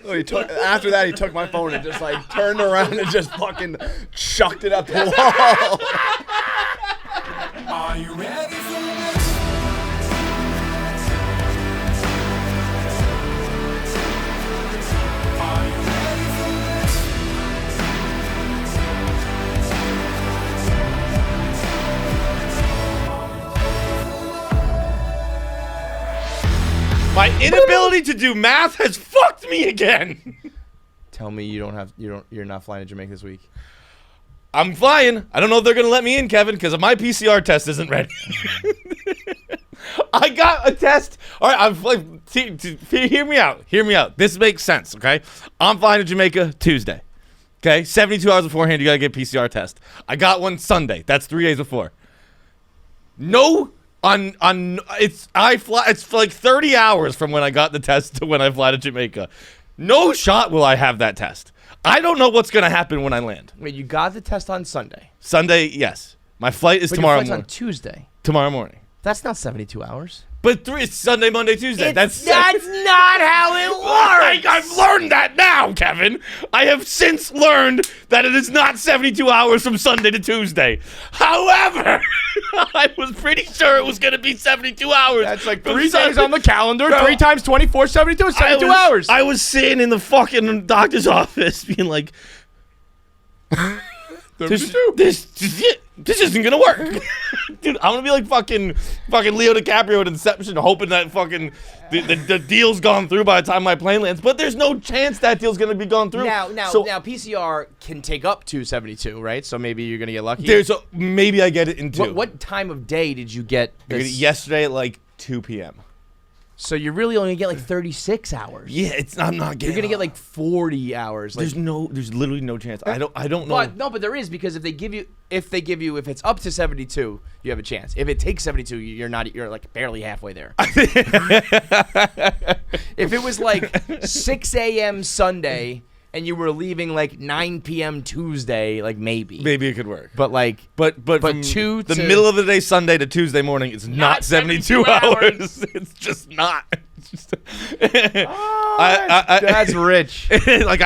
After that, he took my phone and just like turned around and just fucking chucked it at the wall. Are you ready for this? Are you ready for this? My inability to do math has fucked me again. Tell me you're not flying to Jamaica this week. I'm flying. I don't know if they're gonna let me in, Kevin, because my PCR test isn't ready. I got a test. All right, hear me out. Hear me out. This makes sense, okay? I'm flying to Jamaica Tuesday. Okay, 72 hours beforehand, you gotta get a PCR test. I got one Sunday. That's 3 days before. No. It's like 30 hours from when I got the test to when I fly to Jamaica. No shot will I have that test. I don't know what's gonna happen when I land. Wait, you got the test on Sunday? Sunday, yes. My flight is tomorrow morning. Your flight's on Tuesday. Tomorrow morning. That's not 72 hours. But it's Sunday, Monday, Tuesday. That's not how it works. I've learned that now, Kevin. I have since learned that it is not 72 hours from Sunday to Tuesday. However, I was pretty sure it was going to be 72 hours. That's like 3 days on the calendar. Bro, 3 times 24, 72, 72 hours. I was sitting in the fucking doctor's office being like, this isn't gonna work. Dude, I'm gonna be like fucking Leo DiCaprio in Inception, hoping that fucking the deal's gone through by the time my plane lands. But there's no chance that deal's gonna be gone through. Now PCR can take up to 72, right? So maybe you're gonna get lucky. Maybe I get it in 2. What time of day did you get this? Yesterday at like 2 p.m. So you're really only gonna get like 36 hours. Yeah, I'm not getting. You're gonna get like 40 hours. There's literally no chance. I don't know. But there is, because if it's up to 72, you have a chance. If it takes 72, you're like barely halfway there. If it was like 6 a.m. Sunday and you were leaving like 9 p.m. Tuesday, like maybe it could work. But like, but from the middle of the day, Sunday to Tuesday morning, it's not 72 hours. It's just not. It's just, that's rich. Like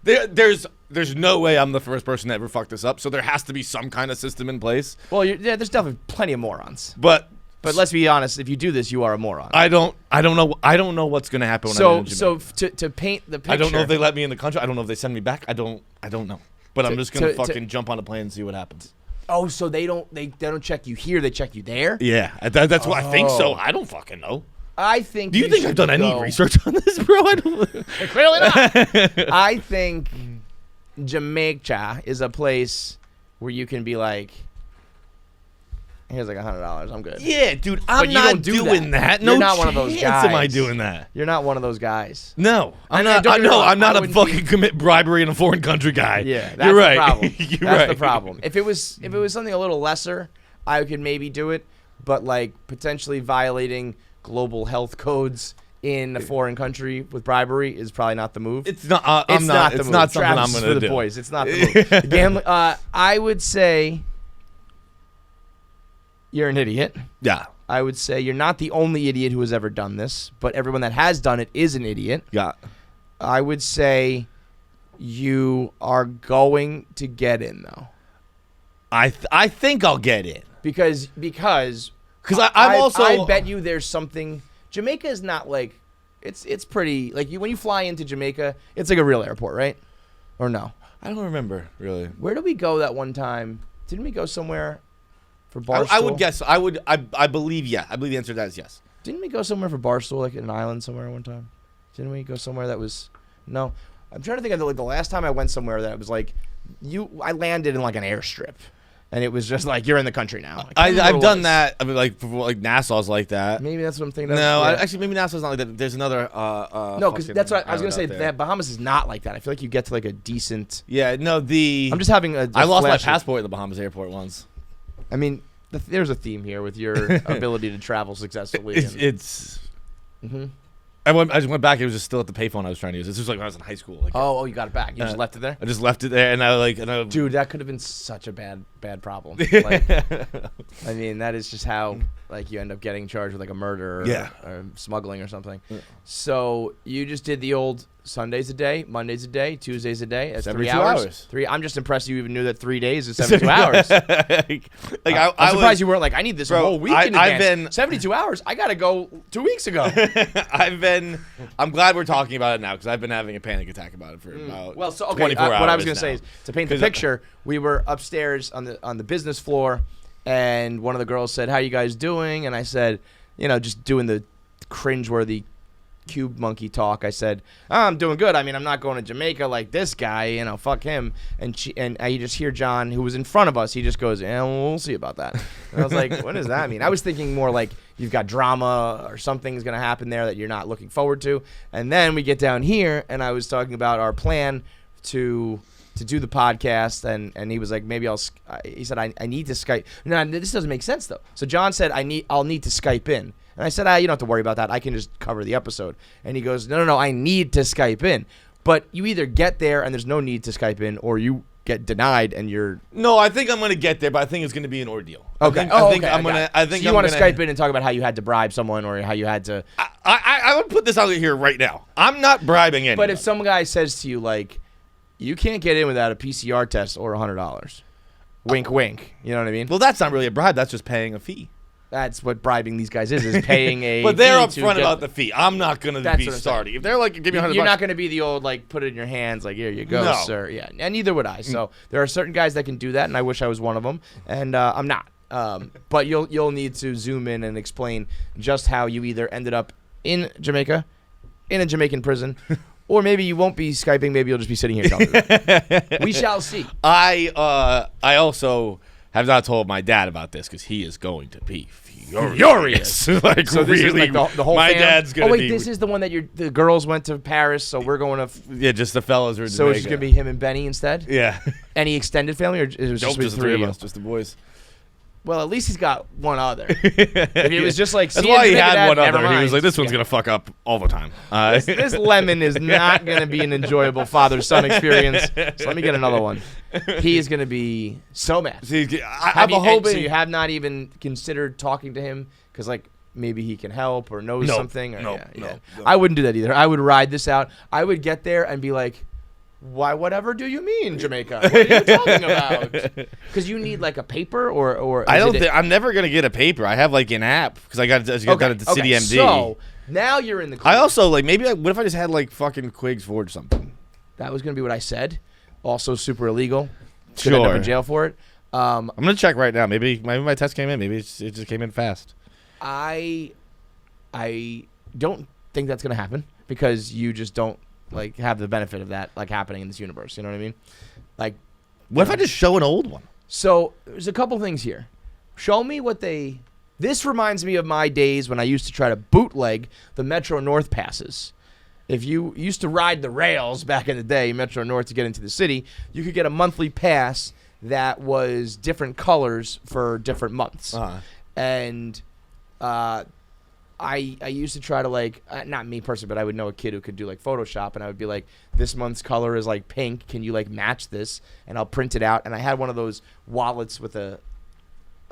there's no way I'm the first person to ever fuck this up. So there has to be some kind of system in place. Well, there's definitely plenty of morons. But let's be honest. If you do this, you are a moron. I don't know what's gonna happen when I'm in Jamaica. So to paint the picture, I don't know if they let me in the country. I don't know if they send me back. I don't know. But I'm just gonna fucking jump on a plane and see what happens. Oh, so they don't check you here. They check you there. Yeah, that's what I think. So I don't fucking know. I think. Do you think I've done any research on this, bro? I don't. Clearly not. I think Jamaica is a place where you can be like, here's like $100. I'm good. Yeah, dude, I'm not doing that. No, you're not one of those guys. Am I doing that? You're not one of those guys. No, I'm not. I'm not a fucking commit bribery in a foreign country guy. Yeah, that's you're right. The problem. That's the problem. If it was something a little lesser, I could maybe do it. But like potentially violating global health codes in a foreign country with bribery is probably not the move. It's not. It's not something I'm going to do. For the boys, it's not the move. Gambling. I would say you're an idiot. Yeah. I would say you're not the only idiot who has ever done this, but everyone that has done it is an idiot. Yeah. I would say you are going to get in, though. I think I'll get in. Because I bet you there's something. Jamaica is not like, it's pretty, like when you fly into Jamaica, it's like a real airport, right? Or no? I don't remember, really. Where did we go that one time? Didn't we go somewhere for Barstool? I would guess. I believe, yeah. I believe the answer to that is yes. Didn't we go somewhere for Barstool, like in an island somewhere one time? Didn't we go somewhere that was, no. I'm trying to think of like the last time I went somewhere that was like, I landed in like an airstrip. And it was just like, you're in the country now. I've done that. I mean, like Nassau's like that. Maybe that's what I'm thinking of. No, actually, maybe Nassau's not like that. There's another. No, because that's what I was gonna say. That Bahamas is not like that. I feel like you get to like a decent. Yeah, no. I'm just having a. I lost my passport at the Bahamas airport once. I mean, there's a theme here with your ability to travel successfully. It's. Mm-hmm. I just went back. It was just still at the payphone I was trying to use. This was like when I was in high school. Like, oh, you got it back. You just left it there. I just left it there, and dude, that could have been such a bad problem. Like, I mean, that is just how like you end up getting charged with like a murder or smuggling or something. Yeah. So you just did the old Sonday's a day, Monday's a day, Tuesday's a day. That's 3 72 hours. hours. I'm just impressed you even knew that 3 days is 72 hours. I'm surprised you weren't like, I need this whole week in I've advance. 72 hours. I gotta go 2 weeks ago. I'm glad we're talking about it now because I've been having a panic attack about it for about 24 hours. What I was gonna now. say is to paint the picture. We were upstairs on the business floor, and one of the girls said, "How you guys doing?" And I said, just doing the cringeworthy cube monkey talk. I said, I'm doing good. I mean, I'm not going to Jamaica like this guy, fuck him. And you just hear John, who was in front of us, he just goes, we'll see about that. And I was like, what does that mean? I was thinking more like you've got drama or something's going to happen there that you're not looking forward to. And then we get down here, and I was talking about our plan to do the podcast, and he was like, maybe he said, I need to Skype. No, this doesn't make sense though. So John said, I'll need to Skype in. And I said, you don't have to worry about that. I can just cover the episode. And he goes, no, I need to Skype in. But you either get there and there's no need to Skype in, or you get denied and you're... No, I think I'm going to get there, but I think it's going to be an ordeal. Okay. I think I'm going to... So you want to Skype in and talk about how you had to bribe someone or how you had to... I would put this out here right now. I'm not bribing anyone. But if some guy says to you, like, you can't get in without a PCR test or $100. Wink, wink. You know what I mean? Well, that's not really a bribe. That's just paying a fee. That's what bribing these guys is paying a But they're fee upfront about the fee. I'm not going to be what I'm starting. If they're like, give me $100, you're not going to be the old, like, put it in your hands, like, here you go, No. sir. Yeah, and neither would I. So there are certain guys that can do that, and I wish I was one of them, and I'm not. But you'll need to zoom in and explain just how you either ended up in Jamaica, in a Jamaican prison, or maybe you won't be Skyping. Maybe you'll just be sitting here talking. We shall see. I also have not told my dad about this because he is going to be furious. Like, So this really, is like the whole my fam? dad's going to Oh, be... wait, this is the one that the girls went to Paris, so we're going to... Yeah, just the fellas are in So it's just Jamaica. going to be him and Benny instead? Yeah. Any extended family, or it was Nope, just just the three three of of you? us, just the boys. Well, at least he's got one other. If it was just like... That's see you in why he Jamaica, had Dad, one never other. He was mind. like, this one's Yeah. going to fuck up all the time. This lemon is not going to be an enjoyable father-son experience. So let me get another one. He is going to be so mad. See, Have I'm you, hoping... so you have not even considered talking to him because, like, maybe he can help or knows No, something? Or, no, yeah, no, yeah. no. I wouldn't do that either. I would ride this out. I would get there and be like, why, whatever do you mean, Jamaica? What are you talking about? Because you need, like, a paper or I is don't it- think... I'm never going to get a paper. I have, like, an app because I got done at the City MD. So now you're in the clear. I also, like, maybe... what if I just had, like, fucking Quigs Forge something? That was going to be what I said. Also super illegal. Could end up in Sure. jail for it. I'm going to check right now. Maybe my test came in. Maybe it just came in fast. I don't think that's going to happen because you just don't like have the benefit of that like happening in this universe. You know what I mean? Like, What if I just show an old one? so there's a couple things here. Show me what they. This reminds me of my days when I used to try to bootleg the Metro North passes. If you used to ride the rails back in the day, Metro North, to get into the city, you could get a monthly pass that was different colors for different months. Uh-huh. And I used to try to like, not me personally, but I would know a kid who could do like Photoshop, and I would be like, this month's color is like pink. Can you like match this? And I'll print it out. And I had one of those wallets with a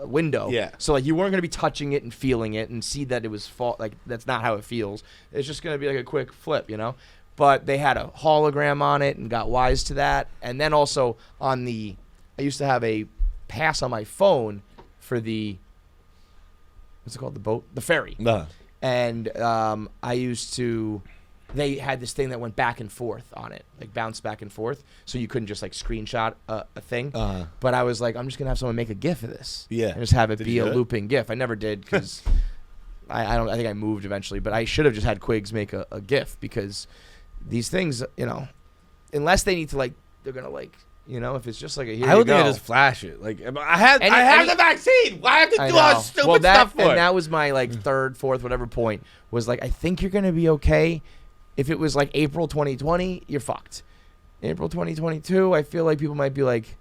window. Yeah. So like you weren't gonna be touching it and feeling it and see that it was like that's not how it feels. It's just gonna be like a quick flip, you know. But they had a hologram on it and got wise to that. And then also I used to have a pass on my phone for the what's it called? The ferry. Uh-huh. And they had this thing that went back and forth on it, like bounced back and forth, so you couldn't just like screenshot a thing. Uh-huh. But I was like, I'm just gonna have someone make a GIF of this, Yeah. and just have it Did be you a do it? looping GIF. I never did because I think I moved eventually, but I should have just had Quigs make a GIF because these things, you know, unless they need to like, they're gonna like, you know, if it's just like a here I you would go. think I just flash it. Like I have the vaccine. Why have to I do all know. this stupid Well, stuff for? and that was my like third, fourth, whatever point was like, I think you're gonna be okay. If it was like April 2020, you're fucked. April 2022, I feel like people might be like,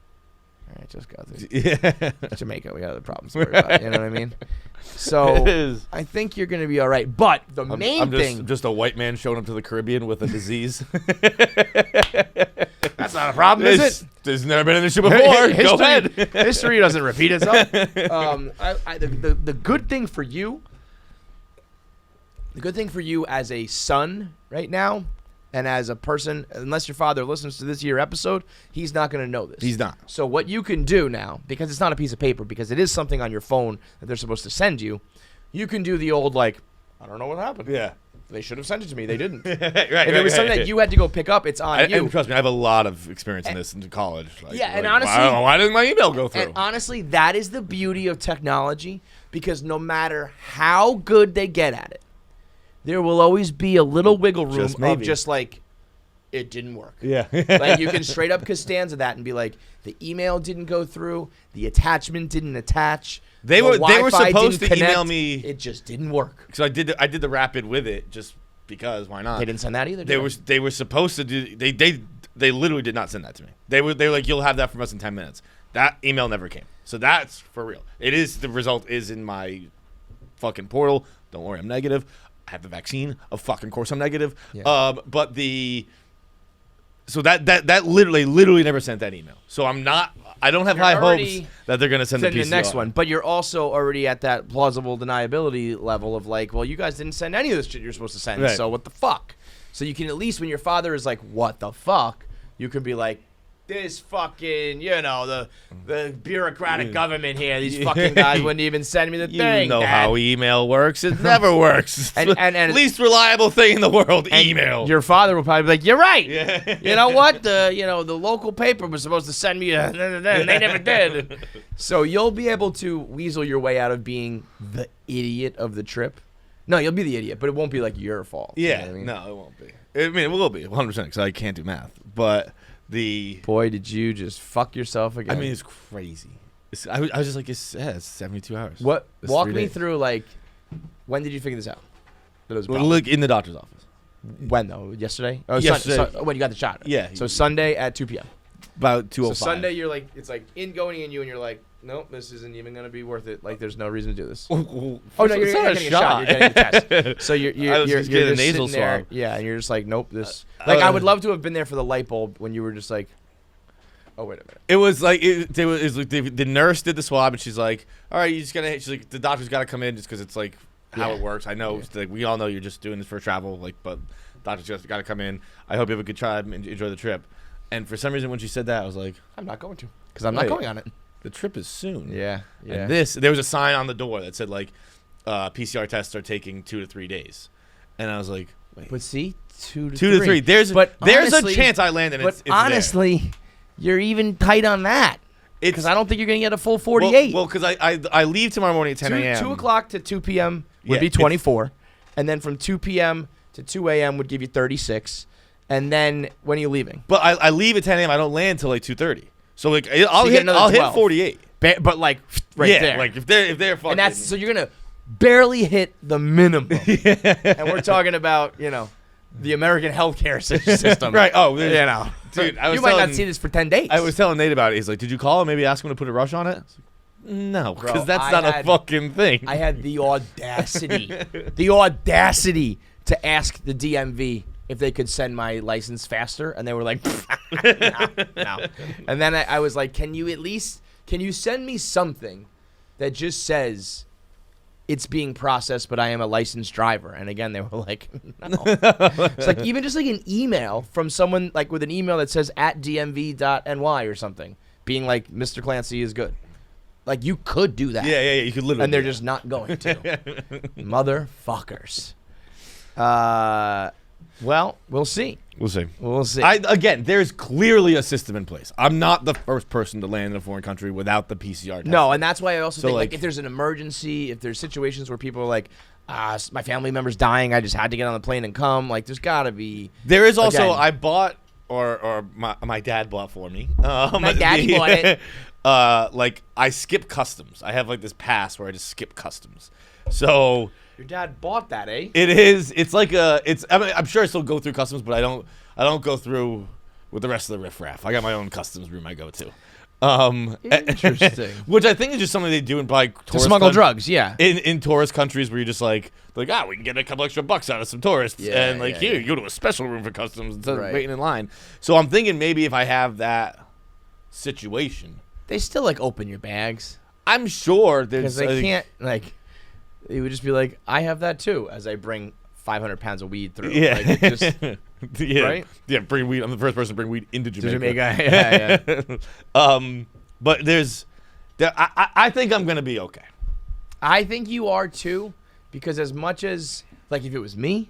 all right, just got this. Yeah. Jamaica, we got other problems to worry about. You know what I mean? So It is. I think you're gonna be all right. But the main I'm thing, just a white man showing up to the Caribbean with a disease. that's not a problem, is it? There's never been an issue before. Go ahead. History doesn't repeat itself. The good thing for you, as a son right now, And as a person, unless your father listens to this year episode, he's not going to know this. He's not. So what you can do now, because it's not a piece of paper, because it is something on your phone that they're supposed to send you, you can do the old, like, I don't know what happened. Yeah. They should have sent it to me. They didn't. Right, If it was something that you had to go pick up, it's on you. And trust me, I have a lot of experience in this in college. Like, Yeah, and like, honestly- why didn't my email go through? And honestly, that is the beauty of technology, because no matter how good they get at it, there will always be a little wiggle room Just of maybe. just like, it didn't work. Yeah. Like you can straight up Costanza that and be like, the email didn't go through, the attachment didn't attach. They the were Wi-Fi supposed to didn't connect. email me. It just didn't work. So I did the rapid with it just because why not? They didn't send that either. They were supposed to do. They literally did not send that to me. They were like, you'll have that from us in 10 minutes. That email never came. So that's for real. It is, the result is in my fucking portal. Don't worry, I'm negative. I have the vaccine. Of fucking course I'm negative. Yeah. But so that literally never sent that email. So I don't have You're high already hopes that they're gonna send Send the the PCR. next one, but you're also already at that plausible deniability level of like, well, you guys didn't send any of this shit you're supposed to send, Right. so what the fuck? So you can at least, when your father is like, what the fuck, you can be like, this fucking, the bureaucratic government here, these fucking guys wouldn't even send me the You thing. know Dad. how email works. It never works. And least reliable thing in the world, And email. Your father will probably be like, you're right. Yeah. You know what? The local paper was supposed to send me and they never did. So you'll be able to weasel your way out of being the idiot of the trip. No, you'll be the idiot, but it won't be like your fault. You know Yeah, what I mean? no, it won't be. I mean, it will be 100% because I can't do math. But Boy, did you just fuck yourself again. I mean, it's crazy. I was just like, it's 72 hours. what? It's Walk 3 me days. through, like, when did you figure this out? That it was a Well, problem? look in the doctor's office. When, though? Yesterday? Oh, Yesterday. when you got the shot? Yeah. So Sunday at 2 p.m. About 2:05. So Sunday, you're like, it's like going in you, and you're like, nope, this isn't even going to be worth it. Like, there's no reason to do this. Oh Oh no, you're not getting a shot. You're getting a test. So you're I was you're just getting a just nasal sitting there, swab. yeah, and you're just like, nope, this. Like, I would love to have been there for the light bulb when you were just like, oh wait a minute. It was like it was like the nurse did the swab and she's like, all right, you just gotta. She's like, the doctor's gotta come in just because it's like how Yeah. it works. I know, like we all know you're just doing this for travel, like, but doctor's just gotta come in. I hope you have a good time and enjoy the trip. And for some reason, when she said that, I was like, I'm not going to, because I'm not Wait. going on it. the trip is soon. Yeah, yeah. And there was a sign on the door that said like, PCR tests are taking 2 to 3 days, and I was like, wait, But see, 2 to 2 to 3. There's honestly- a chance I land and But it's there. honestly, you're even tight on that, It's because I don't think you're gonna get a full 48. Well, because I leave tomorrow morning at 10 a.m. 2 o'clock to 2 p.m. would Yeah, be it's- 24, and then from 2 p.m. to 2 a.m. would give you 36, and then when are you leaving? But I leave at 10 a.m. I don't land till like 2:30. So like I'll you get hit another 12. 48. But like right yeah, there, like if they're fucking. and that's so you're gonna barely hit the minimum, and we're talking about the American healthcare system, right. Oh, dude, I was you might telling, not see this for 10 days. I was telling Nate about it. He's like, "Did you call him? Maybe ask him to put a rush on it." I was like, no, Bro, because that's I not a had- fucking thing. I had the audacity, to ask the DMV if they could send my license faster, and they were like, no. And then I was like, can you send me something that just says it's being processed, but I am a licensed driver? And again, they were like, no. It's like even just like an email from someone like with an email that says @dmv.ny or something, being like, Mr. Clancy is good. Like you could do that. yeah. You could literally. And they're do that. just not going to. Motherfuckers. Well, we'll see. We'll see. We'll see. Again, there's clearly a system in place. I'm not the first person to land in a foreign country without the PCR test. no, and that's why I also So, think like like- if there's an emergency, if there's situations where people are like, my family member's dying, I just had to get on the plane and come. Like, there's got to be. There is also Again. I bought or my dad bought for me. My daddy bought it. Like I skip customs. I have like this pass where I just skip customs. So Your dad bought that, eh? it is. It's like I mean, I'm sure I still go through customs, but I don't go through with the rest of the riffraff. I got my own customs room I go to. Interesting. Which I think is just something they do in probably To tourist smuggle coun- drugs, yeah. in tourist countries where you're just like we can get a couple extra bucks out of some tourists, Yeah, and like yeah, here yeah. you go to a special room for customs instead Right. of waiting in line. So I'm thinking maybe if I have that situation, They still like open your bags I'm sure because there's they can't like. It would just be like, I have that too, as I bring 500 pounds of weed through. Yeah. Like, it just, Yeah, Right? Yeah, bring weed. I'm the first person to bring weed into To Jamaica. Jamaica. Yeah. But I think I'm gonna be okay. I think you are too, because as much as like if it was me,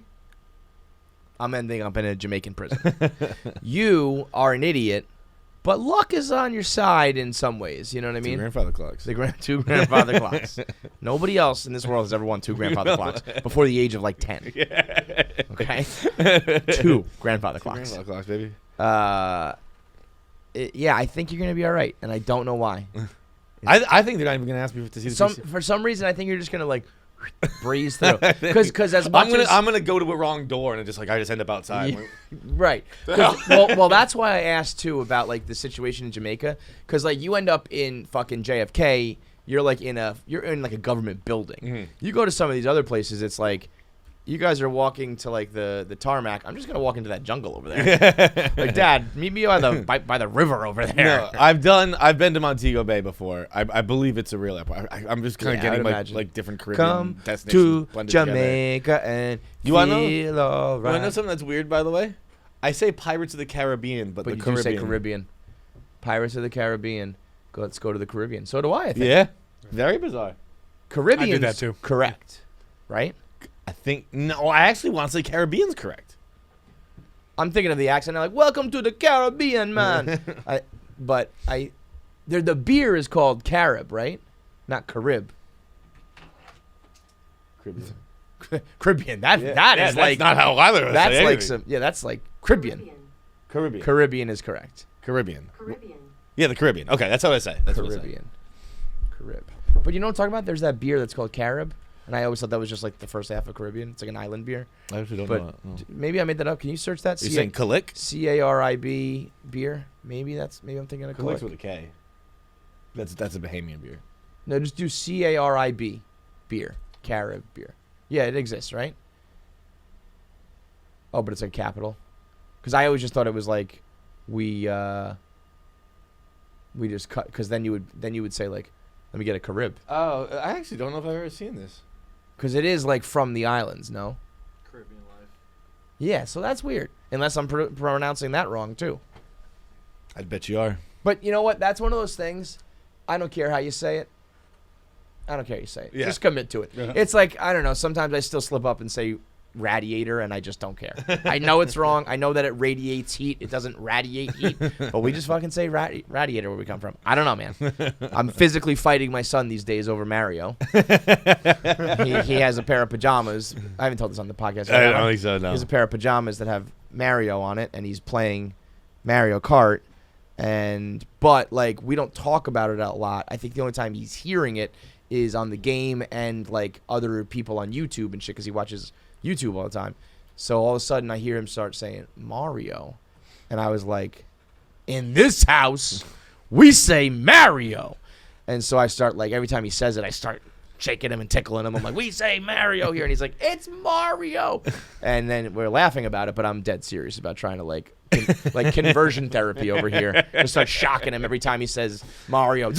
I'm ending up in a Jamaican prison. You are an idiot, but luck is on your side in some ways. You know what I mean? Grandfather clocks. The two grandfather clocks. Nobody else in this world has ever won 2 grandfather clocks before the age of like 10. Okay, 2 grandfather clocks. Grandfather clocks, baby. Yeah, I think you're gonna be all right, and I don't know why. I think they're not even gonna ask me to see the PC. For some reason, I think you're just gonna like breeze through. Because as much I'm gonna go to a wrong door and I just end up outside. Right. Well, that's why I asked too about like the situation in Jamaica, because like you end up in fucking JFK, you're in like a government building. Mm-hmm. You go to some of these other places, it's like you guys are walking to like the tarmac. I'm just gonna walk into that jungle over there. Like, Dad, meet me by the river over there. No, I've been to Montego Bay before. I believe it's a real airport. I'm just kind of getting like different Caribbean Come destinations to blended Jamaica together. and You wanna know? feel all You want to know right. something that's weird, by the way? I say Pirates of the Caribbean, but the you Caribbean. do say Caribbean. Pirates of the Caribbean. Let's go to the Caribbean. So do I think. Yeah, very bizarre. Caribbean's I do that too. correct, right? I think no. I actually want to say Caribbean's correct. I'm thinking of the accent. I'm like, welcome to the Caribbean, man. The beer is called Carib, right? Not Carib. Caribbean. Caribbean. That is that's like not how either of us that's say like anything. some that's like Caribbean. Caribbean. Caribbean is correct. Caribbean. Caribbean. Yeah, the Caribbean. Okay, that's what I say. That's what I say. Caribbean. Carib. But you know what I'm talking about? There's that beer that's called Carib, and I always thought that was just like the first half of Caribbean. It's like an island beer. I actually don't But know. That. No. maybe I made that up. Can you search that? You're saying Calic? Carib beer. Maybe I'm thinking of Calic's Calic. with a K. That's a Bahamian beer. No, just do Carib beer. Carib beer. Yeah, it exists, right? Oh, but it's a capital. Because I always just thought it was like we just cut. Because then you would say like, let me get a Carib. Oh, I actually don't know if I've ever seen this. Because it is like from the islands, no? Caribbean life. Yeah, so that's weird. Unless I'm pronouncing that wrong too. I bet you are. But you know what? That's one of those things. I don't care how you say it. I don't care how you say it. Yeah. Just commit to it. Uh-huh. It's like, I don't know. Sometimes I still slip up and say radiator, and I just don't care. I know it's wrong. I know that it radiates heat. It doesn't radiate heat. But we just fucking say radiator where we come from. I don't know, man. I'm physically fighting my son these days over Mario. he has a pair of pajamas. I haven't told this on the podcast. I don't think so, no. He has a pair of pajamas that have Mario on it, and he's playing Mario Kart. But like, we don't talk about it a lot. I think the only time he's hearing it is on the game and like other people on YouTube and shit, because he watches YouTube all the time. So all of a sudden I hear him start saying Mario, and I was like, in this house we say Mario. And so I start, like, every time he says it, I start shaking him and tickling him. I'm like, we say Mario here, and he's like, it's Mario. And then we're laughing about it, but I'm dead serious about trying to like conversion therapy over here. Just start shocking him every time he says Mario.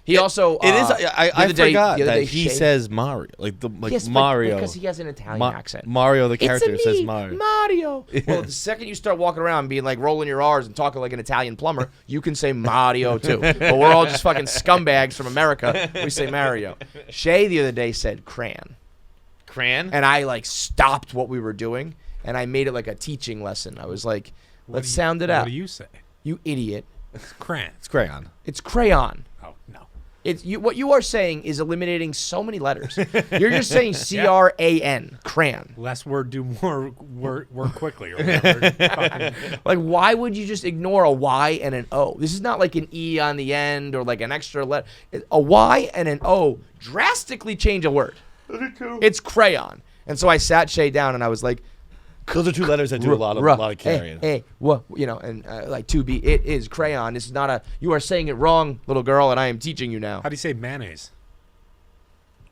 He also It is. I forgot the other that day he Shay- says Mario, Yes, but Mario. because he has an Italian accent. Mario, the It's-a character, me, says Mario. Mario. Well, the second you start walking around being like rolling your R's and talking like an Italian plumber, you can say Mario too. But we're all just fucking scumbags from America. We say Mario. Shay the other day said crayon. Cran? And I like stopped what we were doing and I made it like a teaching lesson. I was like, let's sound it out. What do you say? You idiot. Cran. It's crayon. It's crayon. Oh, no. It's what you are saying is eliminating so many letters. You're just saying C-R-A-N, crayon. Less word, do more work quickly. Or whatever. Fucking- Like, why would you just ignore a Y and an O? This is not like an E on the end or like an extra letter. A Y and an O drastically change a word. It's crayon. And so I sat Shay down and I was like, Those are two letters that do a lot of carrying. Hey, what, you know, and like to be, it is crayon. This is not a, you are saying it wrong, little girl, and I am teaching you now. How do you say mayonnaise?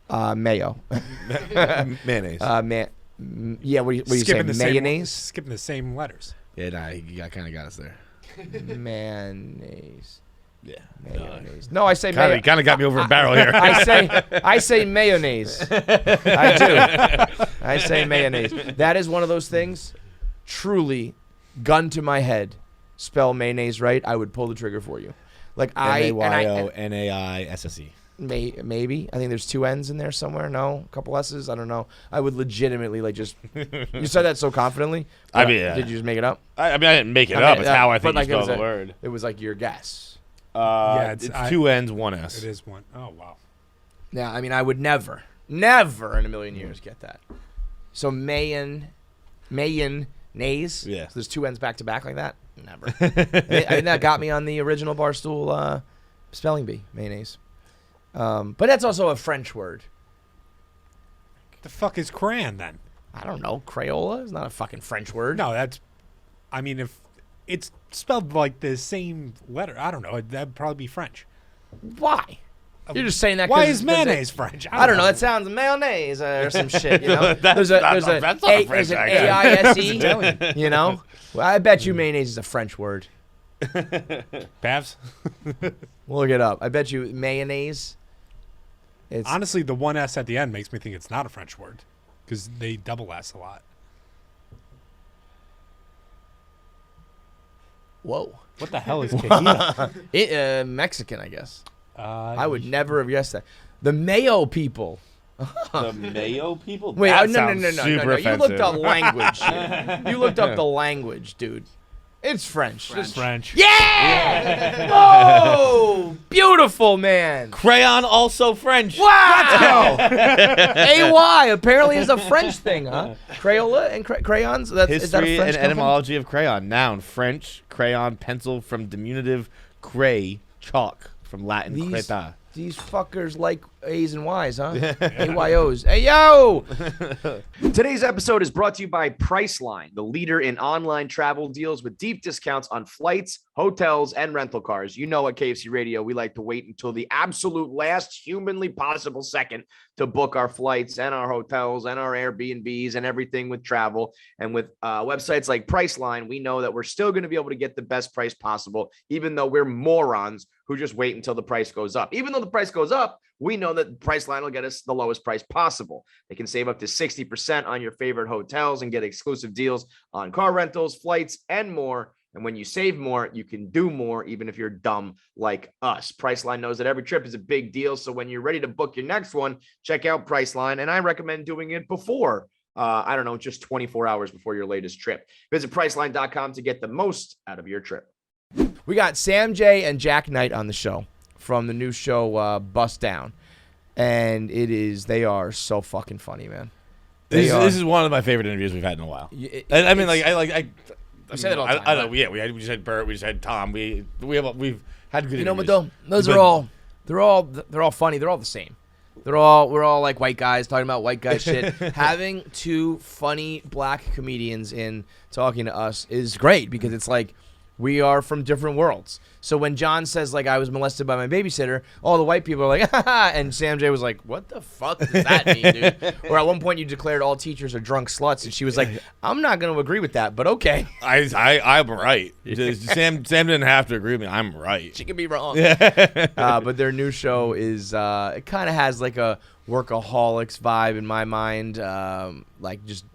Mayo. Mayonnaise. Yeah, what do you say, mayonnaise? Skipping the same letters. Yeah, nah, he kind of got us there. Mayonnaise. Yeah. Mayonnaise. No, I say mayo. He kind of got me over a barrel here. I say mayonnaise. I do. I say mayonnaise. That is one of those things. truly, gun to my head, spell mayonnaise right, I would pull the trigger for you. Like MAYONAISSE. Maybe. I think there's 2 N's in there somewhere. No, a couple S's. I don't know. I would legitimately like just. You said that so confidently. I mean, yeah. Did you just make it up? I mean, I didn't make it up. It's how I think you spell the word. It was like your guess. It's 2 N's, 1 S. It is one. Oh, wow. Yeah, I mean, I would never in a million years get that. So mayonnaise. Yeah. So there's 2 N's back to back like that. Never. And that got me on the original Barstool spelling bee, mayonnaise. But that's also a French word. The fuck is crayon then? I don't know. Crayola is not a fucking French word. No, that's. I mean, if it's spelled like the same letter, I don't know. That'd probably be French. Why? You're just saying that. Why is mayonnaise French? I don't know. It sounds mayonnaise or some shit. You know, there's an AISE. You know, well, I bet you mayonnaise is a French word. Babs? We'll look it up. I bet you mayonnaise. It's Honestly, the 1 S at the end makes me think it's not a French word because they double S a lot. whoa. What the hell is Cajita? Mexican, I guess. I would never have guessed that. The Mayo people. The Mayo people? Wait, That no. sounds You super looked up offensive. language. You looked up the language, dude. It's French. It's French. Yeah! Whoa! Beautiful, man. Crayon also French. Wow! AY apparently is a French thing, huh? Crayola and crayons? Is that a History French and company? etymology of crayon. Noun, French, crayon, pencil from diminutive cray, chalk from Latin creta. These fuckers like A's and Y's, huh? AYOs. Hey, yo! Today's episode is brought to you by Priceline, the leader in online travel deals with deep discounts on flights, hotels, and rental cars. You know, at KFC Radio, we like to wait until the absolute last humanly possible second to book our flights and our hotels and our Airbnbs and everything with travel. And with websites like Priceline, we know that we're still going to be able to get the best price possible, even though we're morons who just wait until the price goes up. Even though the price goes up, we know that Priceline will get us the lowest price possible. They can save up to 60% on your favorite hotels and get exclusive deals on car rentals, flights, and more. And when you save more, you can do more, even if you're dumb like us. Priceline knows that every trip is a big deal. So when you're ready to book your next one, check out Priceline. And I recommend doing it before, just 24 hours before your latest trip. Visit Priceline.com to get the most out of your trip. We got Sam Jay Jak Knight on the show from the new show Bust Down. And they are so fucking funny, man. This is one of my favorite interviews we've had in a while. I I say that all the time. I don't know. Yeah, we just had Bert, we just had Tom. We've had good. You know what interviews. though? They're all funny. They're all the same. We're all like white guys talking about white guy shit. Having two funny black comedians in talking to us is great because it's like we are from different worlds. So when John says like I was molested by my babysitter, all the white people are like, ha, and Sam Jay was like, what the fuck does that mean, dude? Or at one point you declared all teachers are drunk sluts, and she was like, I'm not going to agree with that, but okay. I'm right. Sam didn't have to agree with me. I'm right. She can be wrong. But their new show is it kind of has like a workaholics vibe in my mind, like just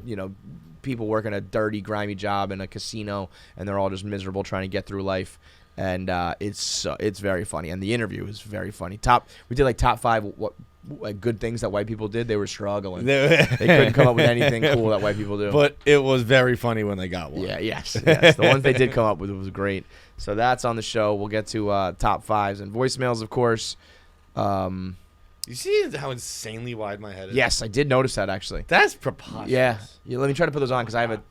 people working a dirty, grimy job in a casino, and they're all just miserable trying to get through life. And it's very funny, and the interview is very funny. We did like top 5 good things that white people did. They were struggling. They couldn't come up with anything cool that white people do. But it was very funny when they got one. Yeah, yes. The ones they did come up with was great. So that's on the show. We'll get to top 5s and voicemails, of course. You see how insanely wide my head is? Yes, I did notice that actually. That's preposterous. Yeah. Let me try to put those on because I have a.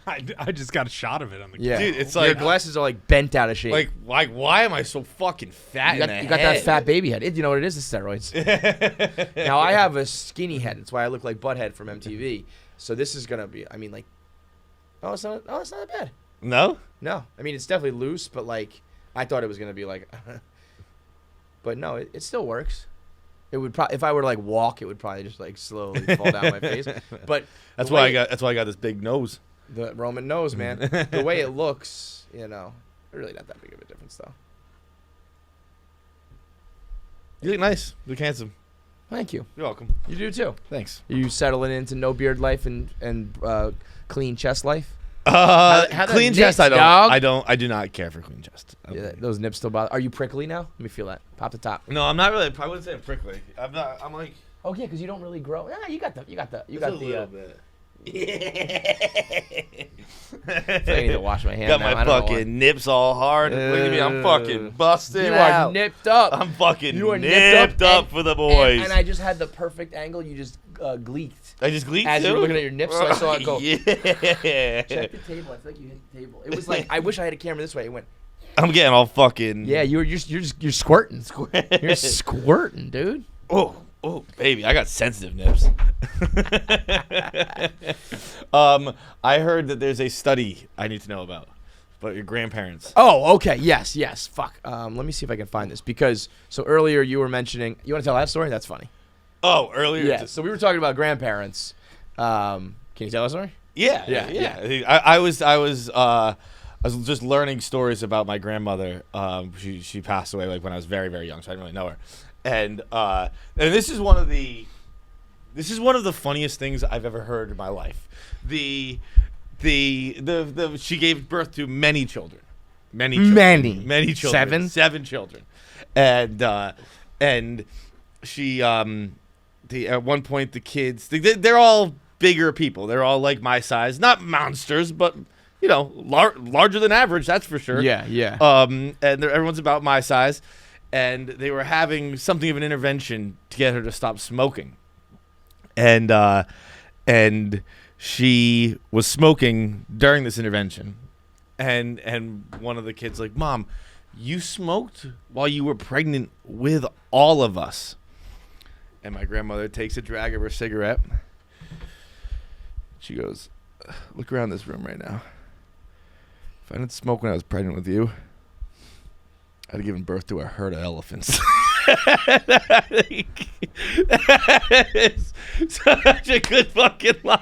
I just got a shot of it on the Yeah, Dude, it's your like glasses are like bent out of shape. Like why am I so fucking fat you in got, the you got head? that fat baby head. You know what it is? It's steroids. Now I have a skinny head. That's why I look like Butthead from MTV. So this is gonna be. I mean, like, it's not that bad. No? No, I mean it's definitely loose, but like I thought it was gonna be like. But no, it still works. It would probably if I were to like walk, it would probably just like slowly fall down my face. But That's why I got this big nose. the Roman nose, man. The way it looks, really not that big of a difference though. You look nice. You look handsome. Thank you. You're welcome. You do too. Thanks. Are you settling into no beard life and clean chest life? How the Clean chest, nips, dog? I do not care for clean chest. Yeah, those nips still bother. Are you prickly now? Let me feel that. Pop the top. No, I'm not really. I wouldn't say I'm prickly. I'm not. I'm like. Oh yeah, because you don't really grow. Yeah, you got the. bit. I need to wash my hands. Got now. my I don't know fucking nips all hard. Look at me, I'm fucking busted You out. are nipped up. I'm fucking You are nipped up and- for the boys. And I just had the perfect angle. You just gleeked I just gleeked as too? you were looking at your nips, so I saw it go. Yeah. Check the table. I feel like you hit the table. It was like I wish I had a camera this way. It went. I'm getting all fucking. Yeah, you're squirting. You're squirting, dude. Oh, baby, I got sensitive nips. I heard that there's a study I need to know about your grandparents. Oh, okay. Yes. Fuck. Let me see if I can find this because so earlier you were mentioning. You want to tell that story? That's funny. Oh, earlier. Yeah. So we were talking about grandparents. Can you tell that story? Yeah. I was just learning stories about my grandmother. She passed away like when I was very, very young, so I didn't really know her. And this is one of the funniest things I've ever heard in my life. She gave birth to many children. Many children. 7 children. And she at one point the kids they're all bigger people. They're all like my size, not monsters, but you know, larger than average, that's for sure. Yeah. And everyone's about my size, and they were having something of an intervention to get her to stop smoking, and she was smoking during this intervention, and one of the kids like, "Mom, you smoked while you were pregnant with all of us." And my grandmother takes a drag of her cigarette. She goes, "Look around this room right now. If I didn't smoke when I was pregnant with you, I'd have given birth to a herd of elephants." That is such a good fucking line.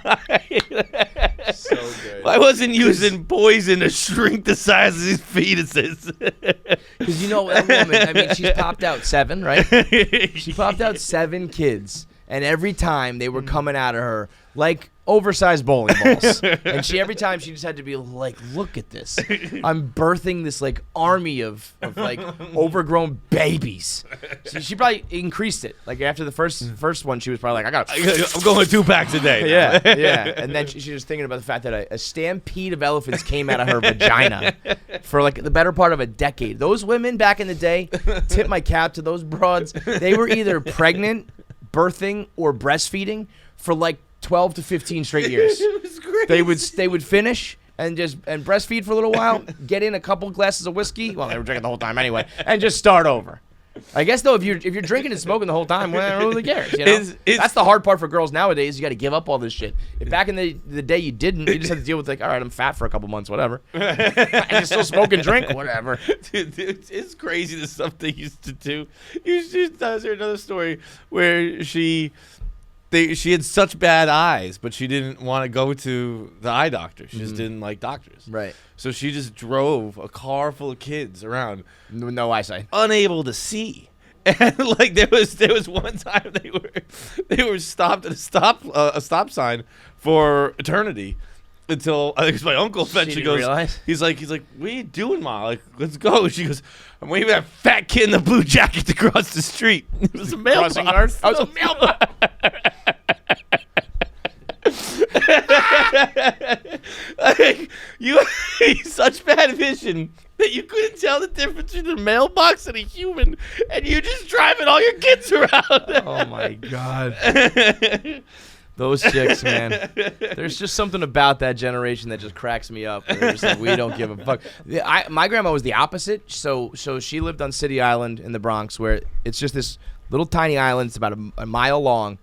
So good. I wasn't using poison to shrink the size of these fetuses. Because you know that woman. I mean, she's popped out 7, right? She popped out 7 kids, and every time they were coming out of her like oversized bowling balls. And every time she just had to be like, "Look at this! I'm birthing this like army of like overgrown babies." So she probably increased it. Like after the first one, she was probably like, I'm going 2 packs a day. Yeah. And then she was thinking about the fact that a stampede of elephants came out of her vagina for like the better part of a decade. Those women back in the day, tip my cap to those broads. They were either pregnant, birthing, or breastfeeding for like 12 to 15 straight years. It was crazy. They would finish and breastfeed for a little while, get in a couple glasses of whiskey. Well, they were drinking the whole time anyway, and just start over. I guess though, if you're drinking and smoking the whole time, well, who really cares? You know? That's the hard part for girls nowadays. You got to give up all this shit. If back in the day you didn't, you just had to deal with like, all right, I'm fat for a couple months, whatever. I can still smoke and drink, whatever. Dude, it's crazy the stuff they used to do. There's another story where she had such bad eyes, but she didn't want to go to the eye doctor. She just didn't like doctors. Right. So she just drove a car full of kids around, No eyesight. unable to see. And like there was one time they were stopped at a stop sign for eternity until I think it's my uncle eventually didn't goes. realize? He's like, what are you doing, Ma? Like, let's go. She goes, I'm waiting for that fat kid in the blue jacket to cross the street. It was a mailbox. Crossing guard? I was a mailbox. Like, you had such bad vision that you couldn't tell the difference between a mailbox and a human, and you just driving all your kids around. Oh my god. Those chicks, man. There's just something about that generation that just cracks me up. They're just like, we don't give a fuck. My grandma was the opposite. So she lived on City Island in the Bronx, where it's just this little tiny island. It's about a mile long,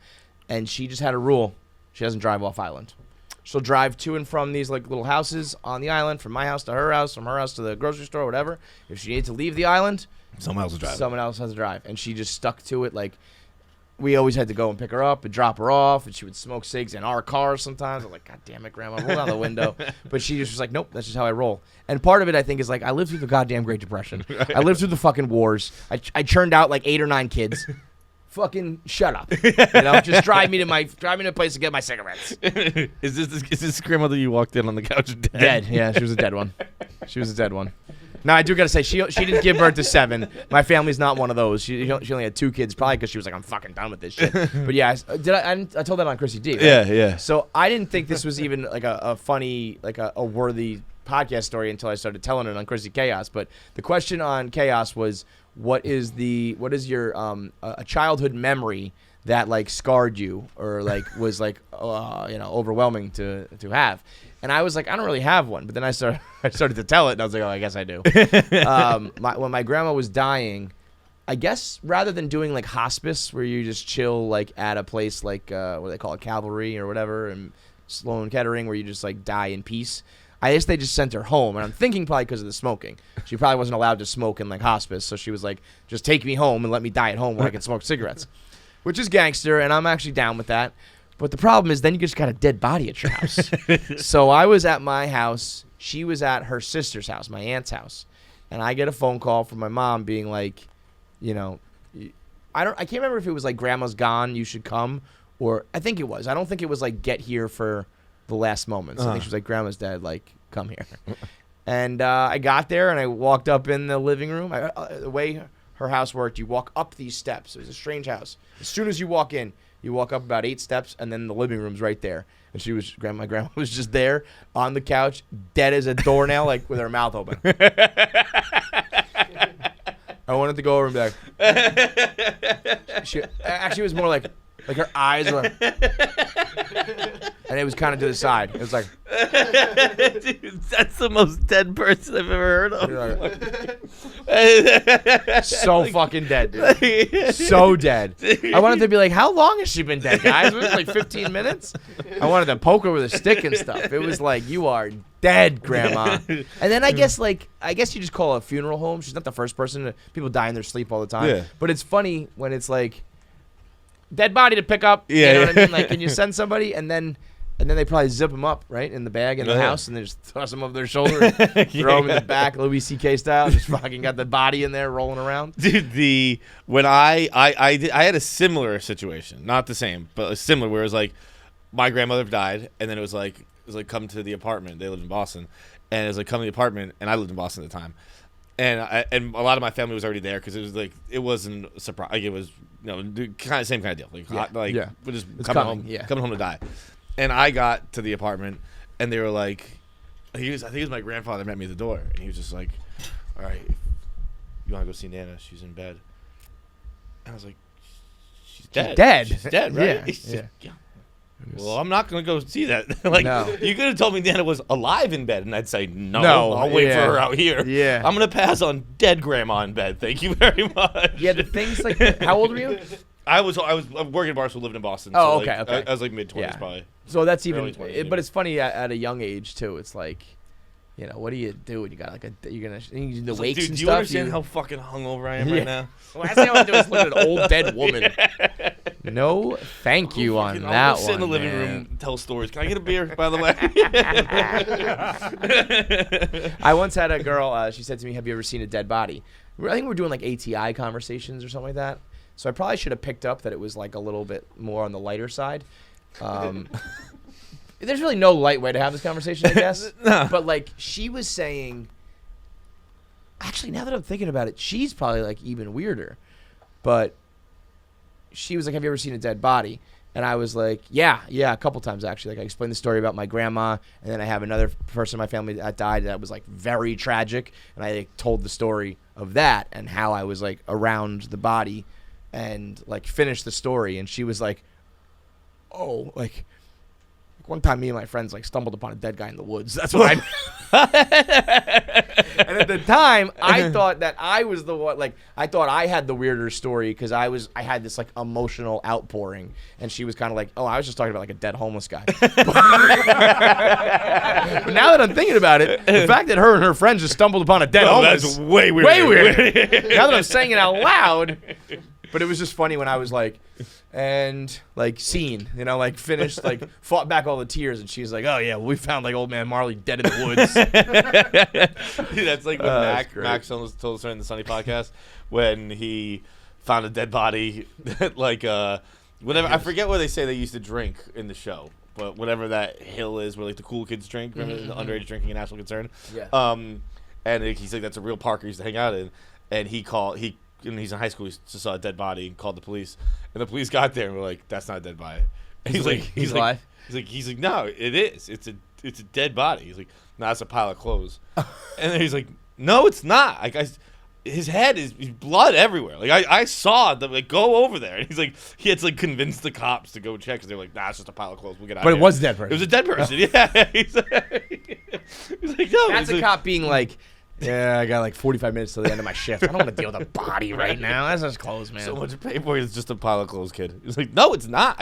and she just had a rule: she doesn't drive off island. She'll drive to and from these like little houses on the island, from my house to her house, from her house to the grocery store, whatever. If she needs to leave the island, Someone else will drive. someone else has to drive, and she just stuck to it. Like, we always had to go and pick her up and drop her off, and she would smoke cigs in our car sometimes. I'm like, God damn it, Grandma, roll down the window. But she just was like, nope, that's just how I roll. And part of it, I think, is like, I lived through the goddamn Great Depression. I lived through the fucking wars. I churned out like 8 or 9 kids fucking shut up. Just drive me to a place to get my cigarettes. Is this grandmother you walked in on the couch dead? Dead. Yeah, she was a dead one. Now I do gotta say she didn't give birth to 7. My family's not one of those. She only had 2 kids, probably because she was like, I'm fucking done with this shit. But yeah, I told that on Chrissy D. Right? Yeah. So I didn't think this was even like a funny, like a worthy podcast story until I started telling it on Chrissy Chaos. But the question on Chaos was, what is your a childhood memory that like scarred you or like was like overwhelming to have? And I was like, I don't really have one. But then I started to tell it, and I was like, oh, I guess I do. When my grandma was dying, I guess rather than doing like hospice where you just chill like at a place like what they call it, Cavalry or whatever, and Sloan Kettering, where you just like die in peace, I guess they just sent her home. And I'm thinking probably because of the smoking. She probably wasn't allowed to smoke in like hospice, so she was like, just take me home and let me die at home where I can smoke cigarettes, which is gangster, and I'm actually down with that. But the problem is then you just got a dead body at your house. So I was at my house. She was at her sister's house, my aunt's house. And I get a phone call from my mom being like, I can't remember if it was like grandma's gone, you should come, or I think it was. I don't think it was like get here for the last moments. I think she was like, grandma's dead, like come here. And I got there and I walked up in the living room. The way her house worked, you walk up these steps. It was a strange house. As soon as you walk in, you walk up about 8 steps, and then the living room's right there. And my grandma was just there on the couch, dead as a doornail, like with her mouth open. I wanted to go over and be like, she actually was more like her eyes were, and it was kind of to the side. It was like, dude, that's the most dead person I've ever heard of. So fucking dead, dude. So dead. I wanted to be like, how long has she been dead, guys? Was it like 15 minutes? I wanted to poke her with a stick and stuff. It was like, you are dead, grandma. And then I guess you just call a funeral home. She's not the first person. People die in their sleep all the time. Yeah. But it's funny when it's like, dead body to pick up. Yeah, you know what I mean? Like, can you send somebody and then they probably zip them up right in the bag in the house and they just toss them over their shoulder, and throw them in the back, Louis C.K. style. Just fucking got the body in there rolling around. Dude, when I had a similar situation, not the same, but a similar, where it was like my grandmother died, and then it was like come to the apartment. They lived in Boston, and it was like come to the apartment, and I lived in Boston at the time. And a lot of my family was already there because it was like it wasn't a surprise. Like it was kind of same kind of deal. Like we're just coming home to die. And I got to the apartment, and they were like, I think it was my grandfather met me at the door, and he was just like, all right, you want to go see Nana? She's in bed. And I was like, she's dead. She's dead, right? Yeah. Well, I'm not going to go see that. You could have told me Nana was alive in bed, and I'd say, no I'll wait for her out here. Yeah. I'm going to pass on dead grandma in bed. Thank you very much. Yeah, the things like, how old were you? I was working at Barstool, living in Boston. Oh, so okay. I was like mid-20s probably. So that's even, but it's funny at a young age, too. It's like, what do you do when you got like you're going to do the wakes dude, and stuff? Do you understand how fucking hungover I am right now? Well, last thing I want to do is look at an old dead woman. No, thank you on that one. I'll sit in the living room and tell stories. Can I get a beer, by the way? I once had a girl, she said to me, have you ever seen a dead body? I think we're doing like ATI conversations or something like that. So I probably should have picked up that it was like a little bit more on the lighter side. There's really no light way to have this conversation, I guess. No. But like she was saying, actually, now that I'm thinking about it, she's probably like even weirder. But she was like, have you ever seen a dead body? And I was like, yeah, a couple times actually. Like I explained the story about my grandma, and then I have another person in my family that died that was like very tragic, and I like, told the story of that and how I was like around the body and like finished the story. And she was like, oh, like one time me and my friends like stumbled upon a dead guy in the woods. That's what I And at the time I thought that I was the one, like I thought I had the weirder story because I had this like emotional outpouring, and she was kind of like, oh, I was just talking about like a dead homeless guy. But now that I'm thinking about it, the fact that her and her friends just stumbled upon a dead homeless, that's way weirder. Way weirder. Now that I'm saying it out loud. But it was just funny when I was like, and like scene, like finished, like fought back all the tears, and she's like, oh yeah, well, we found like old man Marley dead in the woods. Dude, that's like what Max told us during the Sunny podcast when he found a dead body, like whatever. I forget what they say they used to drink in the show, but whatever that hill is where like the cool kids drink, remember the underage drinking a national concern. Yeah. And he's like, that's a real park he used to hang out in, and and he's in high school. He just saw a dead body and called the police, and the police got there and were like, that's not a dead body. And he's like, alive? He's like, no, it is. It's a dead body. He's like, no, that's a pile of clothes. And then he's like, no, it's not. Like his head is blood everywhere. Like I saw them like go over there, and he's like, he had to like convince the cops to go check because they're like, nah, it's just a pile of clothes. We'll get out. But of it here. was a dead person. It was a dead person. Yeah. He's like, no. That's he's a like, cop being like, yeah, I got like 45 minutes till the end of my shift. I don't want to deal with a body right now. That's just clothes, man. so much paperwork is just a pile of clothes, kid. He's like, no, it's not.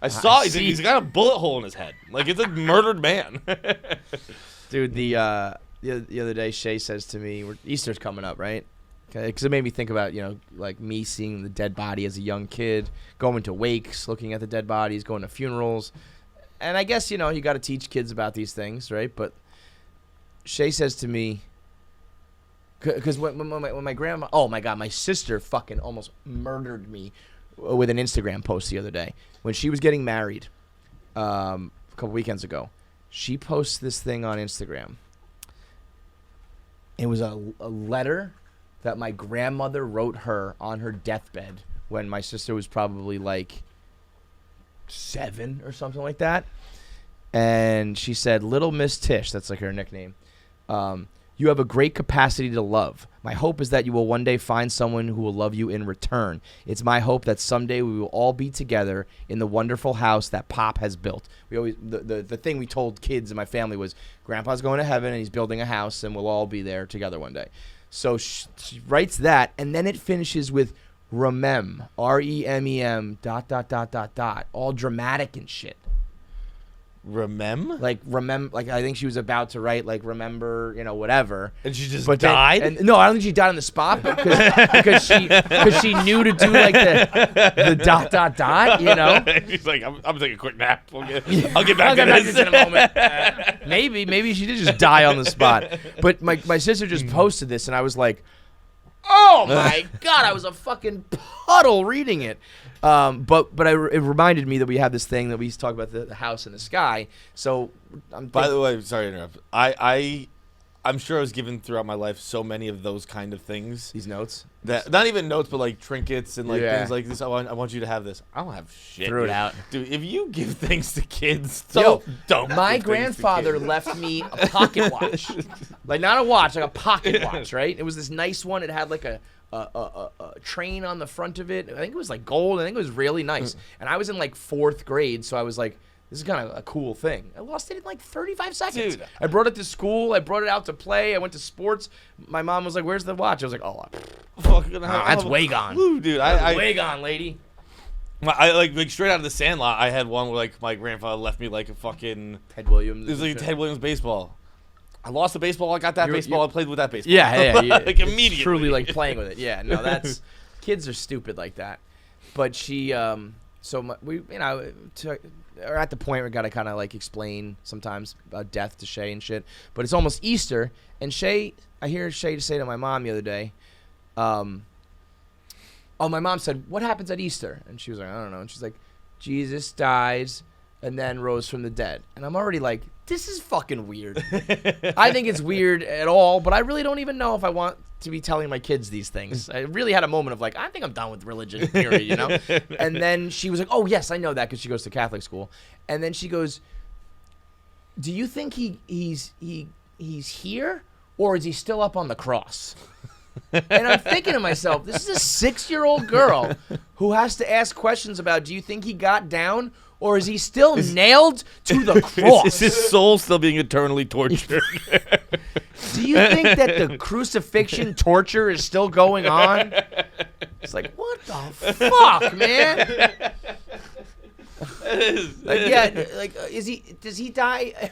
I saw. He's got a bullet hole in his head. Like it's a murdered man. Dude, the other day, Shay says to me, Easter's coming up, right? Because it made me think about, like me seeing the dead body as a young kid, going to wakes, looking at the dead bodies, going to funerals. And I guess, you got to teach kids about these things, right? But Shay says to me, because when my grandma, oh my God, my sister fucking almost murdered me with an Instagram post the other day. When she was getting married a couple weekends ago, she posts this thing on Instagram. It was a letter that my grandmother wrote her on her deathbed when my sister was probably like 7 or something like that. And she said, "Little Miss Tish," that's like her nickname, "you have a great capacity to love. My hope is that you will one day find someone who will love you in return. It's my hope that someday we will all be together in the wonderful house that Pop has built." We always the thing we told kids in my family was, Grandpa's going to heaven and he's building a house and we'll all be there together one day. So she writes that, and then it finishes with remem, REMEM ... all dramatic and shit. Remember? Like I think she was about to write like remember, whatever. And she just But died? No, I don't think she died on the spot because she knew to do like the ... She's like, I'm gonna take a quick nap. I'll get back to to this in a moment. Maybe she did just die on the spot. But my sister just posted this, and I was like, oh my God, I was a fucking puddle reading it. But it reminded me that we have this thing that we used to talk about, the house in the sky. So By the way, sorry to interrupt. I'm sure I was given throughout my life so many of those kind of things. These notes? That not even notes, but like trinkets and like Yeah. things like this. I want you to have this. I don't have shit. Threw it dude. out. Dude, if you give things to kids, Yo, don't. my give things to grandfather kids. left me a pocket watch. Like not a watch, like a pocket watch, right? It was this nice one. It had like a train on the front of it. I think it was like gold. I think it was really nice. And I was in like 4th grade, so I was like, this is kind of a cool thing. I lost it in like 35 seconds. Dude. I brought it to school. I brought it out to play. I went to sports. My mom was like, where's the watch? I was like, oh, that's way gone. Clue, dude. Way gone, lady. I like straight out of the Sandlot. I had one where like my grandfather left me like a fucking Ted Williams. It was like Ted Williams baseball. I lost the baseball. I got that baseball. I played with that baseball. Yeah. like It's immediately. truly like playing with it. Yeah, no, that's kids are stupid like that. But she, we are at the point where we gotta kind of like explain sometimes death to Shay and shit. But it's almost Easter, and I hear Shay say to my mom the other day, my mom said, "What happens at Easter?" And she was like, "I don't know." And she's like, "Jesus dies and then rose from the dead." And I'm already like, this is fucking weird. I think it's weird at all, but I really don't even know if I want to be telling my kids these things. I really had a moment of like, I think I'm done with religion, period, And then she was like, oh, yes, I know that, because she goes to Catholic school. And then she goes, do you think he's here, or is he still up on the cross? And I'm thinking to myself, this is a 6-year-old girl who has to ask questions about, do you think he got down, or is he still nailed to the cross? Is his soul still being eternally tortured? Do you think that the crucifixion torture is still going on? It's like, what the fuck, man? Does he die?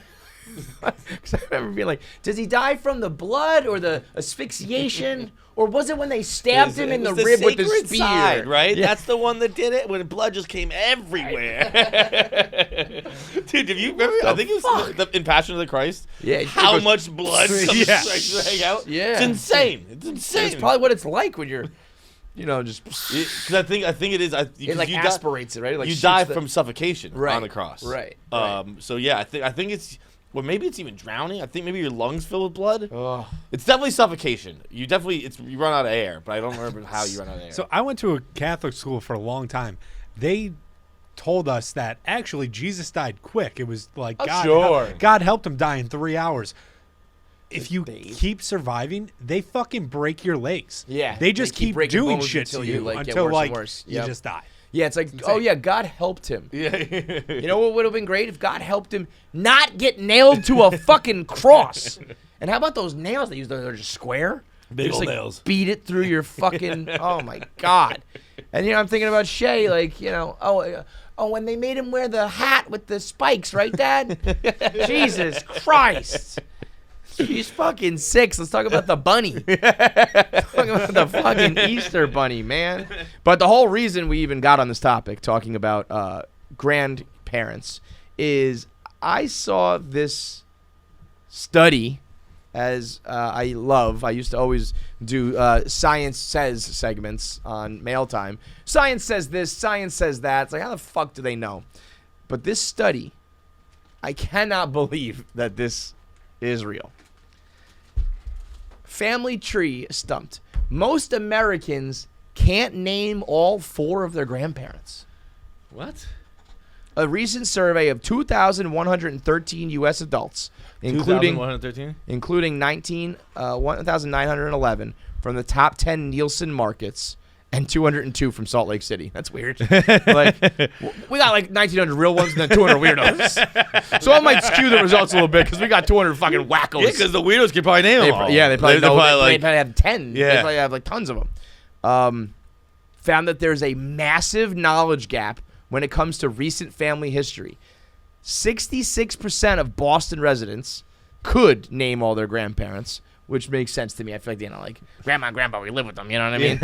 Because I remember being like, does he die from the blood or the asphyxiation? Or was it when they stabbed him in the rib with the sacred spear? side, right? Yeah. That's the one that did it when blood just came everywhere. Dude, have you remember? I think it was in Passion of the Christ. Yeah. How much blood comes Yeah. hang out? Yeah. It's insane. It's insane. It's probably what it's like when you're just Because I think it is. it like you aspirates it, right? Like you shoots die the- from suffocation Right, on the cross. right. So yeah, I think it's. Well, maybe it's even drowning. I think maybe your lungs fill with blood. Ugh. It's definitely suffocation. You run out of air, but I don't remember how you run out of air. So I went to a Catholic school for a long time. They told us that actually Jesus died quick. It was like God helped him die in 3 hours. If you keep surviving, they fucking break your legs. Yeah, They just they keep keep breaking doing bones shit until to you, you like, get until worse and like worse. you Yep. just die. Yeah, it's like, insane. oh yeah, God helped him. yeah. You know what would have been great if God helped him not get nailed to a fucking cross. And how about those nails they use? They're just square. Big They just, old like, nails. Beat it through your fucking. Oh my God. And I'm thinking about Shay, like when they made him wear the hat with the spikes, right, Dad? Jesus Christ. He's fucking 6. Let's talk about the bunny. Talk about the fucking Easter bunny, man. But the whole reason we even got on this topic, talking about grandparents, is I saw this study, as I used to always do Science Says segments on Mail Time. Science says this, science says that. It's like, how the fuck do they know? But this study, I cannot believe that this is real. Family tree stumped. Most Americans can't name all 4 of their grandparents. What? A recent survey of 2,113 U.S. adults, including 1,911 from the top 10 Nielsen markets and 202 from Salt Lake City. That's weird. Like, we got like 1,900 real ones and then 200 weirdos. So I might skew the results a little bit because we got 200 fucking wackos. Yeah, because the weirdos can probably name them all. Yeah, they probably have 10. Yeah. They probably have like tons of them. Found that there's a massive knowledge gap when it comes to recent family history. 66% of Boston residents could name all their grandparents, which makes sense to me. I feel like, like grandma and grandpa, we live with them, you know what I mean?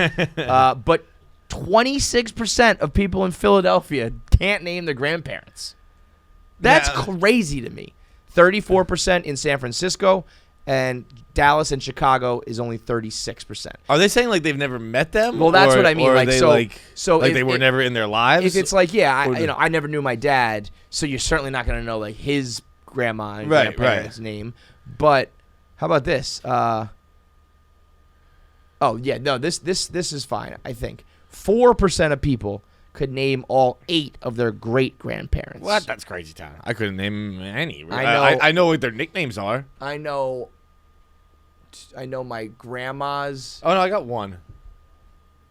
But 26% of people in Philadelphia can't name their grandparents. That's crazy to me. 34% in San Francisco, and Dallas and Chicago is only 36%. Are they saying like they've never met them? Well, that's what I mean. Or Like, are they so like if, they were never in their lives? If it's like, yeah, Or I never knew my dad, so you're certainly not going to know like his grandma and grandparents' name. But how about this? This is fine. I think 4% of people could name all 8 of their great grandparents. What? That's crazy town. I couldn't name any. I I know what their nicknames are. I know my grandma's. Oh no, I got one.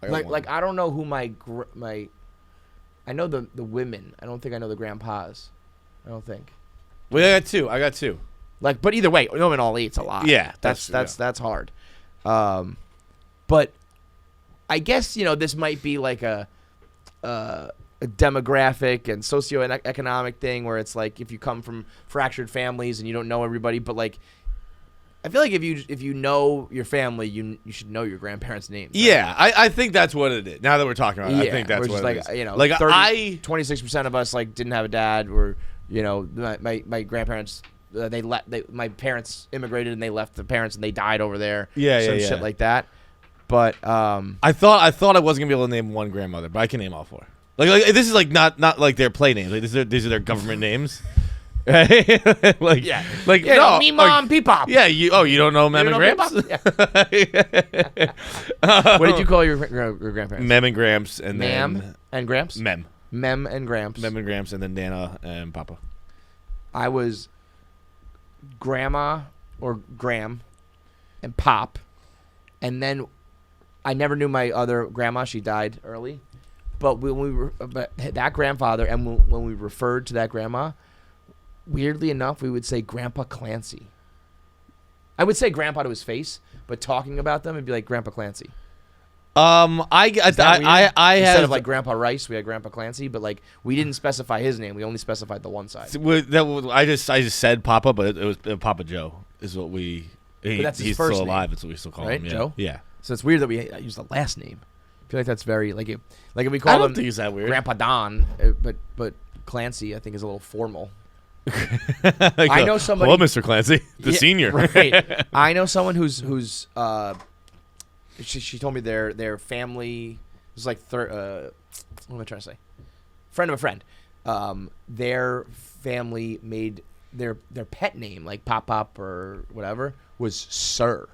Like I don't know who my I know the women. I don't think I know the grandpas. I don't think. Well, I got two. Like, but either way, knowing all 8's a lot. Yeah, that's hard. But I guess this might be like a demographic and socioeconomic thing where it's like if you come from fractured families and you don't know everybody, but like I feel like if you know your family, you should know your grandparents' names. Right? Yeah, I think that's what it is. Now that we're talking about it, I think that's what it is. 26% of us like didn't have a dad, or my grandparents. My parents immigrated and they left the parents and they died over there. Shit like that. But I thought I wasn't gonna be able to name one grandmother, but I can name all 4. Like this is like not like their play names. Like these are their government names. Like me mom, peepop. Yeah, you don't know Mem and Gramps? What did you call your grandparents? Mem and Gramps, and Mam then and Gramps. Mem and Gramps. Mem and Gramps, and then Nana and Papa. I was Grandma or Gram and Pop, and then I never knew my other grandma. She died early, but that grandfather, and when we referred to that grandma, weirdly enough, we would say Grandpa Clancy. I would say Grandpa to his face, but talking about them, it'd be like Grandpa Clancy. Instead have of like Grandpa Rice, we had Grandpa Clancy, but like we didn't specify his name. We only specified the one side. I just said Papa, but it was Papa Joe is what we. That's his he's first still name. alive. That's what we still call Right, him. Yeah. Joe? Yeah. So it's weird that we use the last name. I feel like that's very like if we call I don't him think it's that weird. Grandpa Don, but Clancy I think is a little formal. I know somebody. Hello, Mr. Clancy, the senior. Right. I know someone whose she told me their family was like what am I trying to say? Friend of a friend. Their family made their pet name, like Pop or whatever, was Sir.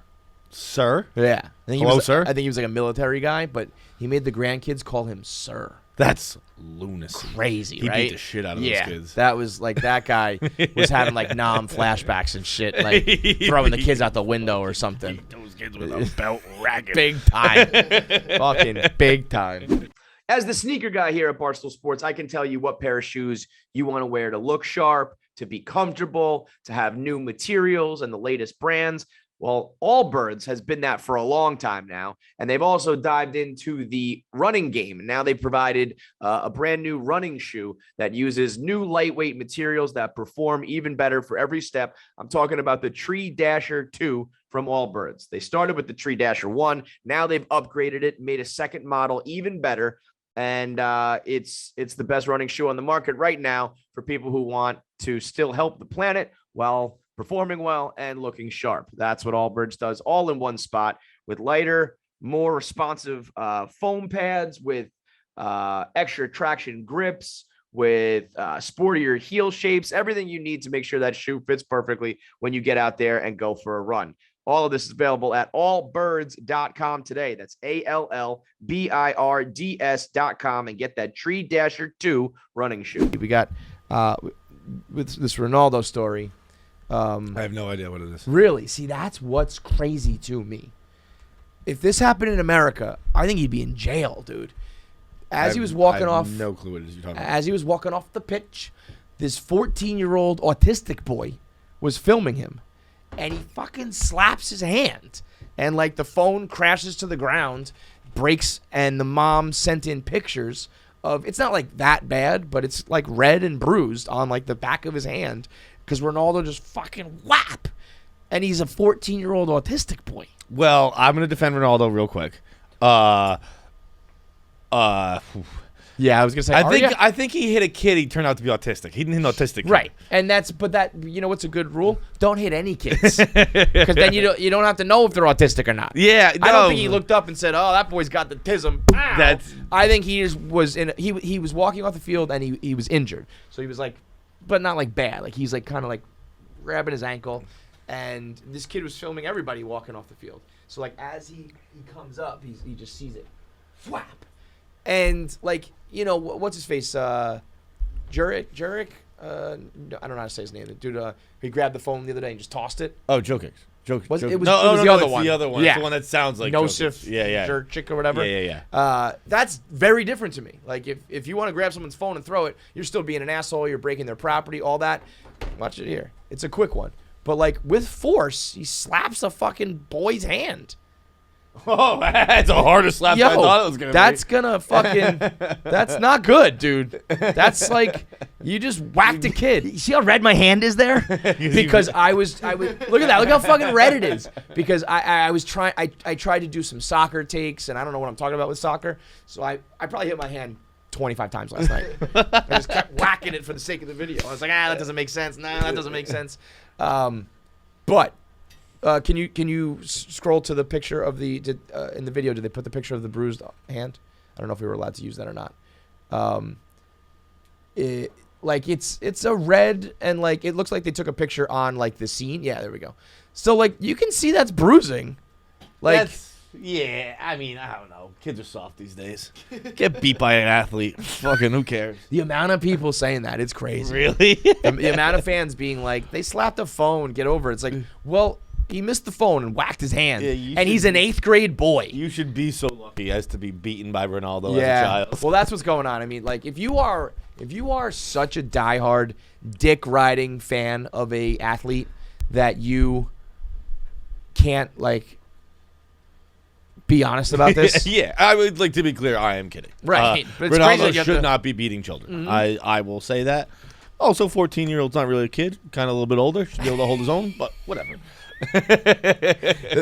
Sir? Yeah. Hello, sir? I think he was like a military guy, but he made the grandkids call him Sir. That's lunacy. Crazy, He right? beat the shit out of those kids. That was like that guy was having like flashbacks and shit, like throwing the kids out the window or something. Beat those kids with a belt racket. Big time. Fucking big time. As the sneaker guy here at Barstool Sports, I can tell you what pair of shoes you want to wear to look sharp, to be comfortable, to have new materials and the latest brands. Well, Allbirds has been that for a long time now, and they've also dived into the running game. Now they've provided a brand new running shoe that uses new lightweight materials that perform even better for every step. I'm talking about the Tree Dasher 2 from Allbirds. They started with the Tree Dasher 1. Now they've upgraded it, made a second model even better, and it's the best running shoe on the market right now for people who want to still help the planet while performing well and looking sharp. That's what Allbirds does, all in one spot, with lighter, more responsive foam pads, with extra traction grips, with sportier heel shapes, everything you need to make sure that shoe fits perfectly when you get out there and go for a run. All of this is available at allbirds.com today. That's ALLBIRDS.com, and get that Tree Dasher 2 running shoe. We got with this Ronaldo story. I have no idea what it is. Really? See, that's what's crazy to me. If this happened in America, I think he'd be in jail, dude. As he was walking off, no clue what it is you're talking about. as he was walking off the pitch, this 14-year-old autistic boy was filming him, and he fucking slaps his hand, and like the phone crashes to the ground, breaks, and the mom sent in pictures of, it's not like that bad, but it's like red and bruised on like the back of his hand, because Ronaldo just fucking whap, and he's a 14-year-old autistic boy. Well, I'm going to defend Ronaldo real quick. Yeah, I was gonna say. I think he hit a kid. He turned out to be autistic. He didn't hit an autistic kid. Right, and you know what's a good rule? Don't hit any kids, because then you don't have to know if they're autistic or not. Yeah, I don't think he looked up and said, "Oh, that boy's got the tism." Ow. I think he just was he was walking off the field and he was injured, so he was like, but not like bad. Like he's like kind of like grabbing his ankle, and this kid was filming everybody walking off the field. So like as he comes up, he just sees it, flap, and like. You know, what's his face? Jurek? I don't know how to say his name. The dude, he grabbed the phone the other day and just tossed it. Oh, Jokic. It was the other one. The other one. Yeah. It's the one that sounds like Nosif, yeah. Jurczyk or whatever. Yeah. That's very different to me. Like, if you want to grab someone's phone and throw it, you're still being an asshole. You're breaking their property, all that. Watch it here. It's a quick one. But, like, with force, he slaps a fucking boy's hand. Oh, that's a harder slap than I thought it was going to be. That's gonna fucking, that's not good, dude. That's like, you just whacked a kid. You see how red my hand is there? Because I was, look at that. Look how fucking red it is. Because I tried to do some soccer takes, and I don't know what I'm talking about with soccer. So I probably hit my hand 25 times last night. I just kept whacking it for the sake of the video. I was like, that doesn't make sense. Nah, that doesn't make sense. But. Can you scroll to the picture of in the video? Did they put the picture of the bruised hand? I don't know if we were allowed to use that or not. It's a red, and like it looks like they took a picture on like the scene. Yeah, there we go. So like you can see that's bruising. Like yeah, I mean I don't know. Kids are soft these days. Get beat by an athlete. Fucking who cares? The amount of people saying that, it's crazy. Really? the amount of fans being like, they slapped a phone, get over it. It's like, well. He missed the phone and whacked his hand, and he's an 8th grade boy. You should be so lucky as to be beaten by Ronaldo as a child. Well, that's what's going on. I mean, like if you are such a diehard dick riding fan of a athlete that you can't like be honest about this. Yeah, I would like to be clear. I am kidding. Right, but it's Ronaldo crazy should not be beating children. Mm-hmm. I will say that. Also, 14-year-old's not really a kid. Kind of a little bit older. Should be able to hold his own, but whatever.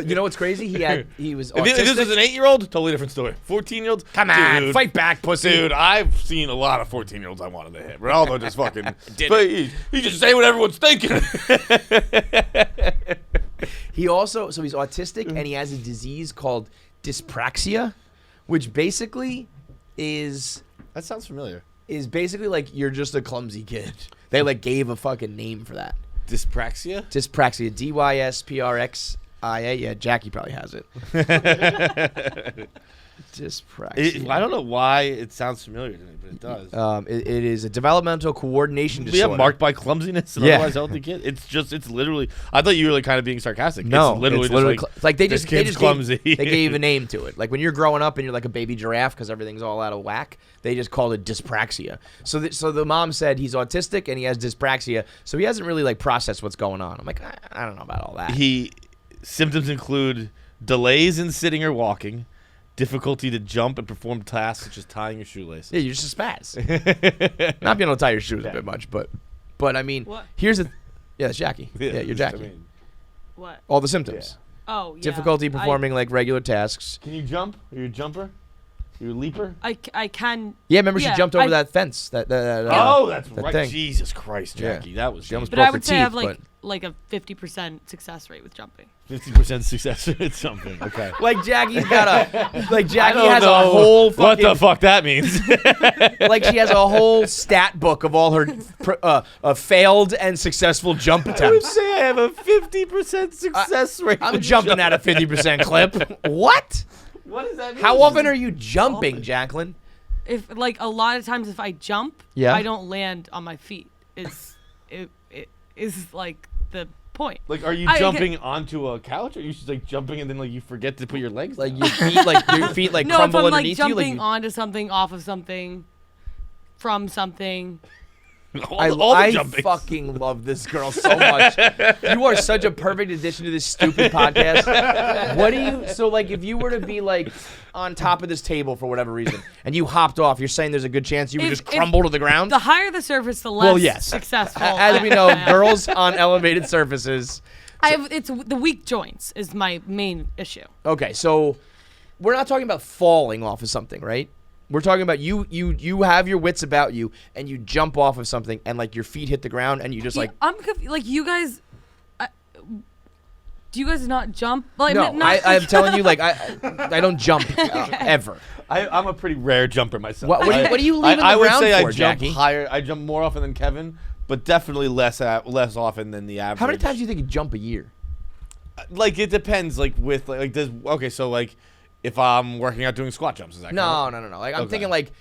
You know what's crazy? He was autistic. If this was an 8-year-old, totally different story. 14-year-old, come on, fight back, pussy. Dude, I've seen a lot of 14-year-olds I wanted to hit. Ronaldo just fucking he just say what everyone's thinking. He also, so he's autistic and he has a disease called dyspraxia, which basically is That sounds familiar. basically like you're just a clumsy kid. They like gave a fucking name for that. Dyspraxia? Dyspraxia, DYSPRXIA. Yeah, Jackie probably has it. Dyspraxia. I don't know why it sounds familiar to me, but it does. It is a developmental coordination disorder. Yeah, marked by clumsiness and otherwise healthy kid. It's literally. I thought you were like kind of being sarcastic. No, it's literally just like they this just kid's clumsy. They gave a name to it. Like when you're growing up and you're like a baby giraffe because everything's all out of whack, they just called it dyspraxia. So the mom said he's autistic and he has dyspraxia, so he hasn't really like processed what's going on. I'm like, I don't know about all that. Symptoms include delays in sitting or walking, difficulty to jump and perform tasks such as tying your shoelace. Yeah, you're just a spaz. Not being able to tie your shoes a bit much, but I mean, What? here's the. Yeah, that's Jackie. Yeah, you're Jackie. What? All the symptoms. Oh, yeah. Difficulty performing like regular tasks. Can you jump? Are you a jumper? You a leaper? I can. Yeah, remember she Yeah, jumped over I- that fence. That That's that right. thing. Jesus Christ, Jackie, that was She almost But broke I her would say I have teeth, like a 50% success rate with jumping. 50% success at something. Okay. Like Jackie's got Jackie I don't has know a whole fucking what the fuck that means. like she has a whole stat book of all her failed and successful jump I would attempts. say I have a 50% success rate. I'm with jumping at a 50% clip. What? What does that mean? How often are you jumping, Jacqueline? If like a lot of times if I jump, Yeah. I don't land on my feet. It is like the point. Like, are you jumping onto a couch, or are you just like jumping and then like you forget to put your legs Like down? your feet like No, if crumble I'm like underneath you. jumping Like onto something, off of something, from something. all the I jumpings. fucking love this girl so much. You are such a perfect addition to this stupid podcast. What do you? So like, if you were to be like on top of this table for whatever reason, and you hopped off, you're saying there's a good chance you would If- just crumble to the ground. The higher the surface, the less Well, yes. successful. As we I know, am. girls on elevated surfaces. It's the weak joints is my main issue. Okay, so we're not talking about falling off of something, right? We're talking about you have your wits about you and you jump off of something and like your feet hit the ground and you just like I'm like you guys. Do you guys not jump? Like, no, not, I'm telling you like I don't jump ever. I'm a pretty rare jumper myself. What do you leave in the I would ground say for, I jump Jackie? higher. I jump more often than Kevin, but definitely less often than the average. How many times do you think you jump a year? Like it depends. Like with like does okay. So like if I'm working out doing squat jumps, is that No. count? Like I'm Okay. thinking like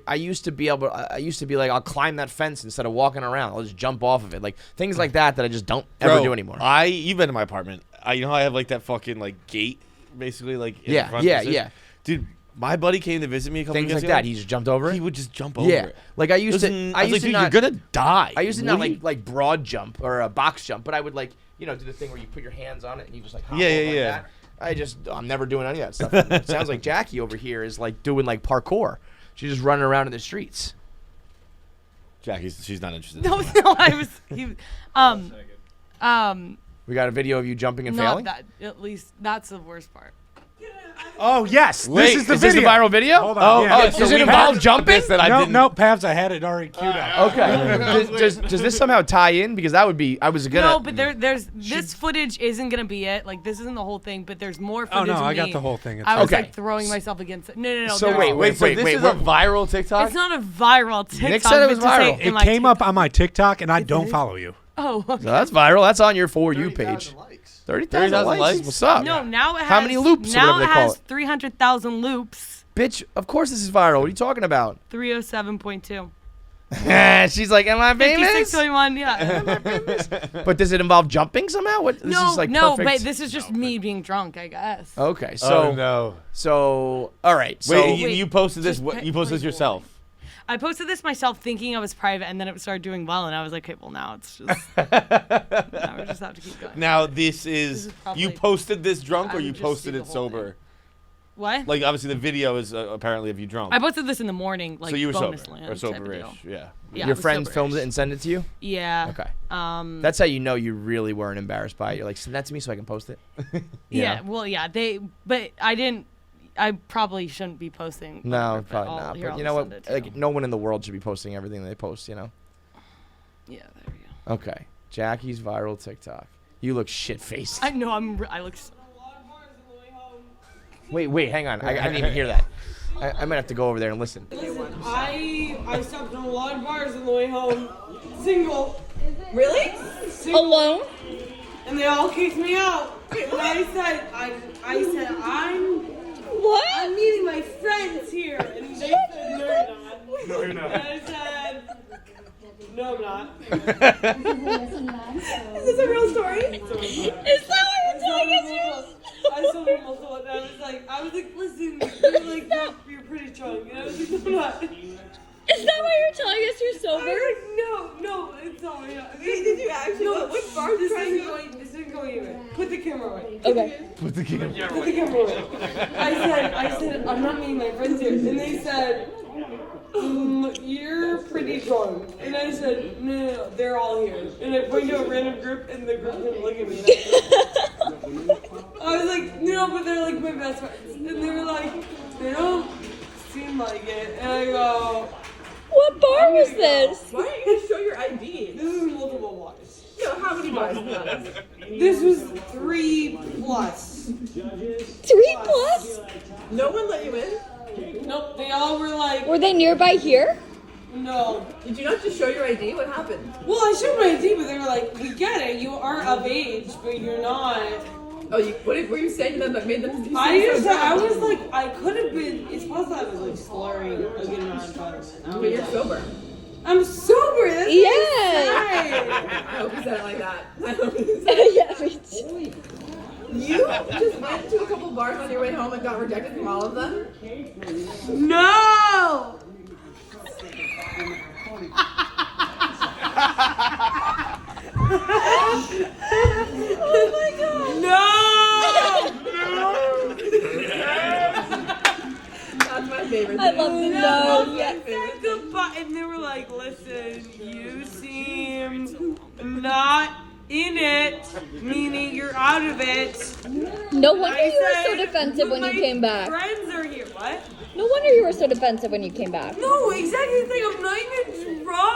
I used to be like I'll climb that fence instead of walking around. I'll just jump off of it. Like things like that I just don't ever Bro, do anymore. You've been in my apartment. You know how I have like that fucking like gate, basically like in the front yeah. Dude, my buddy came to visit me a couple Things weekends like ago. that. He just jumped over it. He would just jump over Yeah, it. like I used to. Listen, I used like, to dude, not. you're gonna die. I used to What not do you- like broad jump or a box jump, but I would like do the thing where you put your hands on it and you just like hop Yeah, over yeah, like that. I'm never doing any of that stuff. It sounds like Jackie over here is like doing like parkour. She's just running around in the streets. She's not interested. No, I was. We got a video of you jumping and Not failing. that. At least that's the worst part. Oh yes, Wait, this is the this video. a viral video? Hold on. yeah. does it involve jumping? That I No, didn't. no, Pabs, I had it already queued up. Okay. does this somehow tie in? Because that would be. I was gonna. No, but there's this footage isn't gonna be it. Like this isn't the whole thing, but there's more Oh footage. no, of I got me. the whole thing. It's I was Okay. like throwing myself against it. No. So there's- wait, So this is a viral TikTok. It's not a viral TikTok. Nick said it was but to say viral. in It my came up on my TikTok, and I don't is? follow you. Oh, okay. So that's viral. That's on your For You page. 30,000 30,000 likes. likes? What's up? No, now it has. How many loops or Now whatever it they call has it? 300,000 loops. Bitch, of course this is viral. What are you talking about? 307.2. She's like, am I famous? 56.1. Yeah. But does it involve jumping somehow? What? This no, is like no, perfect. but this is just me being drunk, I guess. Okay, so no. so all right. So Wait, you posted this. just What pick you posted this like yourself? I posted this myself thinking I was private, and then it started doing well, and I was like, okay, well, now it's just. Now we just have to keep going. Now this is is probably- you posted this drunk I or you would just posted see it the whole sober? What? Like obviously the video is apparently of you drunk. I posted this in the morning, like so you were sober bonus land or type of soberish? deal. Yeah. Yeah, your it was friend soberish. filmed it and sent it to you? Yeah. Okay. Um. That's how you know you really weren't embarrassed by it. You're like, send that to me so I can post it. Yeah. Well, yeah. But I didn't. I probably shouldn't be posting. No, but probably I'll- not. here, But I'll you know send what? it to Like, you. no one in the world should be posting everything they post. Yeah. There we go. Okay. Jackie's viral TikTok. You look shit-faced. I know I look. Wait, hang on. I didn't even hear that. I might have to go over there and listen. I stopped in a lot of bars on the way home. Single. Really? Single. Alone? And they all kicked me out. And I said, I'm meeting my friends here. And they said, no, you're not. No, you're not. And I said, no, I'm not. Is this a real story? Is that what you're telling us? I told them multiple and I was like, listen, you're pretty drunk. And I was like, no, I'm not. Is that why you're telling us you're sober? I was like, no, it's not. Wait, did you actually? No, what bar this isn't going anywhere. Put the camera away. Okay. Put the camera away. I said, I'm not meeting my friends here. And they said, you're pretty drunk. And I said, no, they're all here. And I pointed to a random group, and the group didn't look at me. I was like, no, but they're like my best friends. And they were like, they don't seem like it. And I go, What bar was this? Why aren't you going to show your ID? this is multiple bars. No, how many bars? This was 3+. 3+? No one let you in? Nope, they all were like, Were they nearby here? no. Did you not just show your ID? What happened? Well, I showed my ID, but they were like, we get it, you are of age, but you're not. Oh, what were you saying to them that made them? I was like, I could have been, it's possible I was like slurring a good amount of times. But you're sober. I'm sober, that's Yeah. I hope you said it like that. I hope you said it. Yeah, me too. You just went to a couple bars on your way home and got rejected from all of them? No! Oh my god. No! That's my favorite I thing. love the No, no. they said goodbye, and they were like, listen, you seem not in it, meaning you're out of it. No wonder I you were said, so defensive when you my came back. Friends are here. What? No wonder you were so defensive when you came back. No, exactly the thing. I'm not even drunk.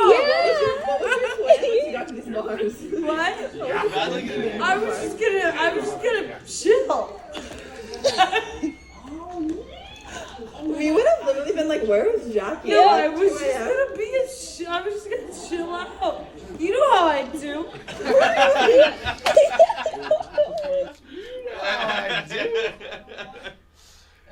You got to these bars. What? I was just gonna chill. We would have literally been like, where is Jackie? No, At I was 2 just a.m.? gonna be I was just gonna chill out. You know how I do.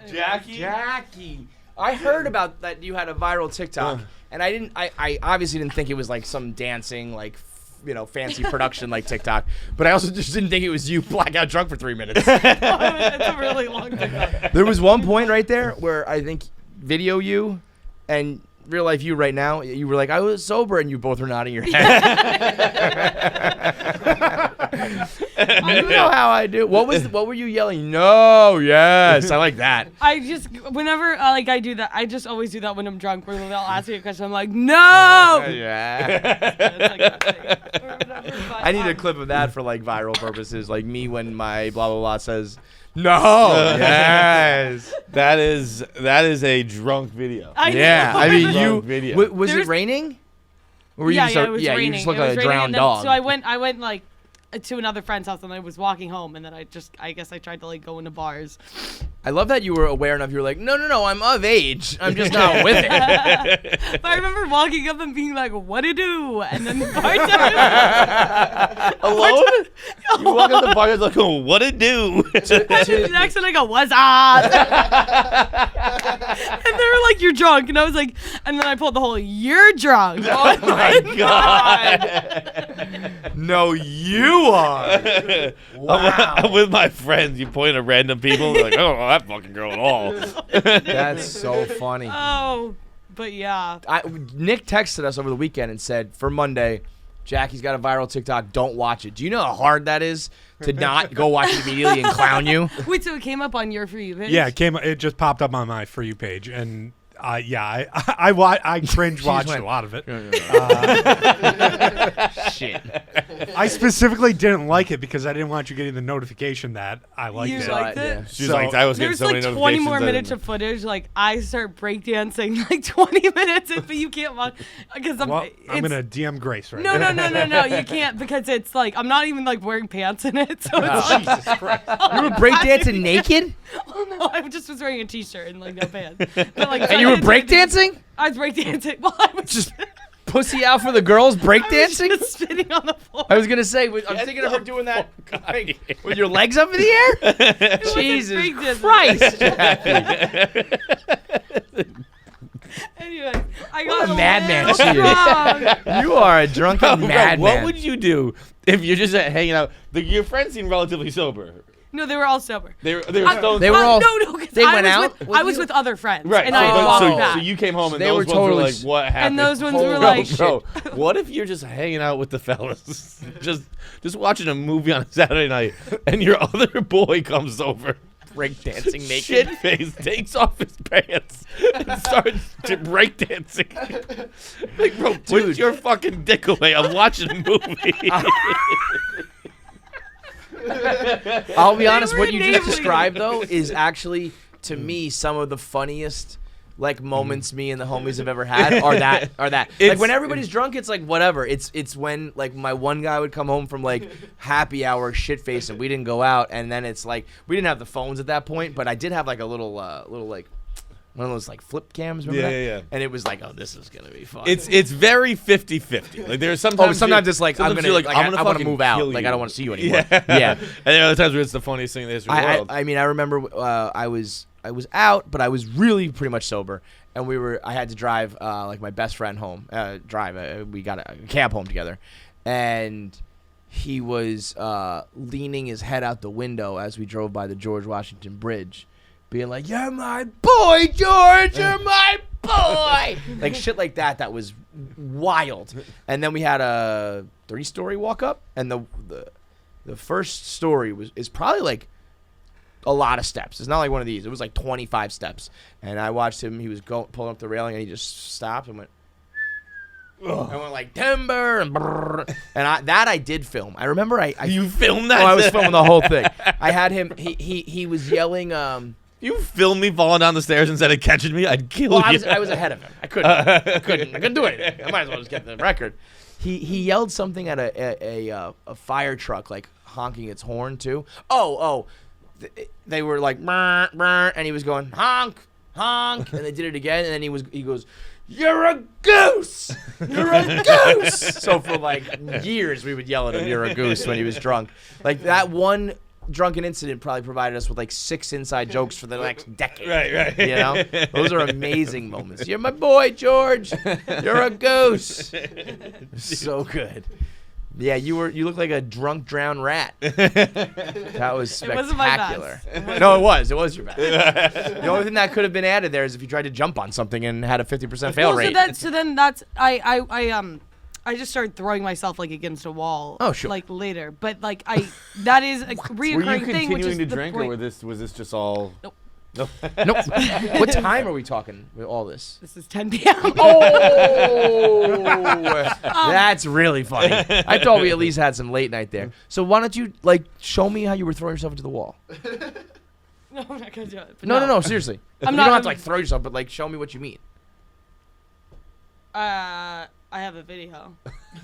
Jackie. I heard about that you had a viral TikTok, and I obviously didn't think it was like some dancing, like, fancy production like TikTok, but I also just didn't think it was you blackout drunk for 3 minutes. It's a really long TikTok. There was one point right there where I think video you and real life you right now, you were like, I was sober, and you both were nodding your head. You know how I do. What were you yelling? No, yes. I like that. I just, whenever I do that, I just always do that when I'm drunk, where they'll ask me a question, I'm like, no! Yeah. It's like that thing, or whatever, but, I need a clip of that for like viral purposes, like me when my blah blah blah says no. Yes. That is a drunk video. I know. Yeah. I mean, Drunk video. was it There's- raining? Or were you Yeah, just it was you raining. just look It like was a raining, drowned and then- dog. So I went like to another friend's house, and I was walking home, and then I guess I tried to like go into bars. I love that you were aware enough. You were like, no, I'm of age. I'm just not with it. But I remember walking up and being like, what to do? And then the bartender Alone? You walk up the bar and like, oh, what it do? and then the next one I go, what's up? And they were like, you're drunk. And I was like, and then I pulled the whole, you're drunk. Oh my god. No, you are. Wow. I'm with my friends. You point at random people, like, I don't know that fucking girl at all. That's so funny. Oh, but yeah. Nick texted us over the weekend and said, for Monday, Jackie's got a viral TikTok. Don't watch it. Do you know how hard that is to not go watch it immediately and clown you? Wait, so it came up on your For You page? Yeah, it just popped up on my For You page, and I cringe watched a lot of it. Shit. I specifically didn't like it because I didn't want you getting the notification that I liked You it. liked it? She's like, I was getting There's so many like 20 notifications. more I minutes didn't- of footage. Like I start breakdancing like 20 minutes in, but you can't watch because Well, I'm it's- gonna DM Grace right No, now. no, you can't because it's like I'm not even like wearing pants in it, so it's like Jesus Christ. You were breakdancing naked? oh no, I just was wearing a t-shirt and like no pants. But like, And you were breakdancing? I was breakdancing. Well, I was Just pussy out for the girls I was breakdancing? just spitting on the floor. I was gonna say, I'm thinking of her doing that like, with your legs up in the air. Jesus breakdancing. Christ! Anyway, I What got a madman little she is. drunk. You are a drunken Bro, madman. what would you do if you're just hanging out? Your friends seem relatively sober. No, they were all sober. They were I- stoned. They were all- no, 'cause they I went was out With, with I was you? with other friends, Right. and I walked so back. you came home and They those were ones totally were like, what happened? And those ones were Holy like, Bro, what if you're just hanging out with the fellas, just watching a movie on a Saturday night, and your other boy comes over, breakdancing naked? shit face, takes off his pants, and starts to breakdancing. Like, bro, put your fucking dick away. I'm watching a movie. I'll be honest, were what you just enabling described though is actually to me some of the funniest like moments me and the homies have ever had are that like It's- when everybody's drunk it's like whatever. It's when like my one guy would come home from like happy hour shit face and we didn't go out, and then it's like we didn't have the phones at that point, but I did have like a little like one of those like flip cams, remember that? Yeah. And it was like, oh, this is gonna be fun. It's very 50-50. Like there's sometimes sometimes it's like I'm sometimes gonna you're like, I'm gonna I want to fucking move out. kill Like you. I don't want to see you anymore. Yeah. Yeah. And there are other times where it's the funniest thing in the history of the world. I mean, I remember I was out, but I was really pretty much sober, and I had to drive like my best friend home. We got a cab home together, and he was leaning his head out the window as we drove by the George Washington Bridge, being like, "You're my boy, George. You're my boy." Like shit like that. That was wild. And then we had a 3-story walk up, and the first story is probably like a lot of steps. It's not like one of these. It was like 25 steps. And I watched him. He was pulling up the railing, and he just stopped and went. I went like timber and brrr, and I did film. I remember You filmed that? I was filming the whole thing. I had him. He was yelling. You filmed me falling down the stairs instead of catching me? I'd kill Well, you. I was ahead of him. I couldn't do anything. I might as well just get the record. He yelled something at a fire truck, like honking its horn too. They were like, "Brr, brr," and he was going honk, honk, and they did it again, and then he goes, "You're a goose! You're a goose!" So for like years we would yell at him, "You're a goose," when he was drunk. Like that one drunken incident probably provided us with like 6 inside jokes for the next decade. Right. You know, those are amazing moments. "You're my boy, George. You're a goose." So good. Yeah, you look like a drunk drowned rat. That was spectacular. It wasn't my best. No, it was your best. The only thing that could have been added there is if you tried to jump on something and had a 50% fail rate. So then that's I just started throwing myself like against a wall. Oh, sure. Like later, but like that is a Were you reoccurring thing, which is continuing to the drink, point. or was this just all? Nope. No. Nope. What time are we talking with all this? This is 10 p.m. Oh, that's really funny. I thought we at least had some late night there. So why don't you like show me how you were throwing yourself into the wall? No, I'm not gonna do it. But No, seriously. I'm You not- don't have to like throw yourself, but like show me what you mean. I have a video.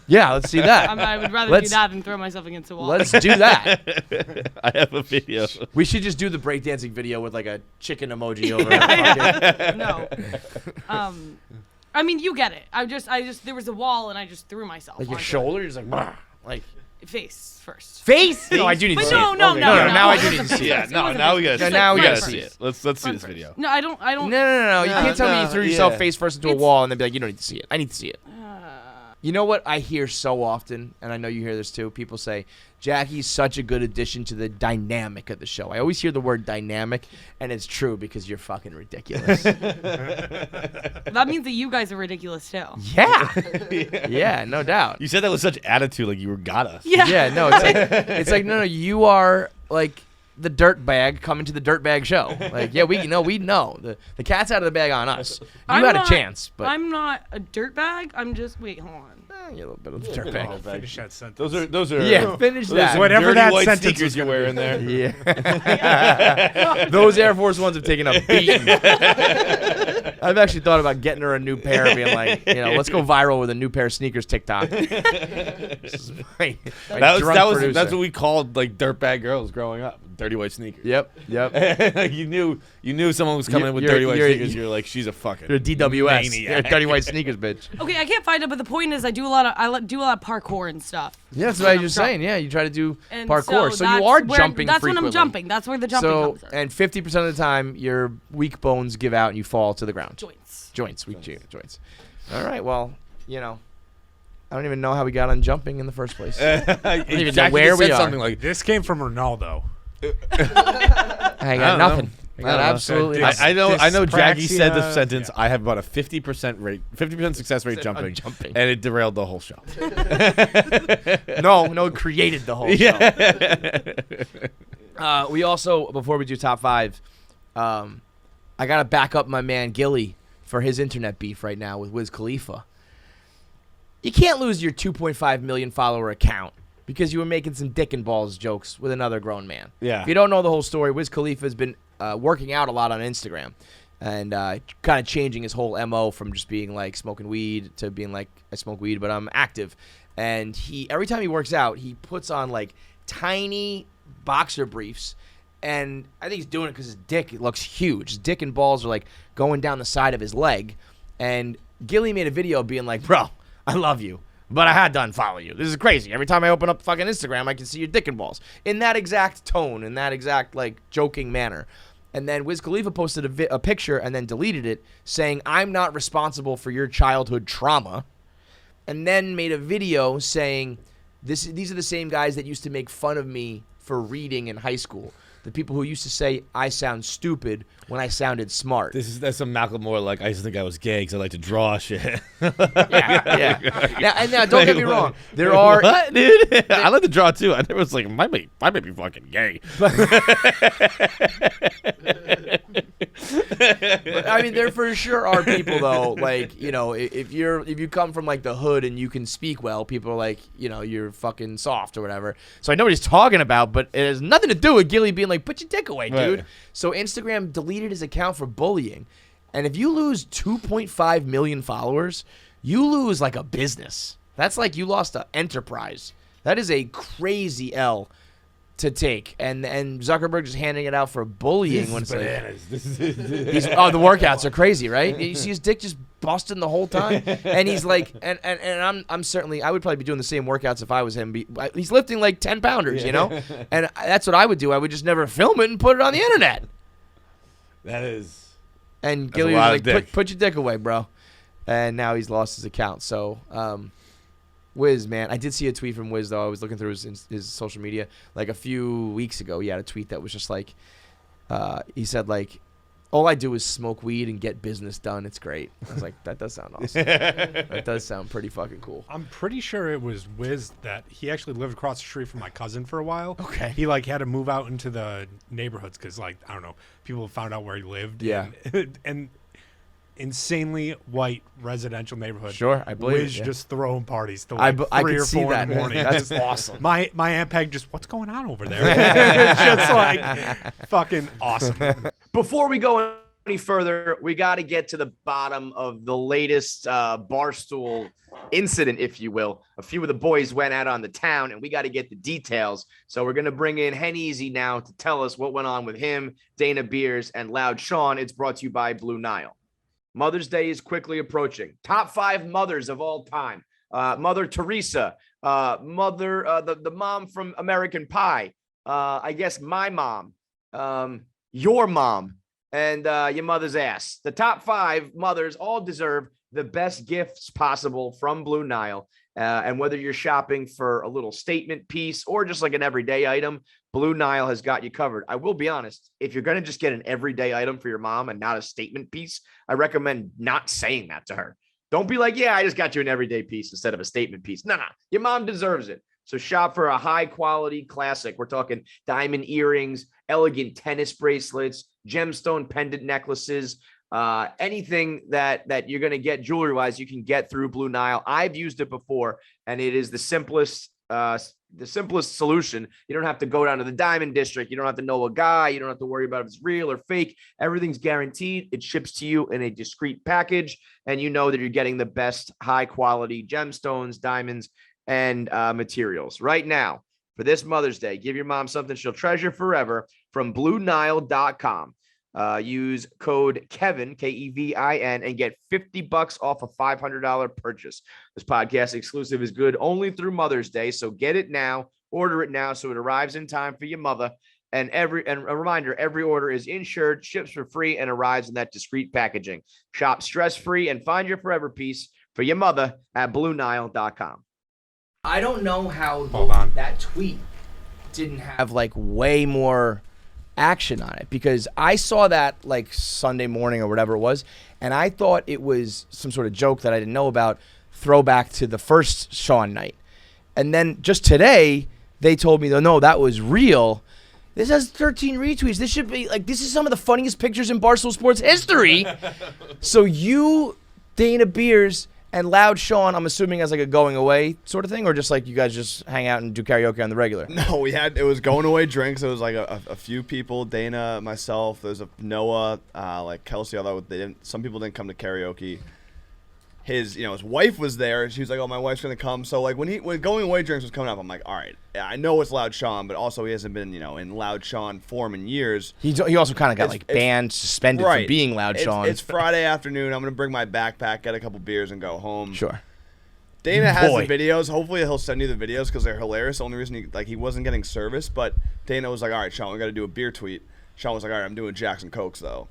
Yeah, let's see that. I would rather Let's- do that than throw myself against a wall. Let's do that. I have a video. We should just do the breakdancing video with like a chicken emoji over it. No. I mean, you get it. I just there was a wall and I just threw myself. Like your onto shoulder, you're just like, "Brr," like it. Face first. face. No, I do need But to see no, it. no, Okay. no, Now I do need to see Yeah, it. no, wasn't now face we gotta first. see it. Now we We gotta gotta see see it. Let's see Front this first. video. No, I don't. No. You can't tell me you threw yourself yeah. face first into a It's- wall and then be like, you don't need to see it. I need to see it. You know what I hear so often, and I know you hear this too, people say, Jackie's such a good addition to the dynamic of the show. I always hear the word dynamic, and it's true because you're fucking ridiculous. That means that you guys are ridiculous too. Yeah. Yeah, no doubt. You said that with such attitude, like you were got us. Yeah. Yeah, no, it's like no, you are like the dirt bag coming to the dirt bag show. Like, yeah, we know. The cat's out of the bag on us. You had a chance, but I'm not a dirt bag. I'm just hold on. You're a little bit of a dirt bag. Finish that sentence. Those are Yeah, finish that. Whatever dirty that white sentence sneakers was you're gonna wearing there. Yeah. Those Air Force Ones have taken a beating. I've actually thought about getting her a new pair and being like, let's go viral with a new pair of sneakers TikTok. That's what we called like dirtbag girls growing up. Dirty white sneakers. Yep. you knew someone was coming in with dirty white sneakers. You're like, she's a fucking. You're a DWS. maniac. You're a dirty white sneakers, bitch. Okay, I can't find it, but the point is, I do a lot of parkour and stuff. Yeah, that's what I was just saying. Yeah, you try to do And parkour, so you are jumping That's frequently. when I'm jumping. That's where the jumping comes in. And 50% of the time, your weak bones give out and you fall to the ground. Weak joints. All right, well, I don't even know how we got on jumping in the first place. I don't even know where we are. Something like, This came from Ronaldo. I got nothing. I got absolutely. I know. Jackie said the Dyspraxia, sentence. I have about a 50% success rate jumping, and it derailed the whole show. No, it created the whole show. We also, before we do top 5, I gotta back up my man Gillie for his internet beef right now with Wiz Khalifa. You can't lose your 2.5 million follower account because you were making some dick and balls jokes with another grown man. Yeah. If you don't know the whole story, Wiz Khalifa has been working out a lot on Instagram and kind of changing his whole MO from just being like smoking weed to being like, I smoke weed, but I'm active. And every time he works out, he puts on like tiny boxer briefs. And I think he's doing it because his dick looks huge. His dick and balls are like going down the side of his leg. And Gillie made a video being like, bro, I love you, but I had to unfollow you. This is crazy. Every time I open up fucking Instagram, I can see your dick and balls. In that exact tone, in that exact, like, joking manner. And then Wiz Khalifa posted a picture and then deleted it saying, I'm not responsible for your childhood trauma. And then made a video saying, these are the same guys that used to make fun of me for reading in high school. The people who used to say I sound stupid when I sounded smart. That's some Malcolm Moore, like, I used to think I was gay because I like to draw shit. Yeah. Now, don't get me wrong. There are... What, dude? I like to draw, too. I never was like, I might be fucking gay. But, I mean, there for sure are people, though, like, if you come from, like, the hood and you can speak well, people are like, you're fucking soft or whatever. So I know what he's talking about, but it has nothing to do with Gillie being like, put your dick away, dude. Right. So Instagram deleted his account for bullying. And if you lose 2.5 million followers, you lose like a business. That's like you lost an enterprise. That is a crazy L to take. And Zuckerberg is handing it out for bullying when it's bananas. like the workouts are crazy, right? You see his dick just busting the whole time, and he's like, and I'm certainly, I would probably be doing the same workouts if I was him. He's lifting like 10 pounders, and that's what I would do. I would just never film it and put it on the internet. That is. And Gillie was like, put your dick away, bro. And now he's lost his account. So, Wiz, man, I did see a tweet from Wiz, though. I was looking through his social media. Like a few weeks ago, he had a tweet that was just like, he said, like, all I do is smoke weed and get business done. It's great. I was like, that does sound awesome. That does sound pretty fucking cool. I'm pretty sure it was Wiz that he actually lived across the street from my cousin for a while. Okay. He like had to move out into the neighborhoods because like, I don't know, people found out where he lived. Yeah. And insanely white residential neighborhood. Sure, I believe Wiz it, yeah. just throwing parties till like I 3 could or see 4 that. in the morning. That's awesome. My Aunt Peg just, what's going on over there? It's just like fucking awesome. Before we go any further, we got to get to the bottom of the latest Barstool incident, if you will. A few of the boys went out on the town, and we got to get the details. So we're going to bring in Hen Easy now to tell us what went on with him, Dana Beers, and Loud Sean. It's brought to you by Blue Nile. Mother's Day is quickly approaching. Top 5 mothers of all time. Mother Teresa, the mom from American Pie, I guess my mom, your mom, and your mother's ass. The top 5 mothers all deserve the best gifts possible from Blue Nile. And whether you're shopping for a little statement piece or just like an everyday item, Blue Nile has got you covered. I will be honest, if you're going to just get an everyday item for your mom and not a statement piece, I recommend not saying that to her. Don't be like, yeah, I just got you an everyday piece instead of a statement piece. No, your mom deserves it. So shop for a high quality classic. We're talking diamond earrings, elegant tennis bracelets, gemstone pendant necklaces, anything that you're going to get jewelry wise, you can get through Blue Nile. I've used it before, and it is the simplest solution. You don't have to go down to the diamond district. You don't have to know a guy. You don't have to worry about if it's real or fake. Everything's guaranteed. It ships to you in a discreet package, and you know that you're getting the best high quality gemstones, diamonds, and materials. Right now, for this Mother's Day, give your mom something she'll treasure forever from BlueNile.com. Use code Kevin, Kevin, and get $50 off a $500 purchase. This podcast exclusive is good only through Mother's Day, so get it now, order it now, so it arrives in time for your mother. And a reminder, every order is insured, ships for free, and arrives in that discreet packaging. Shop stress-free and find your forever piece for your mother at BlueNile.com. I don't know how that tweet didn't have like way more action on it, because I saw that like Sunday morning or whatever it was, and I thought it was some sort of joke that I didn't know about, throwback to the first Sean night. And then just today, they told me, no, that was real. This has 13 retweets. This should be like, this is some of the funniest pictures in Barstool Sports history. So you, Dana Beers, and Loud Sean, I'm assuming as like a going away sort of thing, or just like you guys just hang out and do karaoke on the regular? No, it was going away drinks. It was like a few people, Dana, myself, there's a Noah, like Kelsey, although some people didn't come to karaoke. His wife was there. She was like, "Oh, my wife's gonna come." So like when going away drinks was coming up, I'm like, "All right, I know it's Loud Sean, but also he hasn't been in Loud Sean form in years." He also kind of got banned, suspended from being Loud Sean. It's Friday afternoon. I'm gonna bring my backpack, get a couple beers, and go home. Sure. Dana has the videos. Hopefully he'll send you the videos because they're hilarious. The only reason he wasn't getting service, but Dana was like, "All right, Sean, we got to do a beer tweet." Sean was like, "All right, I'm doing Jackson Cokes though,"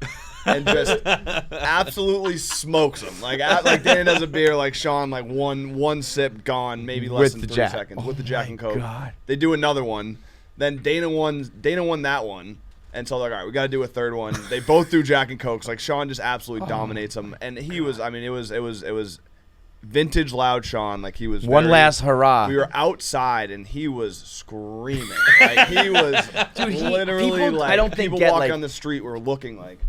and just absolutely smokes him. Like Dana does a beer, like Sean, like one sip gone, maybe less than 3 seconds with the Jack and Coke. God. They do another one, then Dana won that one, and so like, all right, we got to do a third one. They both do Jack and Cokes. Like Sean just absolutely dominates them, and he was. I mean, it was vintage Loud Sean. Like he was one last hurrah. We were outside and he was screaming. Like he was literally like, I don't think people walking on the street were looking like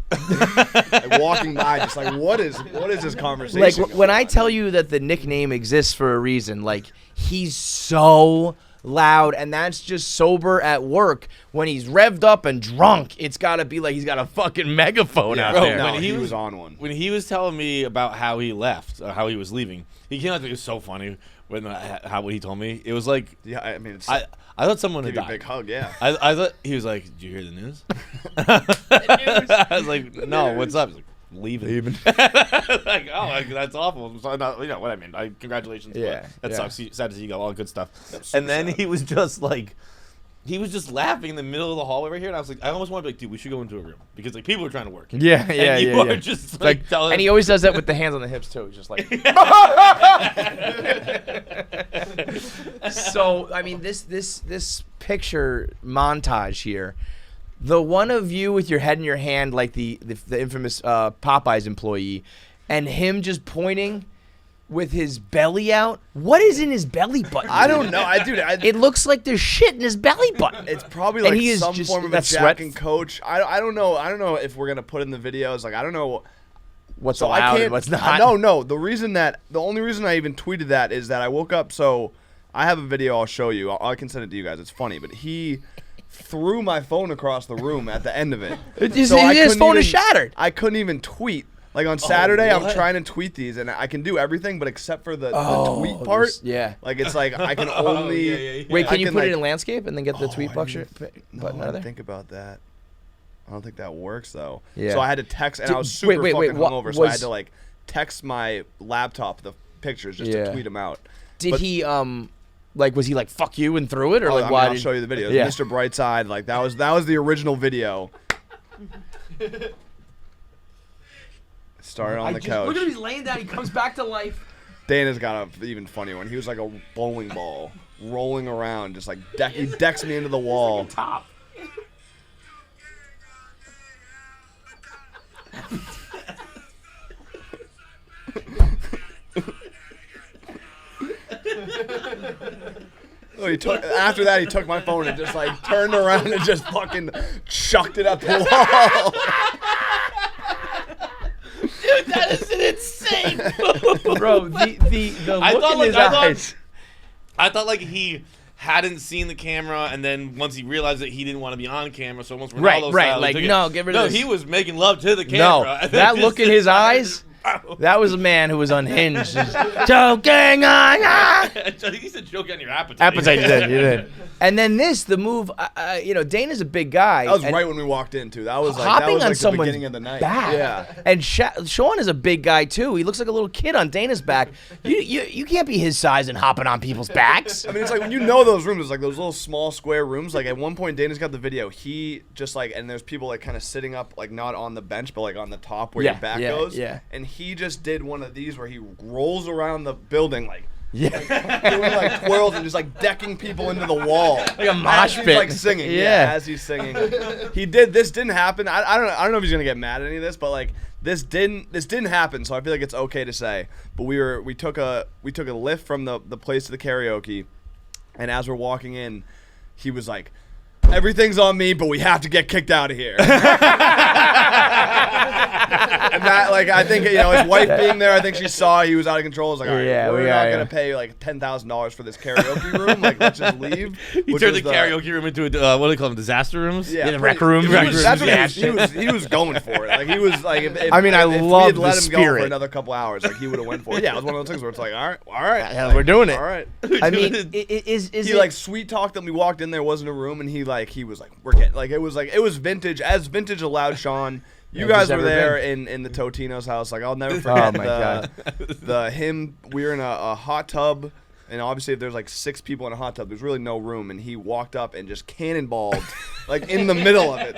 walking by just like, what is this conversation? Like when I tell you that the nickname exists for a reason, like he's so loud, and that's just sober at work. When he's revved up and drunk, it's got to be like he's got a fucking megaphone out there. No, he was on one. When he was telling me about how he left, or how he was leaving, he came out to me. It was so funny when what he told me. It was like, yeah, I mean, I thought someone had give you died. a big hug, yeah. I thought he was like, "Did you hear the news?" I was like, "No, what's up?" He's like, leaving. Like, oh, that's awful. So, no, you know what I mean. Congratulations. Yeah, that sucks. Sad to see you go. All good stuff. And then he was just like, he was just laughing in the middle of the hallway right here, and I was like, I almost wanted to be like, dude, we should go into a room because like people are trying to work. Yeah, and you are just like telling and he always does that with the hands on the hips too. He's just like. So I mean, this picture montage here. The one of you with your head in your hand, like the infamous Popeyes employee, and him just pointing with his belly out. What is in his belly button? I don't know. It looks like there's shit in his belly button. It's probably like some form of a Jack and Coach. I don't know. I don't know if we're gonna put in the videos. Like I don't know what's allowed and what's not. No. The only reason I even tweeted that is that I woke up. So I have a video I'll show you. I can send it to you guys. It's funny, but he threw my phone across the room at the end of it. His phone is shattered. I couldn't even tweet. Like on Saturday, I'm trying to tweet these, and I can do everything, but except for the tweet part. Yeah. Like it's like I can only. Wait, can you put it in landscape and then get the tweet button out of there? Think about that. I don't think that works though. Yeah. So I had to text, and I was super fucking hungover, so I had to like text my laptop the pictures just to tweet them out. Did he like, was he like fuck you and threw it, or like why? I'll show you the video. Yeah. Mr. Brightside, like that was the original video. Started on the couch. Look at him, he's laying down. He comes back to life. Dana's got an even funnier one. He was like a bowling ball rolling around, just like he decks me into the wall. Like top. So after that, he took my phone and just like turned around and just fucking chucked it at the wall. Dude, that is an insane move. Bro, the look in his eyes. I thought like he hadn't seen the camera, and then once he realized that he didn't want to be on camera, so almost Ronaldo Right, style, like, he took no, it. get rid of No, this. he was making love to the camera. No, and then that just look in his decided eyes, to- that was a man who was unhinged. Just joking on He said joke on your appetite. appetite. You did. And then the move, Dana's a big guy. That was and right when we walked in too. That was like hopping that was on like the someone's beginning of the night. back. Yeah. And Sean is a big guy too. He looks like a little kid on Dana's back. You can't be his size and hopping on people's backs. I mean, it's like when you know those rooms, it's like those little small square rooms. Like at one point, Dana's got the video. He just like, and there's people like kind of sitting up, like not on the bench, but like on the top where your back goes. Yeah. And he just did one of these where he rolls around the building like. Yeah. Doing like twirls and just like decking people into the wall. Like a mosh as pit. He's like singing. Yeah. As he's singing. This didn't happen. I don't know if he's gonna get mad at any of this, but like this didn't happen, so I feel like it's okay to say. But we took a lift from the place to the karaoke, and as we're walking in, he was like, "Everything's on me, but we have to get kicked out of here." And that, like, I think, his wife being there, I think she saw he was out of control. I was like, all right, we're not going to pay, like, $10,000 for this karaoke room. Like, let's just leave. He turned the karaoke room into a, what do they call them, disaster rooms? Yeah, the rec room. That's what he was going for it. Like, he was, like, if I we love had the let him go spirit. for another couple hours, like, he would have went for it. Yeah, it was one of those things where it's like, all right. Yeah, we're doing it. All right. I mean, is He it like sweet talked them. We walked in, there wasn't a room, and he was like, we're getting, like, it was vintage, as vintage allowed. Sean, you guys were there in the Totino's house. Like, I'll never forget him. We were in a hot tub, and obviously if there's like 6 people in a hot tub, there's really no room, and he walked up and just cannonballed like in the middle of it.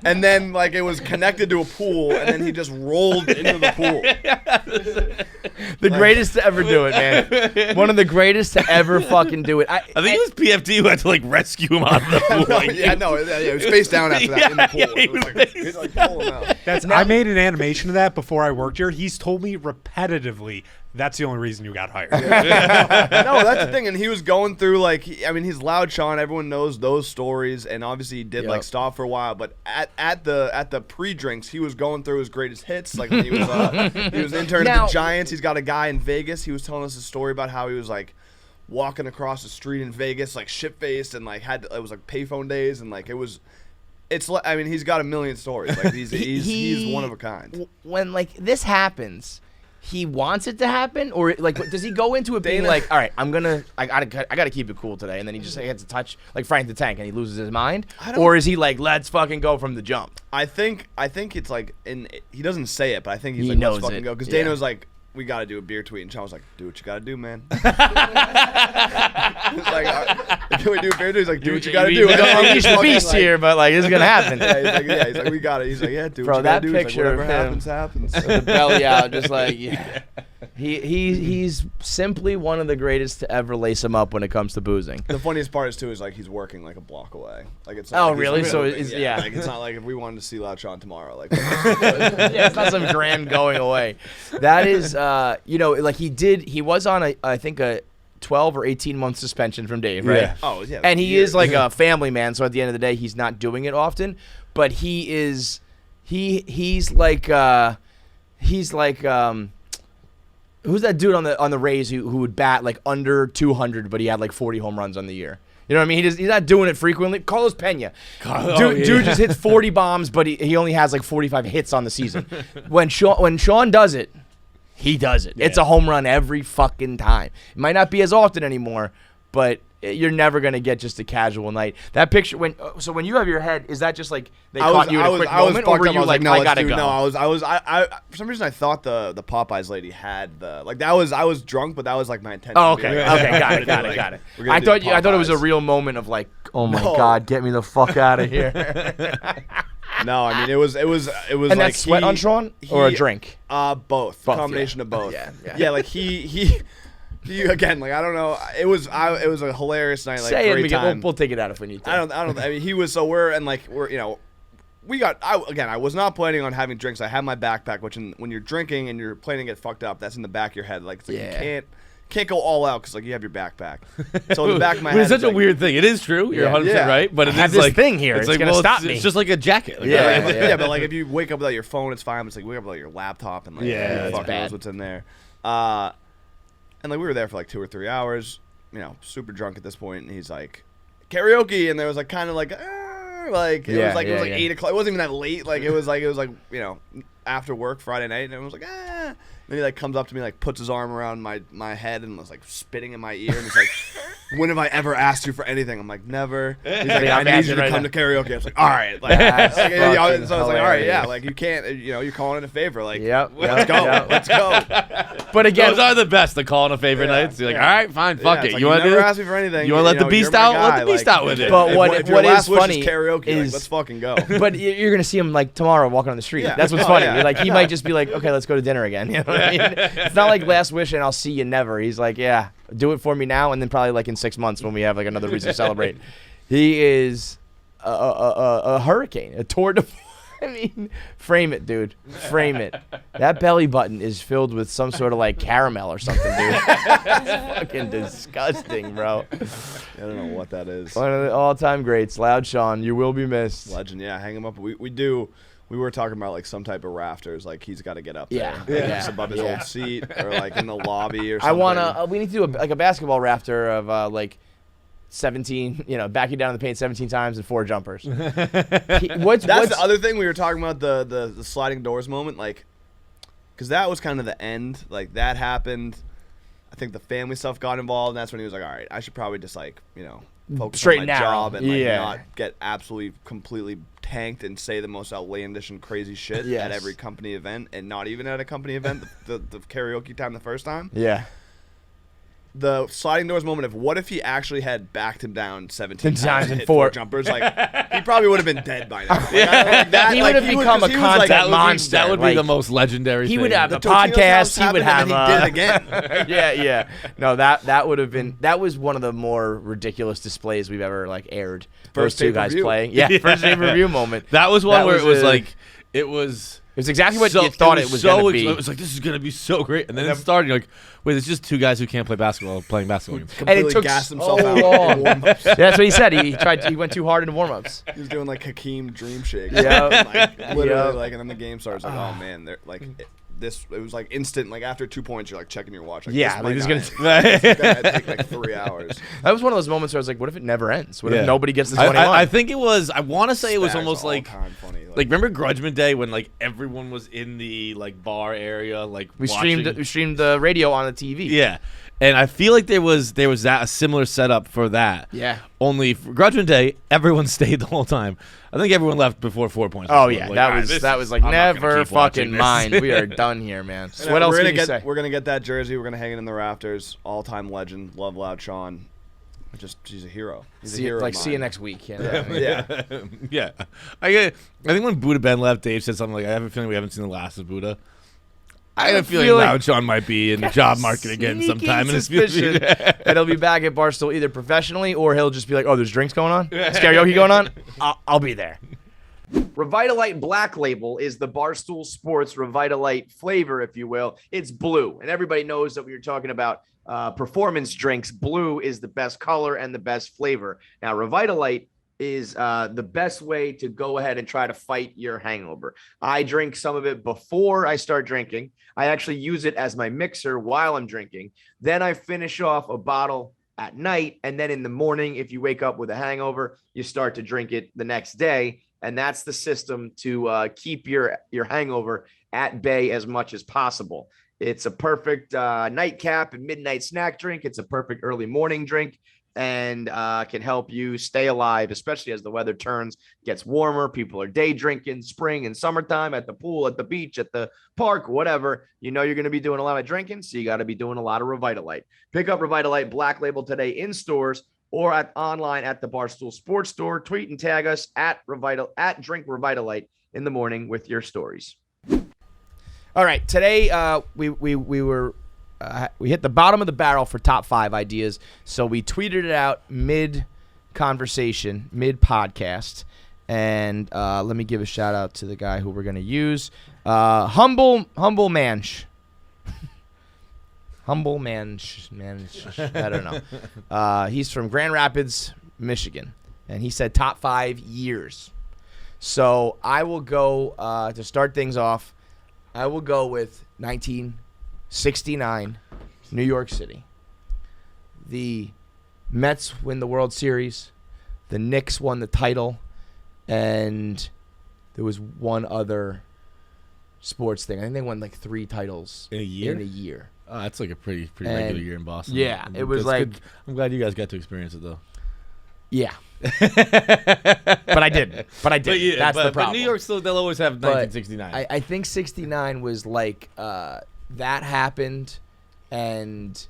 And then like it was connected to a pool, and then he just rolled into the pool. the greatest to ever do it, man? One of the greatest to ever fucking do it. I think it was PFT who had to like rescue him out of the pool. He was face down after that in the pool. he It was like, he'd, like, pull him out. I made an animation of that before I worked here. He's told me repetitively that's the only reason you got hired. No, that's the thing. And he was going through like, he's loud, Sean. Everyone knows those stories, and obviously he did like stop for a while. But at the pre-drinks, he was going through his greatest hits. Like when he was an intern at the Giants. He's got a guy in Vegas. He was telling us a story about how he was like walking across the street in Vegas, like shit-faced, and like it was like payphone days, and like it was. It's like, he's got a million stories. Like he's one of a kind. When like this happens, he wants it to happen, or like does he go into it being like, all right, I gotta keep it cool today, and then he just gets to touch like Frank the Tank and he loses his mind, or is he like, let's fucking go from the jump? I think it's like, he doesn't say it, but I think he's He like, knows let's fucking it. go, because Yeah. Dana was like, we got to do a beer tweet, and Sean was like, do what you got to do, man. He's like, can we do a beer tweet? He's like, do what you got to do. We don't unleash the beast here, but like it's gonna happen. He's like, we got it. He's like, yeah, do Bro, what you got that to do. He's like, picture whatever of him happens. with the belly out, just like he's simply one of the greatest to ever lace him up when it comes to boozing. The funniest part is too is like he's working like a block away. Like it's Oh, not like he's, really? like, So moving. it's like it's not like if we wanted to see Loud Sean tomorrow. Like yeah, it's not some grand going away. That is, like he was on I think a 12 or 18-month suspension from Dave, right? Yeah. Oh yeah. And he is like a family man, so at the end of the day, he's not doing it often. But he's like who's that dude on the Rays who would bat like under 200, but he had like 40 home runs on the year. You know what I mean? He's not doing it frequently. Carlos Pena. Dude just hits 40 bombs, but he only has like 45 hits on the season. When Sean does it, he does it. Yeah. It's a home run every fucking time. It might not be as often anymore, but you're never gonna get just a casual night. That picture when you have your head, is that just like they caught you in a quick moment, or were you like, I gotta go? No, I for some reason I thought the Popeyes lady had the like that was I was drunk, but that was like my intention. Oh, okay, okay, got it. I thought it was a real moment of like, oh my God, get me the fuck out of here. No, I mean it was and like that's sweat on Sean or a drink? Both. Combination of both. Yeah, like he again, like I don't know. It was a hilarious night. Like Say great it, time. we'll take it out if we need to. I don't. I mean, he was so we're I was not planning on having drinks. I had my backpack, which when you're drinking and you're planning to get fucked up, that's in the back of your head. Like, it's like you can't go all out because like you have your backpack. So in the back of my head, It's such a like, weird thing. It is true. You're 100% right, but it I have is this like thing here. It's like, gonna stop me. It's just like a jacket. Like, yeah, but like if you wake up without your phone, it's fine. But it's like you wake up without your laptop and like it's fuck knows what's in there. And like we were there for like 2 or 3 hours. You know, super drunk at this point, and he's like karaoke, and there was like kind of like. Like it was like 8 o'clock. It wasn't even that late. Like it was like you know after work Friday night, and everyone was like ah. Then he like comes up to me, like puts his arm around my head and was like spitting in my ear, and he's like, "When have I ever asked you for anything?" I'm like, "Never." He's like, "I need you to come to karaoke." I was like, "All right." Like, so I was like, "All right, yeah." Like you can't, you know, you're calling it a favor. Like, let's go, let's go. But again, those are the best. The calling a favor nights. You're like, all right, fine, fuck it. Like, you want to never ask me for anything. You want to let the beast out? Let the beast out with it. But what is funny karaoke, is like, let's fucking go. But you're gonna see him like tomorrow walking on the street. Yeah. That's what's funny. Like he might just be like, okay, let's go to dinner again. You know what I mean? It's not like last wish and I'll see you never. He's like, yeah, do it for me now, and then probably like in 6 months when we have like another reason to celebrate. He is a hurricane, a tour de. I mean, frame it, dude. Frame it. That belly button is filled with some sort of like caramel or something, dude. It's fucking disgusting, bro. I don't know what that is. One of the all-time greats, Loud Sean. You will be missed. Legend, yeah. Hang him up. We were talking about like some type of rafters, like he's got to get up there, like, just above his old seat, or like in the lobby or something. We need to do a basketball rafter of like 17, backing down in the paint 17 times and 4 jumpers. That's the other thing we were talking about, the sliding doors moment, like, because that was kind of the end. Like that happened. I think the family stuff got involved, and that's when he was like, all right, I should probably just like focus on my job and like not get absolutely completely tanked and say the most outlandish and crazy shit at every company event, and not even at a company event the karaoke time the first time. Yeah. The sliding doors moment of what if he actually had backed him down 17 times and hit 4 jumpers, like he probably would have been dead by now. Like, he would have become a content monster. That would be the most legendary thing. He would have a podcast. He would have he did again. Yeah. No, that would have been. That was one of the more ridiculous displays we've ever like aired. Those two guys playing. Yeah, first pay-per-view moment. That was one where it was like it was. It was exactly what you thought it was going to be. It was like, this is going to be so great. And then it started, you're like, wait, it's just 2 guys who can't play basketball playing basketball games. And it took gassed himself out long. That's what he said. He went too hard in warm-ups. He was doing like Hakeem dream shakes. Yeah. Like, literally, like, and then the game starts like, oh man, they're like, it was like instant. Like after 2 points, you're like checking your watch. Like, this is going to take like 3 hours. That was one of those moments where I was like, what if it never ends? What if nobody gets this 21? I think it was, I want to say it was almost like, funny. Like remember Grudgman Day when like everyone was in the like bar area, like we streamed the radio on the TV. Yeah. And I feel like there was a similar setup for that. Yeah. Only for Grudgman Day, everyone stayed the whole time. I think everyone left before 4 points. Oh yeah, like, that was like never fucking mind. We are done here, man. So what else can you say? We're gonna get that jersey. We're gonna hang it in the rafters. All-time legend. Love Loud Sean. He's a hero. He's a hero. Like see you next week. Yeah. Yeah. I think when Buddha Ben left, Dave said something like, "I have a feeling we haven't seen the last of Buddha." I have a feeling Loud Sean might be in the job market again sometime in his future. And he'll be back at Barstool either professionally or he'll just be like, oh, there's drinks going on? Is karaoke going on? I'll be there. Revitalite Black Label is the Barstool Sports Revitalite flavor, if you will. It's blue, and everybody knows that when you're talking about performance drinks, blue is the best color and the best flavor. Now, Revitalite is the best way to go ahead and try to fight your hangover. I drink some of it before I start drinking. I actually use it as my mixer while I'm drinking. Then I finish off a bottle at night, and then in the morning, if you wake up with a hangover, you start to drink it the next day. And that's the system to keep your hangover at bay as much as possible. It's a perfect nightcap and midnight snack drink. It's a perfect early morning drink, and can help you stay alive, especially as the weather gets warmer. People are day drinking spring and summertime at the pool, at the beach, at the park, whatever. You know you're going to be doing a lot of drinking, so you got to be doing a lot of Revitalite. Pick up Revitalite Black Label today in stores or online at the Barstool Sports Store. Tweet and tag us at Drink Revitalite in the morning with your stories. All right, today we hit the bottom of the barrel for top 5 ideas, so we tweeted it out mid-conversation, mid-podcast, and let me give a shout-out to the guy who we're going to use. Humble Manch. Humble man. I don't know. He's from Grand Rapids, Michigan, and he said top 5 years. So I will go to start things off. I will go with 1969, New York City. The Mets win the World Series. The Knicks won the title, and there was one other sports thing. I think they won like 3 titles in a year. Oh, that's like a pretty regular year in Boston. Yeah, it was like. Good. I'm glad you guys got to experience it though. Yeah. but I did. That's the problem. But New York still, they'll always have 1969. I think 69 was like that happened, and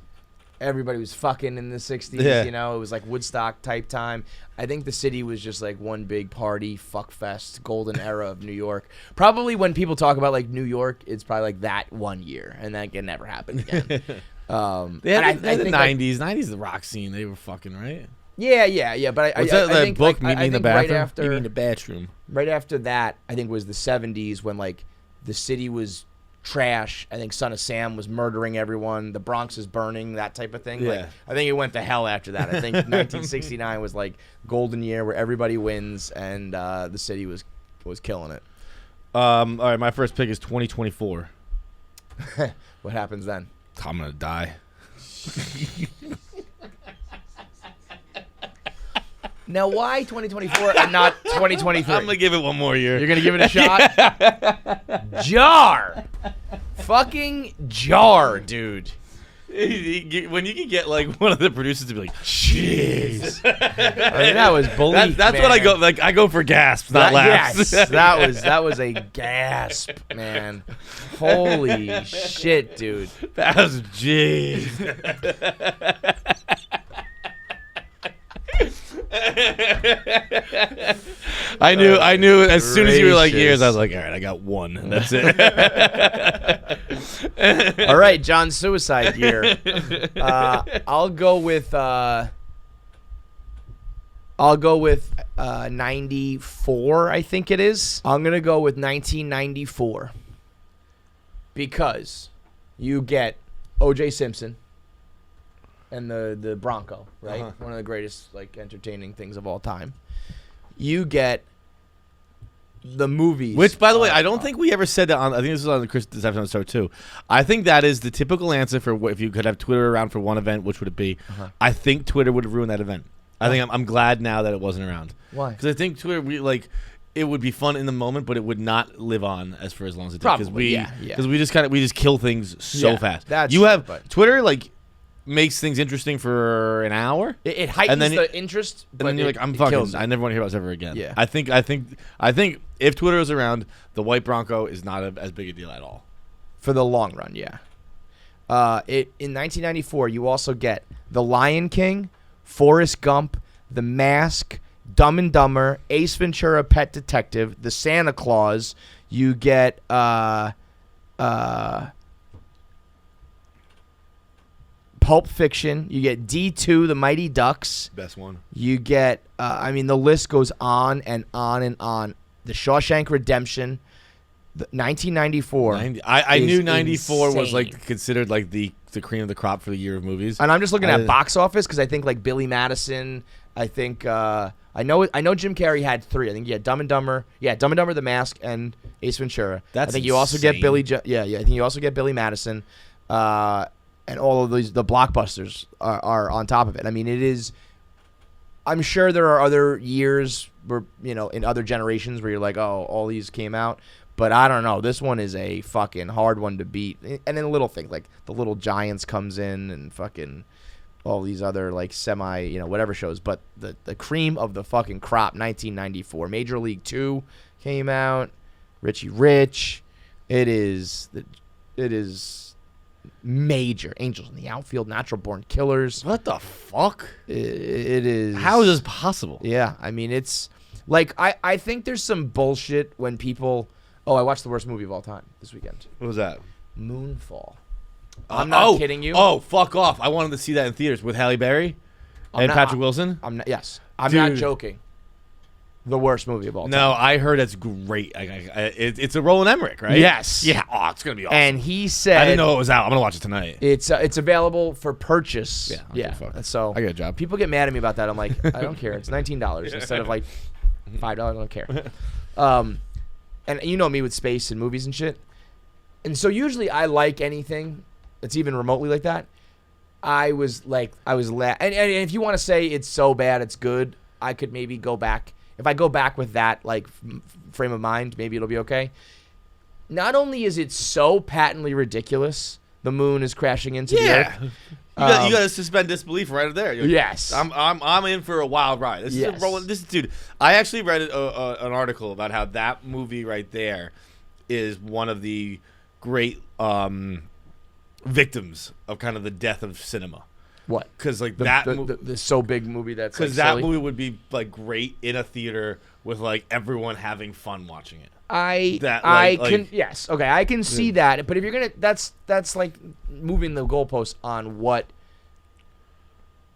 everybody was fucking in the 60s. Yeah. You know, it was like Woodstock type time. I think the city was just like one big party, fuck fest, golden era of New York. Probably when people talk about like New York, it's probably like that one year, and then it never happened again. They had the 90s. 90s, the rock scene, they were fucking, right? Yeah. But I think book, like, Meet Me in the Bathroom? Meet Me in the Bathroom. Right after that, I think was the 70s when like the city was trash. I think Son of Sam was murdering everyone. The Bronx is burning, that type of thing. Yeah. Like, I think it went to hell after that. I think 1969 was like golden year where everybody wins, and the city was killing it. All right, my first pick is 2024. What happens then? I'm gonna die. Now, why 2024 and not 2023? I'm gonna give it one more year. You're gonna give it a shot? Jar. Fucking jar, dude. When you can get like one of the producers to be like, "Jeez," I mean, that was belief. That's what I go like. I go for gasps, not laughs. Yes, that was a gasp, man. Holy shit, dude. That was jeez. I knew as soon as you were like years, I was like, all right, I got one. And that's it. All right, John's suicide year. I'll go with 94, I think it is. I'm going to go with 1994 because you get O.J. Simpson and the Bronco, right? Uh-huh. One of the greatest like entertaining things of all time. You get the movies. Which, by the way, I don't think we ever said that on. I think this was on the Chris this episode too. I think that is the typical answer for what, if you could have Twitter around for one event, which would it be? Uh-huh. I think Twitter would have ruined that event. I think I'm glad now that it wasn't around. Why? Because I think Twitter, it would be fun in the moment, but it would not live on as for as long as it did. Probably, Because we just kill things so fast. That's you true, have but Twitter makes things interesting for an hour. It heightens the interest, and but then you're like, I'm fucking. I never want to hear about this ever again. Yeah. I think if Twitter was around, the white Bronco is not as big a deal at all. For the long run, yeah. In 1994, you also get The Lion King, Forrest Gump, The Mask, Dumb and Dumber, Ace Ventura: Pet Detective, The Santa Claus. You get Pulp Fiction. You get D2, The Mighty Ducks. Best one. You get, the list goes on and on and on. The Shawshank Redemption, 1994. I knew 94 was insane. considered the cream of the crop for the year of movies. And I'm just looking at box office because I think Billy Madison. I think I know Jim Carrey had 3. I think he had Dumb and Dumber. Yeah, Dumb and Dumber, The Mask, and Ace Ventura. I think you also get Billy. I think you also get Billy Madison. And all of the blockbusters are on top of it. I mean, it is. I'm sure there are other years where in other generations where you're like, oh, all these came out, but I don't know. This one is a fucking hard one to beat. And then little things like The Little Giants comes in and fucking all these other semi whatever shows. But the cream of the fucking crop, 1994, Major League 2 came out. Richie Rich, it is major. Angels in the Outfield, Natural Born Killers. What the fuck? It is. How is this possible? Yeah, I mean, it's I think there's some bullshit when people. Oh, I watched the worst movie of all time this weekend. What was that? Moonfall. I'm not kidding you. Oh, fuck off! I wanted to see that in theaters with Halle Berry and Patrick Wilson. I'm not joking. the worst movie of all time. No, I heard it's great. It's a Roland Emmerich, right? Yes. Yeah. Oh, it's gonna be awesome. And he said, I didn't know it was out. I'm gonna watch it tonight. It's available for purchase. Yeah, I don't give a fuck. So I got a job. People get mad at me about that. I'm like, I don't care. It's $19 instead of like $5. I don't care. And you know me with space and movies and shit. And so usually I like anything that's even remotely like that. And if you want to say it's so bad it's good, I could maybe go back. If I go back with that like frame of mind, maybe it'll be okay. Not only is it so patently ridiculous, the moon is crashing into the earth. You got to suspend disbelief right there. Yes, I'm in for a wild ride. Dude. I actually read an article about how that movie right there is one of the great victims of kind of the death of cinema. What? Because like the so big movie that's because like, that movie would be like great in a theater with like everyone having fun watching it. I can see that, but if you're gonna, that's like moving the goalpost on what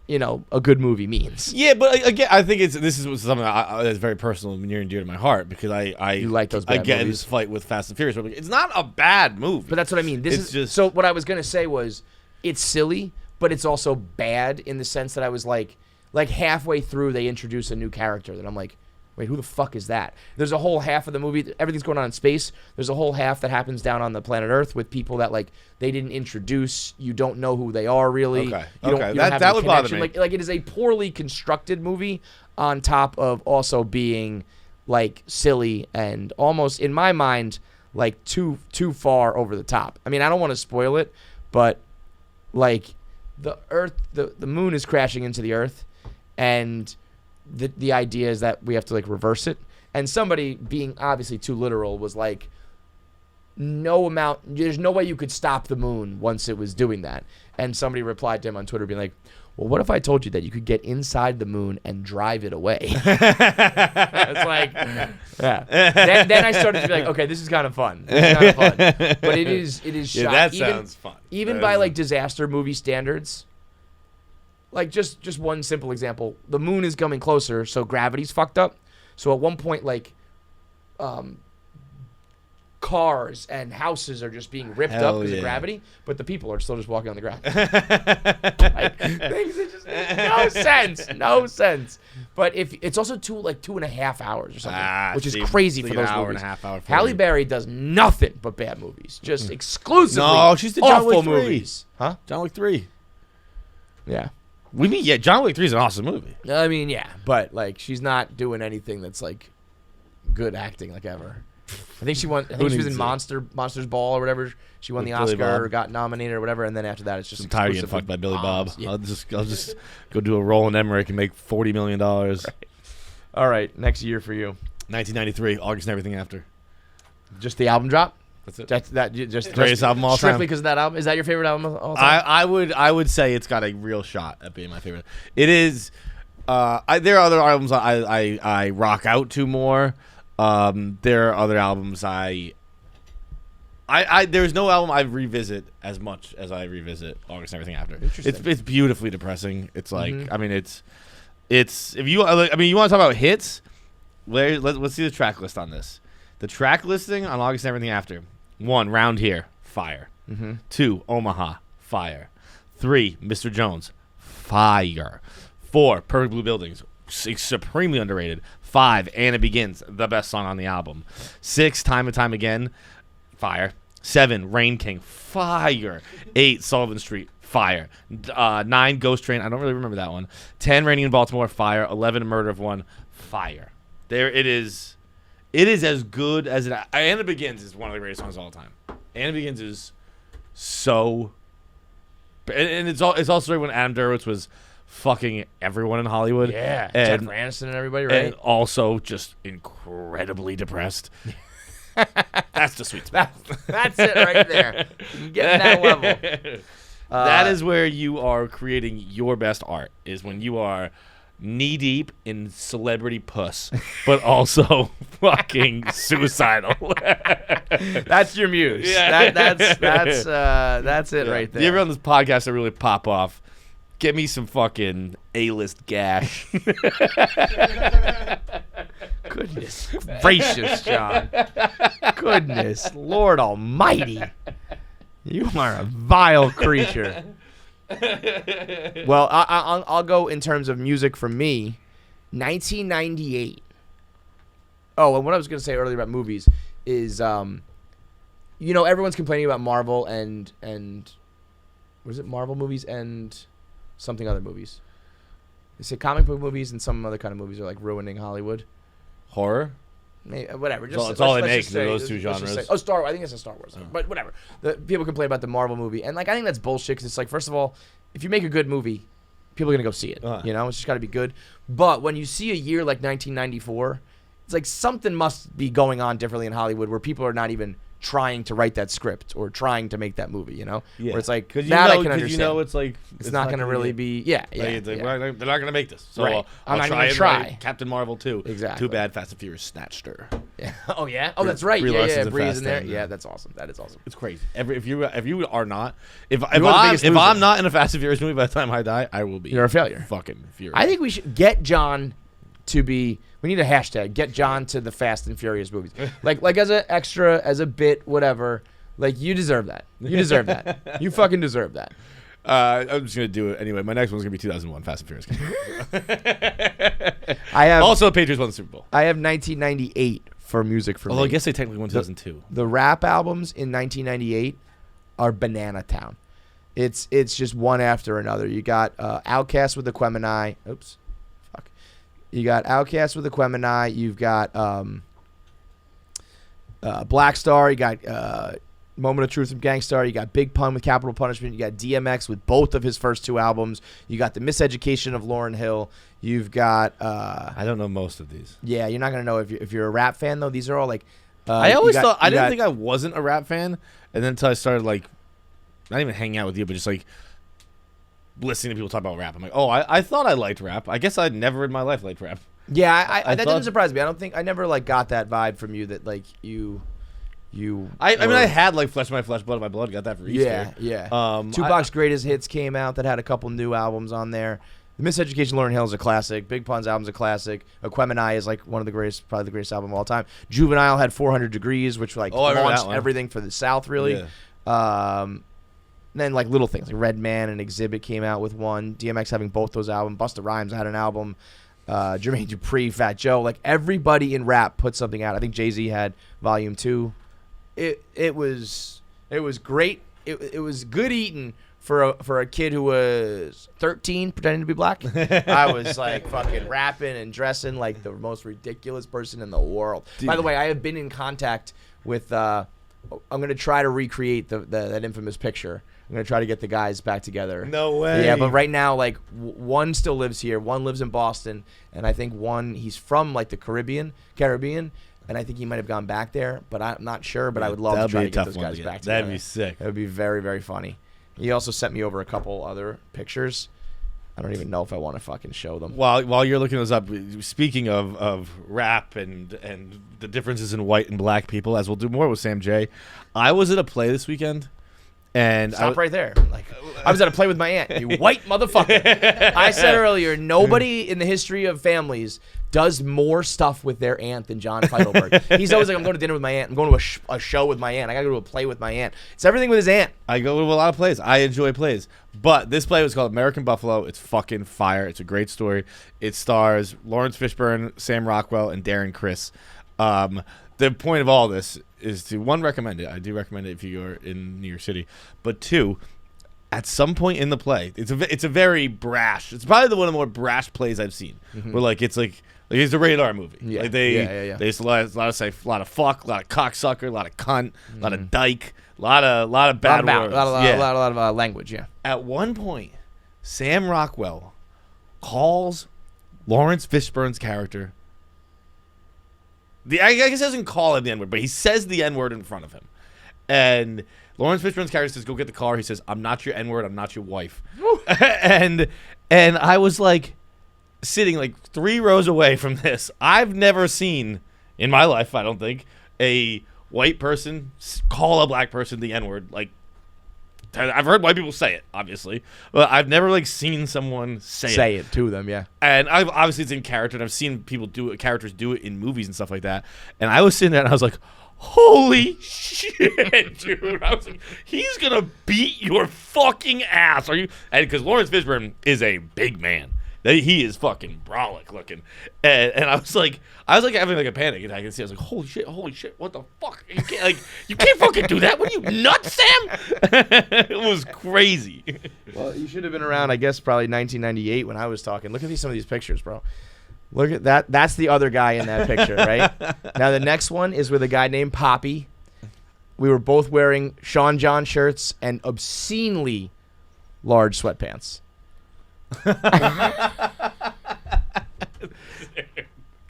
a good movie means. Yeah, but again, I think this is something that's very personal and near and dear to my heart because I like those bad get in movies. this fight with Fast and Furious. But it's not a bad movie, but that's what I mean. So what I was gonna say was it's silly, but it's also bad in the sense that I was like halfway through they introduce a new character that I'm like, wait, who the fuck is that? There's a whole half of the movie, everything's going on in space. There's a whole half that happens down on the planet Earth with people that like they didn't introduce. You don't know who they are really. Okay. You don't have that any would bother connection. me. Like it is a poorly constructed movie on top of also being like silly and almost in my mind like too far over the top. I mean, I don't want to spoil it, but like the Earth, the moon is crashing into the Earth, and the idea is that we have to like reverse it. And somebody being obviously too literal was like, there's no way you could stop the moon once it was doing that. And somebody replied to him on Twitter being like, well, what if I told you that you could get inside the moon and drive it away? It's like, yeah. Then I started to be like, okay, this is kind of fun. But it is shot. That sounds fun. Even by like disaster movie standards. Like just one simple example. The moon is coming closer, so gravity's fucked up. So at one point, like, cars and houses are just being ripped up because of gravity, but the people are still just walking on the ground. Like, things that just make no sense. But if it's also 2.5 hours or something, which is crazy for those hour movies. And a half hour. Halle Berry does nothing but bad movies, just exclusively. No, she's the John awful Wick 3. movies, huh? John Wick 3. Yeah. John Wick 3 is an awesome movie. I mean, yeah, but like she's not doing anything that's like good acting like ever. I think she won. I think she was in Monsters Ball or whatever. She won the Oscar or got nominated or whatever, and then after that, it's just I'm tired of getting fucked by Billy Bob. Yeah. I'll just go do a Roland Emmerich and make $40 million. Right. All right, next year for you. 1993, August and everything after. Just the album drop. That's it. Just greatest album of all time. Strictly because of that album. Is that your favorite album of all time? I would say it's got a real shot at being my favorite. It is. There are other albums I rock out to more. There are other albums there's no album I revisit as much as I revisit August and everything after. It's beautifully depressing. It's like I mean it's if you want to talk about hits. Let's see the track list on this. The track listing on August and everything after. 1, Round Here, fire. 2, Omaha, fire. 3, Mr. Jones, fire. 4, Perfect Blue Buildings, supremely underrated. 5, Anna Begins, the best song on the album. 6, Time and Time Again, fire. 7, Rain King, fire. 8, Sullivan Street, fire. 9, Ghost Train, I don't really remember that one. 10, Raining in Baltimore, fire. 11, Murder of One, fire. There it is. It is as good as it. Anna Begins is one of the greatest songs of all time. Anna Begins is so, and it's also when Adam Duritz was fucking everyone in Hollywood. Yeah, and, Jennifer Aniston and everybody, right? And also just incredibly depressed. That's the sweet spot. That's it right there. You get that level. That is where you are creating your best art. Is when you are knee deep in celebrity puss, but also fucking suicidal. That's your muse. Yeah. That's it right there. You ever on this podcast that really pop off? Get me some fucking A-list gash. Goodness gracious, John. Goodness, Lord Almighty. You are a vile creature. Well, I'll go in terms of music for me. 1998. Oh, and what I was going to say earlier about movies is, everyone's complaining about Marvel and was it Marvel movies and something other movies? They say comic book movies and some other kind of movies are like ruining Hollywood. Horror? Maybe, whatever. It's all they make. Those two genres. Star Wars. I think it's a Star Wars. But whatever. People complain about the Marvel movie, and I think that's bullshit. Because it's like, first of all, if you make a good movie, people are gonna go see it. It's just got to be good. But when you see a year like 1994, it's like something must be going on differently in Hollywood where people are not even trying to write that script or trying to make that movie. Where it's like that I can understand. It's like it's not going to really be. Yeah. They're not going to make this. So right. I'll not try even try. Captain Marvel 2. Exactly. Too bad Fast and Furious snatched her. Yeah. Oh yeah. Oh, that's right. Yeah. Breeze in there. Yeah, that's awesome. That is awesome. It's crazy. If you are not, if I'm not in a Fast and Furious movie by the time I die, I will be. You're a failure. Fucking furious. I think we should get John to be. We need a hashtag. Get John to the Fast and Furious movies. Like as an extra, as a bit, whatever. Like, you deserve that. You deserve that. You fucking deserve that. I'm just going to do it anyway. My next one's going to be 2001, Fast and Furious. Also, the Patriots won the Super Bowl. I have 1998 for music for me. Although I guess they technically won 2002. The rap albums in 1998 are Banana Town. It's just one after another. You got Outkast with Aquemini. Oops. Fuck. You got Outkast with Aquemini. You've got Black Star. You got... Moment of Truth from Gangstar. You got Big Pun with Capital Punishment. You got DMX with both of his first two albums. You got The Miseducation of Lauryn Hill. You've got... I don't know most of these. Yeah, you're not going to know if you're a rap fan, though. These are all like... I always thought... I didn't think I wasn't a rap fan. And then until I started like... Not even hanging out with you, but just like... listening to people talk about rap. I'm like, oh, I thought I liked rap. I guess I'd never in my life liked rap. Yeah, that didn't surprise me. I never like got that vibe from you that like you... I mean, I had like Flesh of My Flesh, Blood of My Blood. Got that for Easter. Yeah. Tupac's Greatest Hits came out that had a couple new albums on there. The Miseducation, Lauryn Hill is a classic. Big Pun's album's a classic. Aquemini is like one of the greatest, probably the greatest album of all time. Juvenile had 400 Degrees, which like launched everything for the South, really. Yeah. Then like little things like Redman and Exhibit came out with one. DMX having both those albums. Busta Rhymes had an album. Jermaine Dupri, Fat Joe, like everybody in rap put something out. I think Jay-Z had Volume 2. It was great. It was good eating for a kid who was 13 pretending to be black. I was like fucking rapping and dressing like the most ridiculous person in the world. Dude. By the way, I have been in contact with I'm going to try to recreate that infamous picture. I'm going to try to get the guys back together. No way. Yeah, but right now like one still lives here, one lives in Boston, and I think one he's from like the Caribbean. And I think he might have gone back there, but I'm not sure. But I would love to try to get those guys back together. That'd be sick. That would be very, very funny. He also sent me over a couple other pictures. I don't even know if I want to fucking show them. While you're looking those up, speaking of rap and the differences in white and black people, as we'll do more with Sam Jay, I was at a play this weekend. And stop right there. Like, I was at a play with my aunt. You white motherfucker. I said earlier, nobody in the history of families does more stuff with their aunt than John Feidelberg. He's always like, I'm going to dinner with my aunt. I'm going to a show with my aunt. I got to go to a play with my aunt. It's everything with his aunt. I go to a lot of plays. I enjoy plays. But this play was called American Buffalo. It's fucking fire. It's a great story. It stars Lawrence Fishburne, Sam Rockwell, and Darren Criss. The point of all this is to, one, recommend it. I do recommend it if you're in New York City. But two, at some point in the play, it's a very brash. It's probably one of the more brash plays I've seen. Mm-hmm. Where like it's a rated R movie. Yeah. Like they just a lot of fuck, a lot of cocksucker, a lot of cunt, a lot of dyke, a lot of bad words. A lot of language. Yeah. At one point, Sam Rockwell calls Lawrence Fishburne's character. I guess he doesn't call him the N-word, but he says the N-word in front of him. And Lawrence Fishburne's character says, go get the car. He says, I'm not your N-word. I'm not your wife. and I was like sitting like 3 rows away from this. I've never seen in my life, I don't think, a white person call a black person the N-word like I've heard white people say it, obviously, but I've never like seen someone say it to them. Yeah. And I've obviously it's in character, and I've seen people characters do it in movies and stuff like that. And I was sitting there and I was like, holy shit, dude. I was like, he's going to beat your fucking ass. Are you? And because Lawrence Fishburne is a big man. He is fucking brolic looking. And I was like having like a panic attack. I was like, holy shit, what the fuck? You can't fucking do that. What are you, nuts, Sam? It was crazy. Well, you should have been around, I guess, probably 1998 when I was talking. Look at some of these pictures, bro. Look at that. That's the other guy in that picture, right? Now, the next one is with a guy named Poppy. We were both wearing Sean John shirts and obscenely large sweatpants.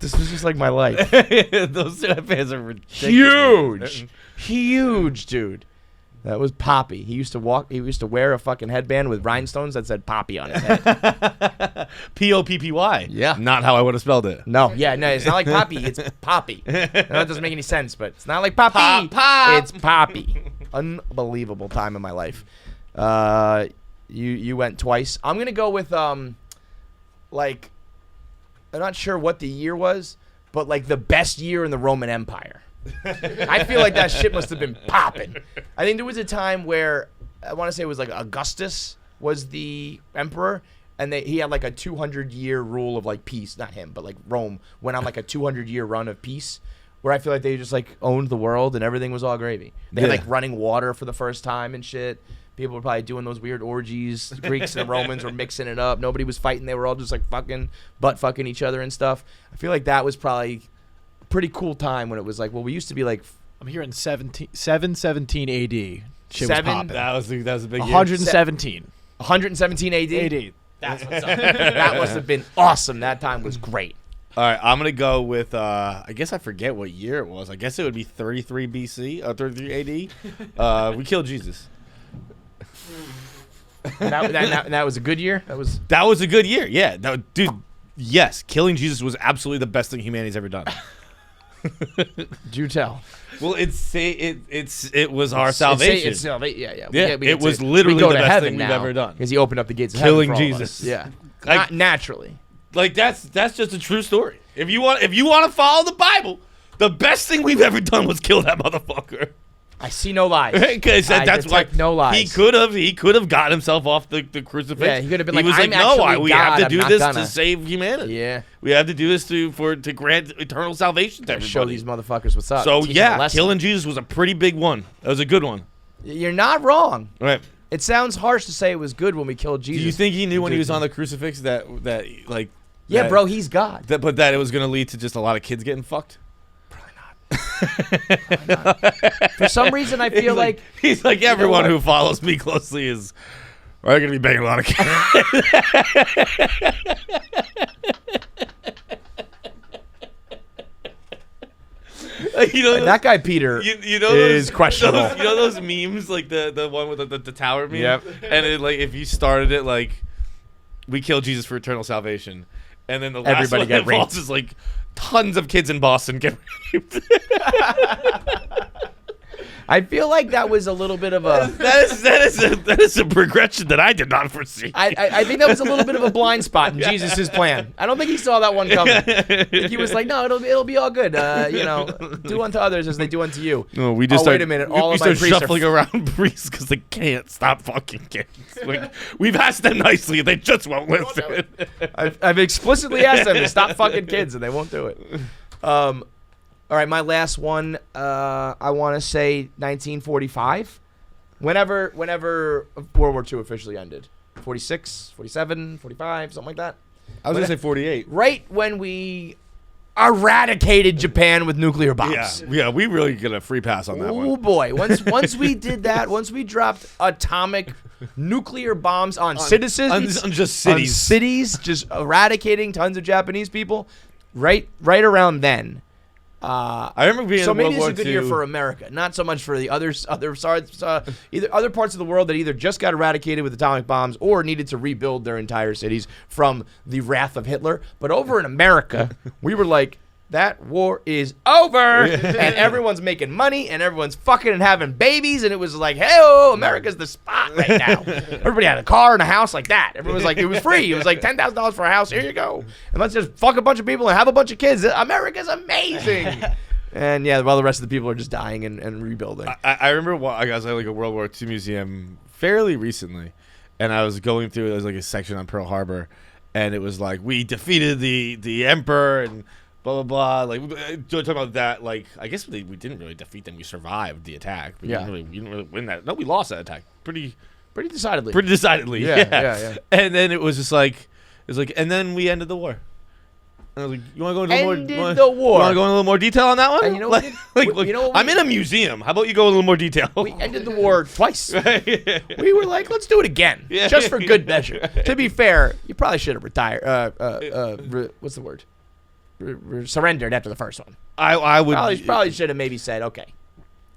This was just like my life. Those sweatpants are ridiculous. Huge, dude. That was Poppy. He used to wear a fucking headband with rhinestones that said Poppy on his head. P-O-P-P-Y. Yeah. Not how I would have spelled it. No, it's not like Poppy. It's Poppy. That doesn't make any sense, but it's not like Poppy. Pop. It's Poppy. Unbelievable time in my life. You went twice. I'm gonna go with like, I'm not sure what the year was, but like the best year in the Roman Empire. I feel like that shit must have been popping. I think there was a time where I want to say it was like Augustus was the emperor, and he had like a 200-year rule of like peace. Not him, but like Rome went on like a 200-year run of peace, where I feel like they just like owned the world and everything was all gravy. They had like running water for the first time and shit. People were probably doing those weird orgies. The Greeks and the Romans were mixing it up. Nobody was fighting. They were all just like butt fucking each other and stuff. I feel like that was probably a pretty cool time when it was like, well, we used to be like. I'm hearing 717 AD. Shit was popping. That was a big 117. 117 AD? AD. That's what's up. That must have been awesome. That time was great. All right, I'm going to go with, I guess I forget what year it was. I guess it would be 33 BC, 33 AD. We killed Jesus. That was a good year? That was a good year, yeah. No, dude, yes, killing Jesus was absolutely the best thing humanity's ever done. Do tell. Well, it was our salvation. Yeah. It was literally the best thing we've ever done. Because he opened up the gates of killing heaven for all Jesus. of us. Yeah. Like, naturally. Like that's just a true story. If you want to follow the Bible, the best thing we've ever done was kill that motherfucker. I see no lies. Because that's why no lies. He could have gotten himself off the crucifix. Yeah, he could have been he like, was I'm like, no, actually we God, have to do I'm this not to gonna. save humanity. Yeah, we have to do this to grant eternal salvation to everybody. Show these motherfuckers what's up. So yeah, killing Jesus was a pretty big one. That was a good one. You're not wrong. Right. It sounds harsh to say it was good when we killed Jesus. Do you think he knew when he was on the crucifix that like? Yeah, bro, he's God. But that it was going to lead to just a lot of kids getting fucked. Probably not. For some reason, I feel like he's like everyone who follows me closely is going to be banging a lot of kids. That guy Peter is questionable. You know those memes, like the one with the tower meme? Yep. And it, like if you started it like, we kill Jesus for eternal salvation. And then the last Everybody one get that falls raped. is like tons of kids in Boston get raped. I feel like that was a little bit of a that is a progression that I did not foresee. I think that was a little bit of a blind spot in Jesus' plan. I don't think he saw that one coming. I think he was like, no, it'll be all good. Do unto others as they do unto you. No, we just wait a minute. All we of my start priests shuffling around priests because they can't stop fucking kids. Like, we've asked them nicely, they just won't listen. I've explicitly asked them to stop fucking kids, and they won't do it. All right, my last one, I want to say 1945. Whenever World War II officially ended. 46, 47, 45, something like that. I was going to say 48. Right when we eradicated Japan with nuclear bombs. Yeah, we really get a free pass on that one. Oh, boy. Once we did that, once we dropped atomic nuclear bombs on citizens. On just cities. On cities, just eradicating tons of Japanese people. Right around then. I remember being so in maybe World War it's a good II. year for America, not so much for the other parts of the world that either just got eradicated with atomic bombs or needed to rebuild their entire cities from the wrath of Hitler. But over in America, we were like, that war is over, and everyone's making money, and everyone's fucking and having babies, and it was like, hey, America's the spot right now. Everybody had a car and a house like that. Everyone was like, it was free. It was like $10,000 for a house. Here you go. And let's just fuck a bunch of people and have a bunch of kids. America's amazing. And yeah, while the rest of the people are just dying and rebuilding. I remember I was at like a World War II museum fairly recently, and I was going through, there was like a section on Pearl Harbor, and it was like, we defeated the emperor and blah, blah, blah. Like, talking about that, like, I guess we didn't really defeat them. We survived the attack. We didn't really win that. No, we lost that attack. Pretty decidedly. Pretty decidedly, yeah. And then it was just like, and then we ended the war. And I was like, you want to go into the war. You want to go into a little more detail on that one? And you know what? I'm in a museum. How about you go in a little more detail? We ended the war twice. We were like, let's do it again, just for good measure. To be fair, you probably should have retired. What's the word? Surrendered after the first one. I would probably should have maybe said, okay.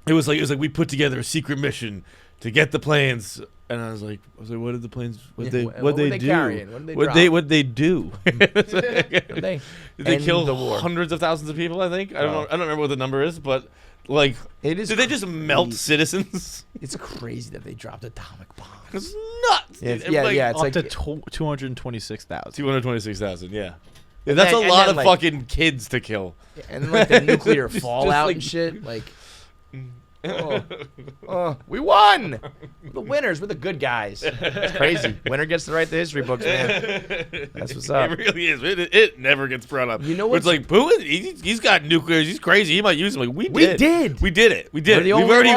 It was like we put together a secret mission to get the planes, and I was like, what did the planes? What they do? Carrying? What they do? Did they kill the war? Hundreds of thousands of people? I think I don't remember what the number is, but like, did they just melt citizens? It's crazy that they dropped atomic bombs. It's nuts. It's up to 226,000. 226,000. Yeah, that's a lot of fucking kids to kill. Yeah, and then like the nuclear fallout and shit. Like, we won. We're the winners. We're the good guys. It's crazy. Winner gets to write the history books, man. That's what's up. It really is. It never gets brought up. You know what's it's like, Putin, he's got nuclear. He's crazy. He might use them. Like, we did. We did it. We've already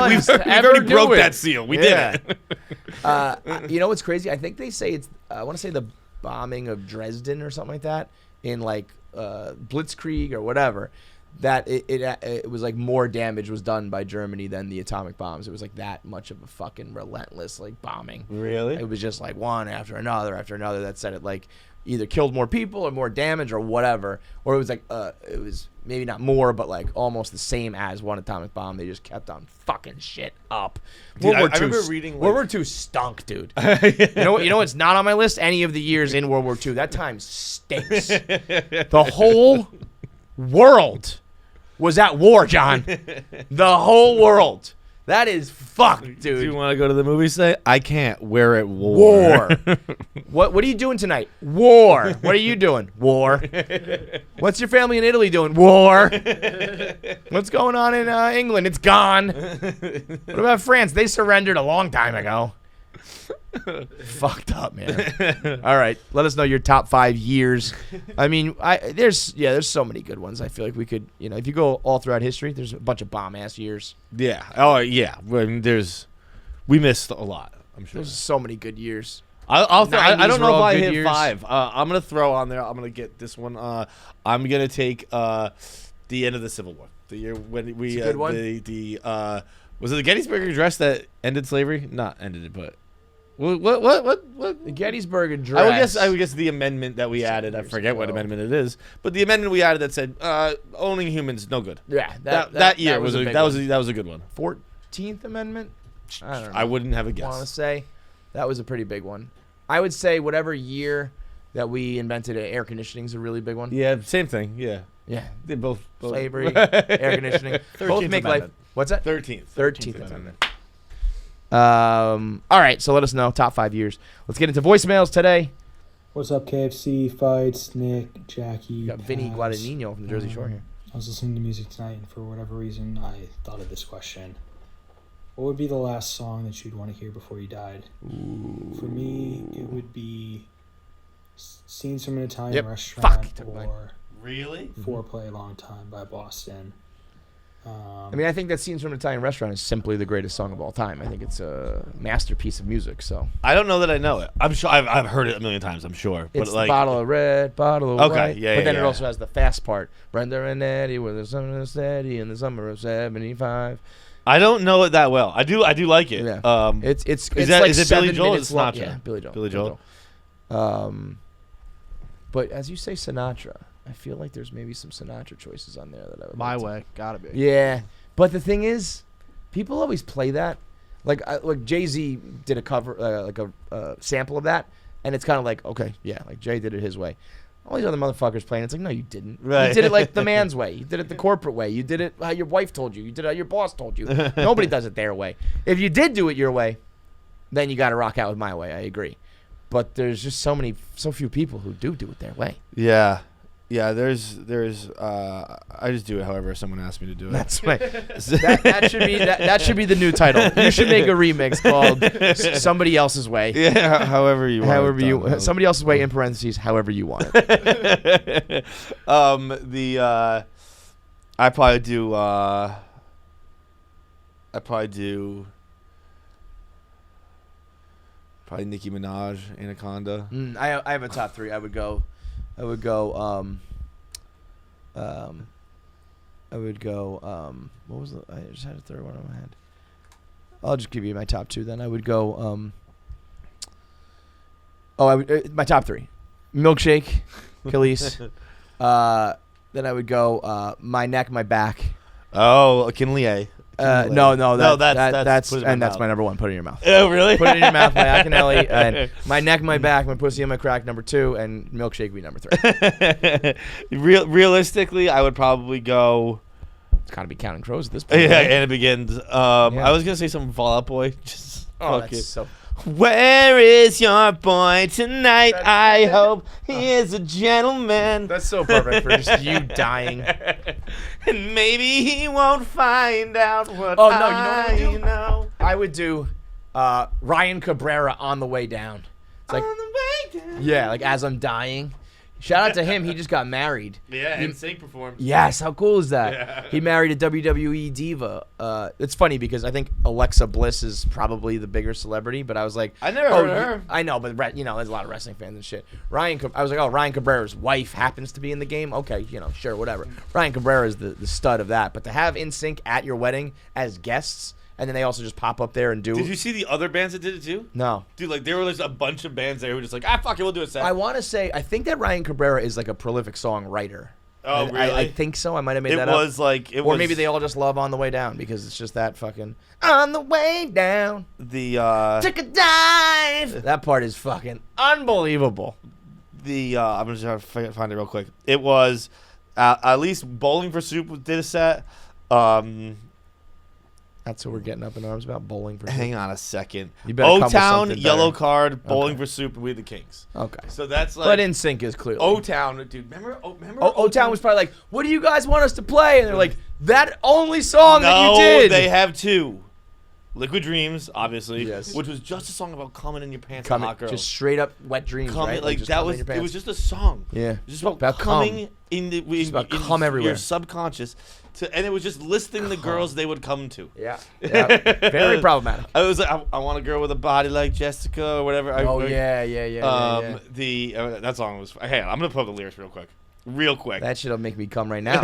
broke that seal. We did it. You know what's crazy? I think they say it's. I want to say the bombing of Dresden or something like that in like Blitzkrieg or whatever. That it was like more damage was done by Germany than the atomic bombs. It was like that much of a fucking relentless like bombing. Really? It was just like one after another that said it like either killed more people or more damage or whatever. Or it was like it was maybe not more but like almost the same as one atomic bomb. They just kept on fucking shit up. Dude, I remember reading like, World War II stunk, dude. You know what's not on my list? Any of the years in World War II. That time stinks. The whole world was at war, John. The whole world. That is fucked, dude. Do you want to go to the movie set? I can't. We're at war. What are you doing tonight? War. What are you doing? War. What's your family in Italy doing? War. What's going on in England? It's gone. What about France? They surrendered a long time ago. Fucked up, man. All right, let us know your top 5 years. I mean, there's so many good ones. I feel like we could, if you go all throughout history, there's a bunch of bomb ass years. Yeah. Oh yeah. I mean, we missed a lot. I'm sure. There's so many good years. I don't know if I hit 5. I'm gonna throw on there. I'm gonna get this one. I'm gonna take the end of the Civil War. The year when we good one. Was it the Gettysburg Address that ended slavery? Not ended it, but. What? The Gettysburg Address. I would guess the amendment that we added. I forget what amendment it is, but the amendment we added that said owning humans no good. Yeah, that year was a good one. 14th Amendment. I don't know. I wouldn't have a guess. I want to say that was a pretty big one. I would say whatever year that we invented air conditioning is a really big one. Yeah, same thing. Yeah, they both slavery, air conditioning. Both make life. What's that? 13th Amendment. All right, so let us know top 5 years. Let's get into voicemails today. What's up, KFC, Feits, Nick, Jackie, got Vinny Guadagnino from the Jersey Shore here. I was listening to music tonight, and for whatever reason, I thought of this question. What would be the last song that you'd want to hear before you died? Ooh. For me, it would be Scenes from an Italian Restaurant or Really? Foreplay Long Time by Boston. I mean, I think that Scenes from an Italian Restaurant is simply the greatest song of all time. I think it's a masterpiece of music. So I don't know that I know it. I'm sure I've heard it a million times. I'm sure. It's but like, bottle of red, bottle of white. Yeah, but then it also has the fast part. Brenda and Eddie were the summer of steady in the summer of '75. I don't know it that well. I do like it. Yeah. It's is like it Billy Joel or Sinatra? Yeah, Billy Joel. Billy Joel. But as you say, Sinatra, I feel like there's maybe some Sinatra choices on there that I would. My Way, gotta be. Yeah. But the thing is, people always play that. Like Jay-Z did a cover, like a sample of that, and it's kind of like, okay, yeah, like Jay did it his way. all these other motherfuckers playing. It's like, no, you didn't. Right. You did it like the man's way. You did it the corporate way. You did it how your wife told you. You did it how your boss told you. Nobody does it their way. If you did do it your way, then you got to rock out with my way. I agree. But there's just so few people who do it their way. Yeah. Yeah, there's I just do it however someone asks me to do it. That's right. that should be the new title. You should make a remix called Somebody Else's Way. Yeah, however you want. However you somebody else's way in parentheses, however you want it. I probably do Nicki Minaj, Anaconda. I have a top 3. I would go what was the, I just had a third one in my head. I'll just give you my top 2 then. I would go my top 3. Milkshake, Khalees. Then I would go My Neck, My Back. Oh, Kinley. No, that's my number 1. Put it in your mouth. Oh, really? Put it in your mouth, my Akinelli, and My Neck, My Back, My Pussy and My Crack, number 2, and Milkshake be number 3. Realistically, I would probably go. It's gotta be Counting Crows at this point. Yeah, right? and it begins. I was gonna say something Fall Out Boy. Just that's so. Where is your boy tonight? I hope he is a gentleman. That's so perfect for just you dying. And maybe he won't find out what I know. I would do Ryan Cabrera, On the Way Down. It's like, on the way down. Yeah, like as I'm dying. Shout out to him. He just got married. Yeah, NSYNC performed. Yes, how cool is that? Yeah. He married a WWE diva. It's funny because I think Alexa Bliss is probably the bigger celebrity, but I was like, I never heard of her. I know, but there's a lot of wrestling fans and shit. I was like, Ryan Cabrera's wife happens to be in the game. Okay, sure, whatever. Ryan Cabrera is the stud of that. But to have NSYNC at your wedding as guests, and then they also just pop up there and do. Did you see the other bands that did it too? No. Dude, like there were just a bunch of bands there who were just like, fuck it, we'll do a set. I think that Ryan Cabrera is like a prolific songwriter. Oh, really? I think so. I might have made that up. Or maybe they all just love On the Way Down because it's just that fucking On the Way Down. Took a dive. That part is fucking unbelievable. I'm just trying to find it real quick. It was at least Bowling for Soup did a set. That's what we're getting up in arms about, Bowling for Soup. Hang on a second. You better come with O-Town, something Yellow better. Card, Bowling for Soup, and We the Kings. Okay. So that's like. But NSYNC is clearly. O-Town, dude. Remember O-Town was probably like, what do you guys want us to play? And they're like, that only song that you did. No, they have 2. Liquid Dreams, obviously. Yes. Which was just a song about coming in your pants Coming, and hot girls. just straight up wet dreams, right? Like just that coming was. in your It was pants. just a song. Yeah. It was just about coming in the. Just about in cum everywhere. Your subconscious. And it was just listing the girls they would come to. Yeah. Very problematic. I was like, I want a girl with a body like Jessica or whatever. Yeah. That song was. Hey, I'm gonna put up the lyrics real quick. That shit'll make me come right now.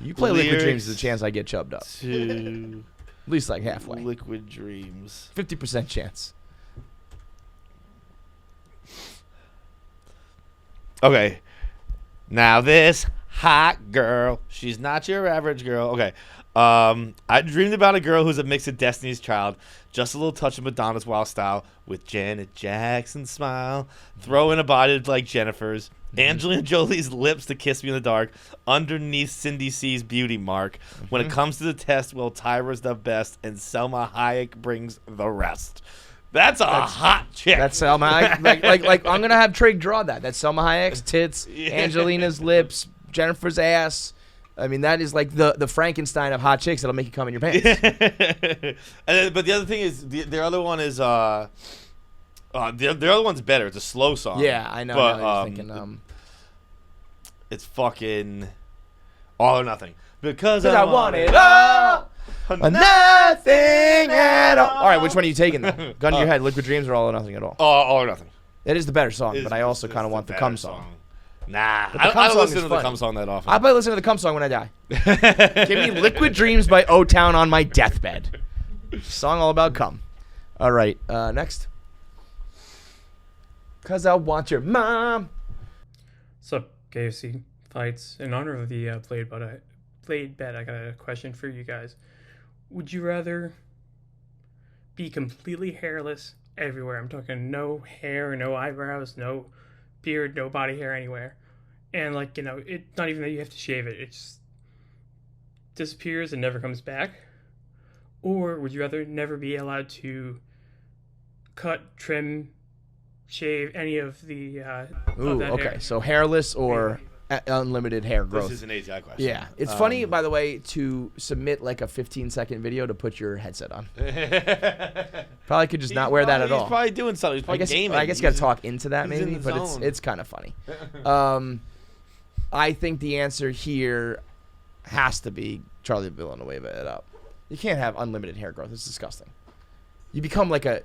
You play Liquid Dreams, there's a chance I get chubbed up. At least like halfway. Liquid Dreams. 50% chance. Okay. Now this hot girl, she's not your average girl. Okay. I dreamed about a girl who's a mix of Destiny's Child, just a little touch of Madonna's wild style, with Janet Jackson's smile, throw in a body like Jennifer's, Angelina Jolie's lips to kiss me in the dark, underneath Cindy C's beauty mark. When it comes to the test, well, Tyra's the best, and Selma Hayek brings the rest. That's hot chick. That's Selma Hayek. like I'm gonna have Trig draw that. That's Selma Hayek's tits, Angelina's lips, Jennifer's ass. I mean, that is like the Frankenstein of hot chicks that'll make you come in your pants. But the other thing is, the other one is the other one's better. It's a slow song. Yeah, I know. But I was thinking, it's fucking All or Nothing. Because I want it all, or nothing at all. All right, which one are you taking though? Gun to your head, Liquid Dreams, or All or Nothing at all? All or Nothing. It is the better song, but I also kind of want the cum song. Nah, But the I cum don't song listen is to the fun. cum song that often. I'll probably listen to the cum song when I die. Give me Liquid Dreams by O-Town on my deathbed. Song all about cum. All right, next. Cause I want your mom. So, KFC Fights. In honor of the played bet, I got a question for you guys. Would you rather be completely hairless everywhere? I'm talking no hair, no eyebrows, no beard, no body hair anywhere, and like it's not even that you have to shave it; it just disappears and never comes back? Or would you rather never be allowed to cut, trim, shave any of the Ooh, that okay. hair? So hairless or unlimited hair growth. This is an AJ question. Yeah. It's funny, by the way, to submit like a 15-second video to put your headset on. Probably could just not wear that at all. He's probably doing something. He's probably gaming. I guess you got to talk into that he's in maybe, the but zone. it's kind of funny. I think the answer here has to be Charlie Villanueva it up. You can't have unlimited hair growth. It's disgusting. You become like a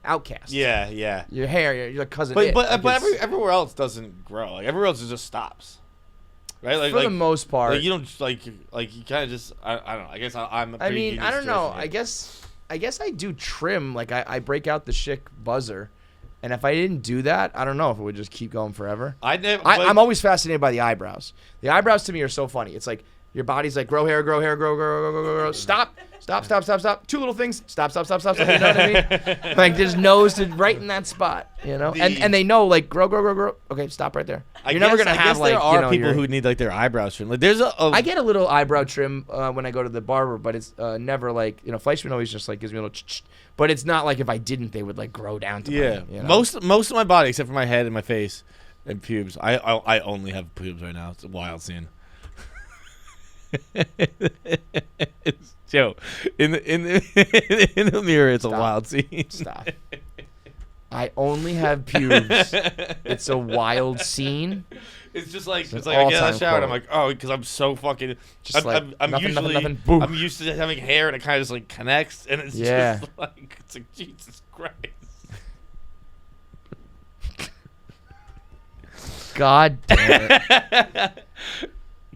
outcast. Yeah. Your hair, you're like cousin. But It. but Like, it's- everywhere else doesn't grow. Like everywhere else it just stops. Right? Like, for the most part. Like you don't just, like you kind of just I don't know. I guess I'm. I mean, I don't know. I guess I do trim. Like I break out the Schick buzzer, and if I didn't do that, I don't know if it would just keep going forever. I'm always fascinated by the eyebrows. The eyebrows to me are so funny. It's like your body's like grow hair, grow. Stop. 2 little things. Stop. You know what I mean? Like there's nose to right in that spot. You know, and they know like grow. Okay, stop right there. You're never gonna have like there are people who need like their eyebrows trimmed. Like there's I get a little eyebrow trim when I go to the barber, but it's never like Fleischman always just like gives me a little. But it's not like if I didn't, they would like grow down to yeah. Most of my body except for my head and my face and pubes. I only have pubes right now. It's a wild scene. Joe, in the mirror, it's a wild scene. Stop. I only have pubes. It's a wild scene. It's just like It's I get out of all-time the shower and I'm quote. like, oh, because I'm so fucking. Just I'm nothing, usually nothing, boom. I'm used to having hair and it kind of just like connects and it's Yeah. just like it's like Jesus Christ. God damn it.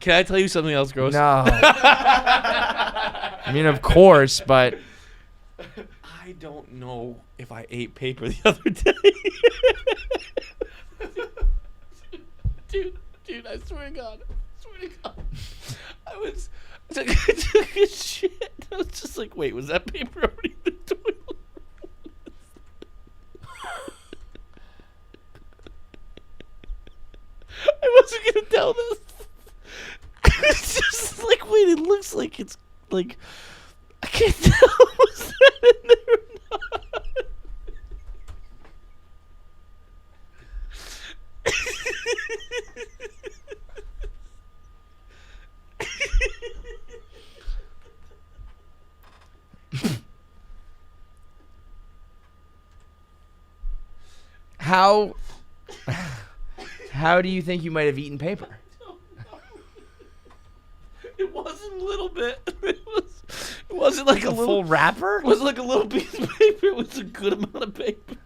Can I tell you something else gross? No. I mean, of course, but I don't know if I ate paper the other day. Dude, I swear to God. I took a shit. I was just like, wait, was that paper already in the toilet? I wasn't going to tell this. It's just like, wait, it looks like it's like, I can't tell was that in there or not. How do you think you might have eaten paper? It wasn't a little bit. It wasn't like a little full wrapper. It wasn't like a little piece of paper. It was a good amount of paper.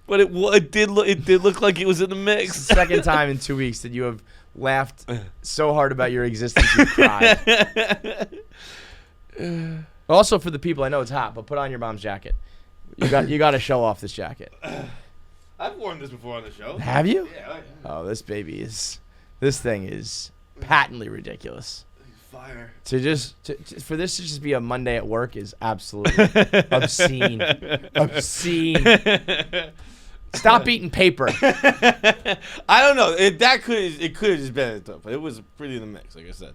But it did look like it was in the mix. It's the second time in 2 weeks that you have laughed so hard about your existence you cried. Also, for the people, I know it's hot, but put on your mom's jacket. You got to show off this jacket. I've worn this before on the show. Have you? Yeah. Oh, this thing is patently ridiculous. Fire. For this to just be a Monday at work is absolutely obscene. Obscene. Stop eating paper. I don't know. It could have just been it though, but it was pretty in the mix, like I said.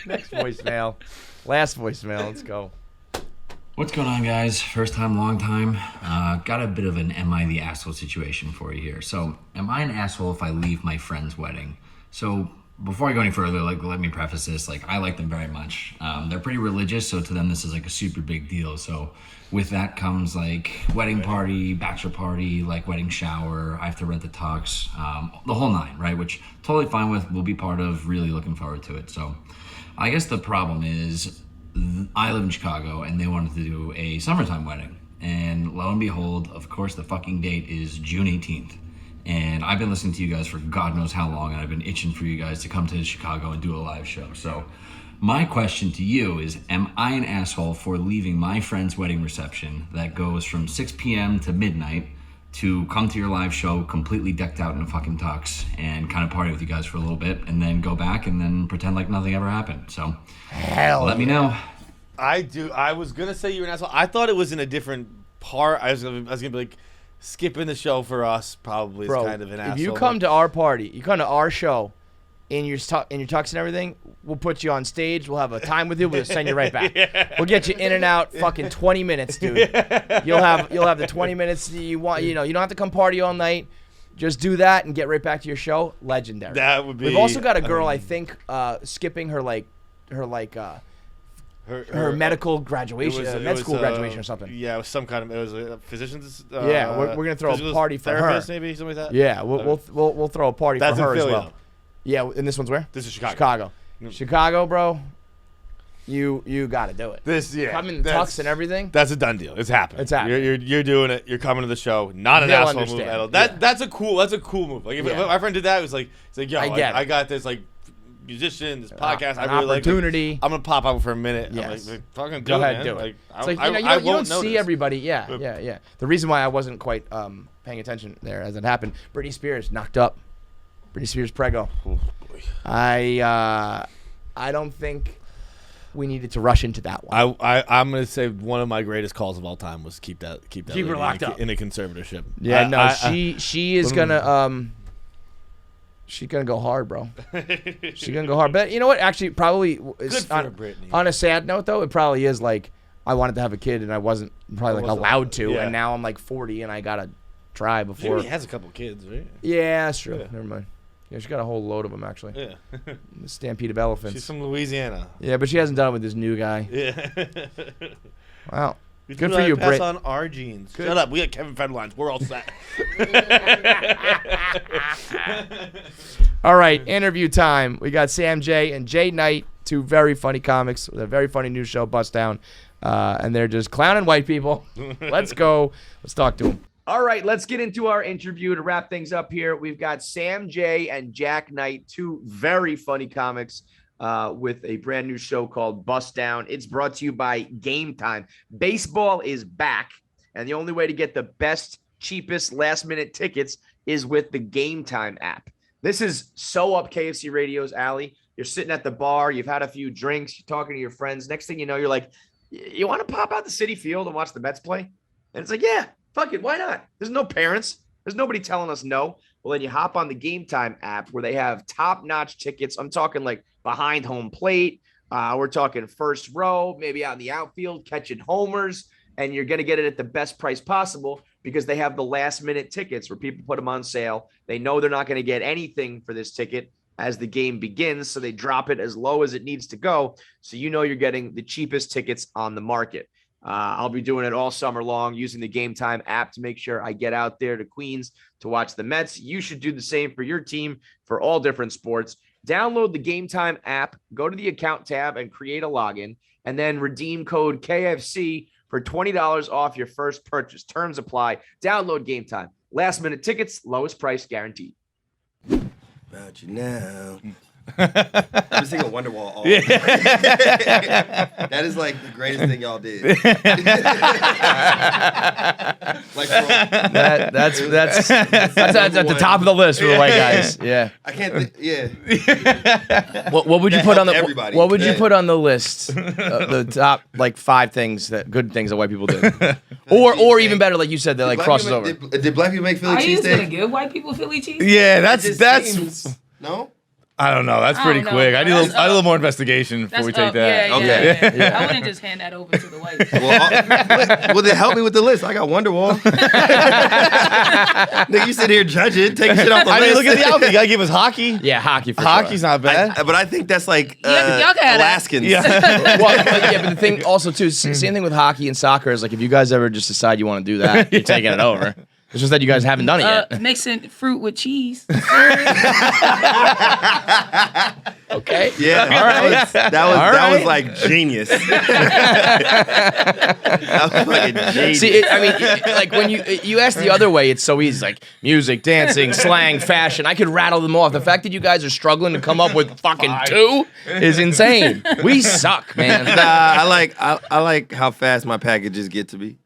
Next voicemail. Last voicemail. Let's go. What's going on, guys? First time, long time. Got a bit of an am I the asshole situation for you here. So, am I an asshole if I leave my friend's wedding? So, before I go any further, let me preface this. I like them very much. They're pretty religious, so to them this is a super big deal. So, with that comes wedding party, bachelor party, wedding shower. I have to rent the tux, the whole nine, right? Which totally fine with. We'll be part of. Really looking forward to it. So, I guess the problem is, I live in Chicago and they wanted to do a summertime wedding. And lo and behold, of course, the fucking date is June 18th. And I've been listening to you guys for God knows how long, and I've been itching for you guys to come to Chicago and do a live show. So my question to you is, am I an asshole for leaving my friend's wedding reception that goes from 6 p.m. to midnight to come to your live show completely decked out in a fucking tux and kind of party with you guys for a little bit and then go back and then pretend like nothing ever happened? So let me know. I was gonna say you're an asshole. I thought it was in a different part. I was gonna be like, skipping the show for us probably Bro, is kind of an asshole. If you come to our party, you come to our show, in your tux and everything, we'll put you on stage. We'll have a time with you. We'll send you right back. We'll get you in and out. Fucking 20 minutes, dude. You'll have the 20 minutes that you want. You don't have to come party all night. Just do that and get right back to your show. Legendary. That would be. We've also got a girl, I think, skipping her medical graduation, med school graduation or something. Yeah, it was some kind of. It was a physician's. Yeah, we're gonna throw a party for her. Maybe something like that. Yeah, we'll throw a party for her as well. Though. Yeah, and this one's where? This is Chicago. Chicago, bro. You got to do it. Come in the tux and everything. That's a done deal. It's happening. It's happening. You're doing it. You're coming to the show. Not an asshole move at all. That's a cool move. Like if my friend did that, it was like, it's like, yo, I got this like musician, this podcast. I really opportunity. Like, I'm gonna pop out for a minute. Yes. I'm like fucking go ahead, do it. Like, it's like you don't see everybody. Yeah. The reason why I wasn't quite paying attention there as it happened, Britney Spears knocked up. Britney Spears prego. Oh, boy. I don't think we needed to rush into that one. I'm gonna say one of my greatest calls of all time was keep her locked up in a conservatorship. Yeah, she is gonna she's gonna go hard, bro. She's gonna go hard. But you know what? Actually, probably on a sad note though, it probably is like I wanted to have a kid and I wasn't probably allowed to, and now I'm like 40 and I gotta try before. She has a couple kids, right? Yeah, that's true. Never mind. Yeah, she got a whole load of them, actually. Yeah. The stampede of elephants. She's from Louisiana. Yeah, but she hasn't done it with this new guy. Yeah. Wow. Good for you, pass Brit. on our genes. Good. Shut up. We got Kevin Federlines. We're all set. All right, interview time. We got Sam Jay and Jay Knight, two very funny comics with a very funny new show, Bust Down. And they're just clowning white people. Let's go. Let's talk to them. All right, let's get into our interview to wrap things up here. We've got Sam Jay and Jak Knight, two very funny comics with a brand new show called Bust Down. It's brought to you by Game Time. Baseball is back, and the only way to get the best, cheapest last-minute tickets is with the Game Time app. This is so up KFC Radio's alley. You're sitting at the bar, you've had a few drinks, you're talking to your friends. Next thing you know, you're like, you want to pop out the Citi Field and watch the Mets play? And it's like, yeah. Fuck it, why not? There's no parents. There's nobody telling us no. Well, then you hop on the Game Time app where they have top-notch tickets. I'm talking like behind home plate. We're talking first row, maybe out in the outfield, catching homers. And you're going to get it at the best price possible because they have the last-minute tickets where people put them on sale. They know they're not going to get anything for this ticket as the game begins, so they drop it as low as it needs to go. So you know you're getting the cheapest tickets on the market. I'll be doing it all summer long using the Game Time app to make sure I get out there to Queens to watch the Mets. You should do the same for your team for all different sports. Download the Game Time app, go to the account tab and create a login, and then redeem code KFC for $20 off your first purchase. Terms apply. Download Game Time. Last minute tickets, lowest price guaranteed. About you now. I'm just singing Wonderwall all yeah. That is like the greatest thing y'all did. Like, that's at the top of the list for the white guys. Yeah. I can't. Yeah. What would you put on the everybody. What would you put on the list? The top like 5 things good things that white people did, or even better, like you said, that like crosses over. Did black people make Philly cheesesteak? Are you gonna give white people Philly cheese? Yeah, that's no. I don't know. That's pretty quick. I need a little more investigation before we take that. Yeah. I wouldn't just hand that over to the whites. Well, then help me with the list. I got Wonderwall. Nigga, you sit here judging, taking shit off the list. I mean, look at the outfit. You gotta give us hockey. Yeah, hockey for Hockey's sure. not bad. But I think that's like y'all can Alaskans. Yeah. But the thing also too, same thing with hockey and soccer is like if you guys ever just decide you want to do that, you're taking it over. It's just that you guys haven't done it yet. Mixing fruit with cheese. Okay. Yeah. All right. That was like genius. That was fucking genius. See, I mean, like when you ask the other way, it's so easy. Like music, dancing, slang, fashion. I could rattle them off. The fact that you guys are struggling to come up with fucking 2 is insane. We suck, man. Nah, I like how fast my packages get to me.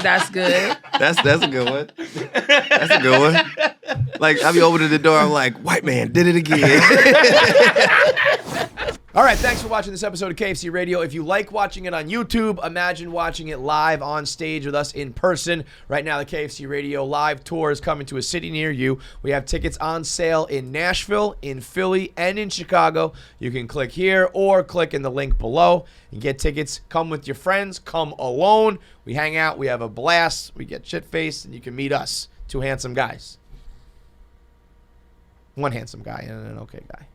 That's good. That's a good one. That's a good one. Like, I be opening the door, I'm like, white man did it again. All right, thanks for watching this episode of KFC Radio. If you like watching it on YouTube, imagine watching it live on stage with us in person. Right now, the KFC Radio live tour is coming to a city near you. We have tickets on sale in Nashville, in Philly, and in Chicago. You can click here or click in the link below and get tickets. Come with your friends. Come alone. We hang out. We have a blast. We get shit-faced, and you can meet us, two handsome guys. One handsome guy and an okay guy.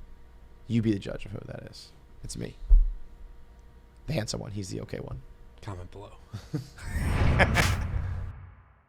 You be the judge of who that is. It's me. The handsome one. He's the okay one. Comment below.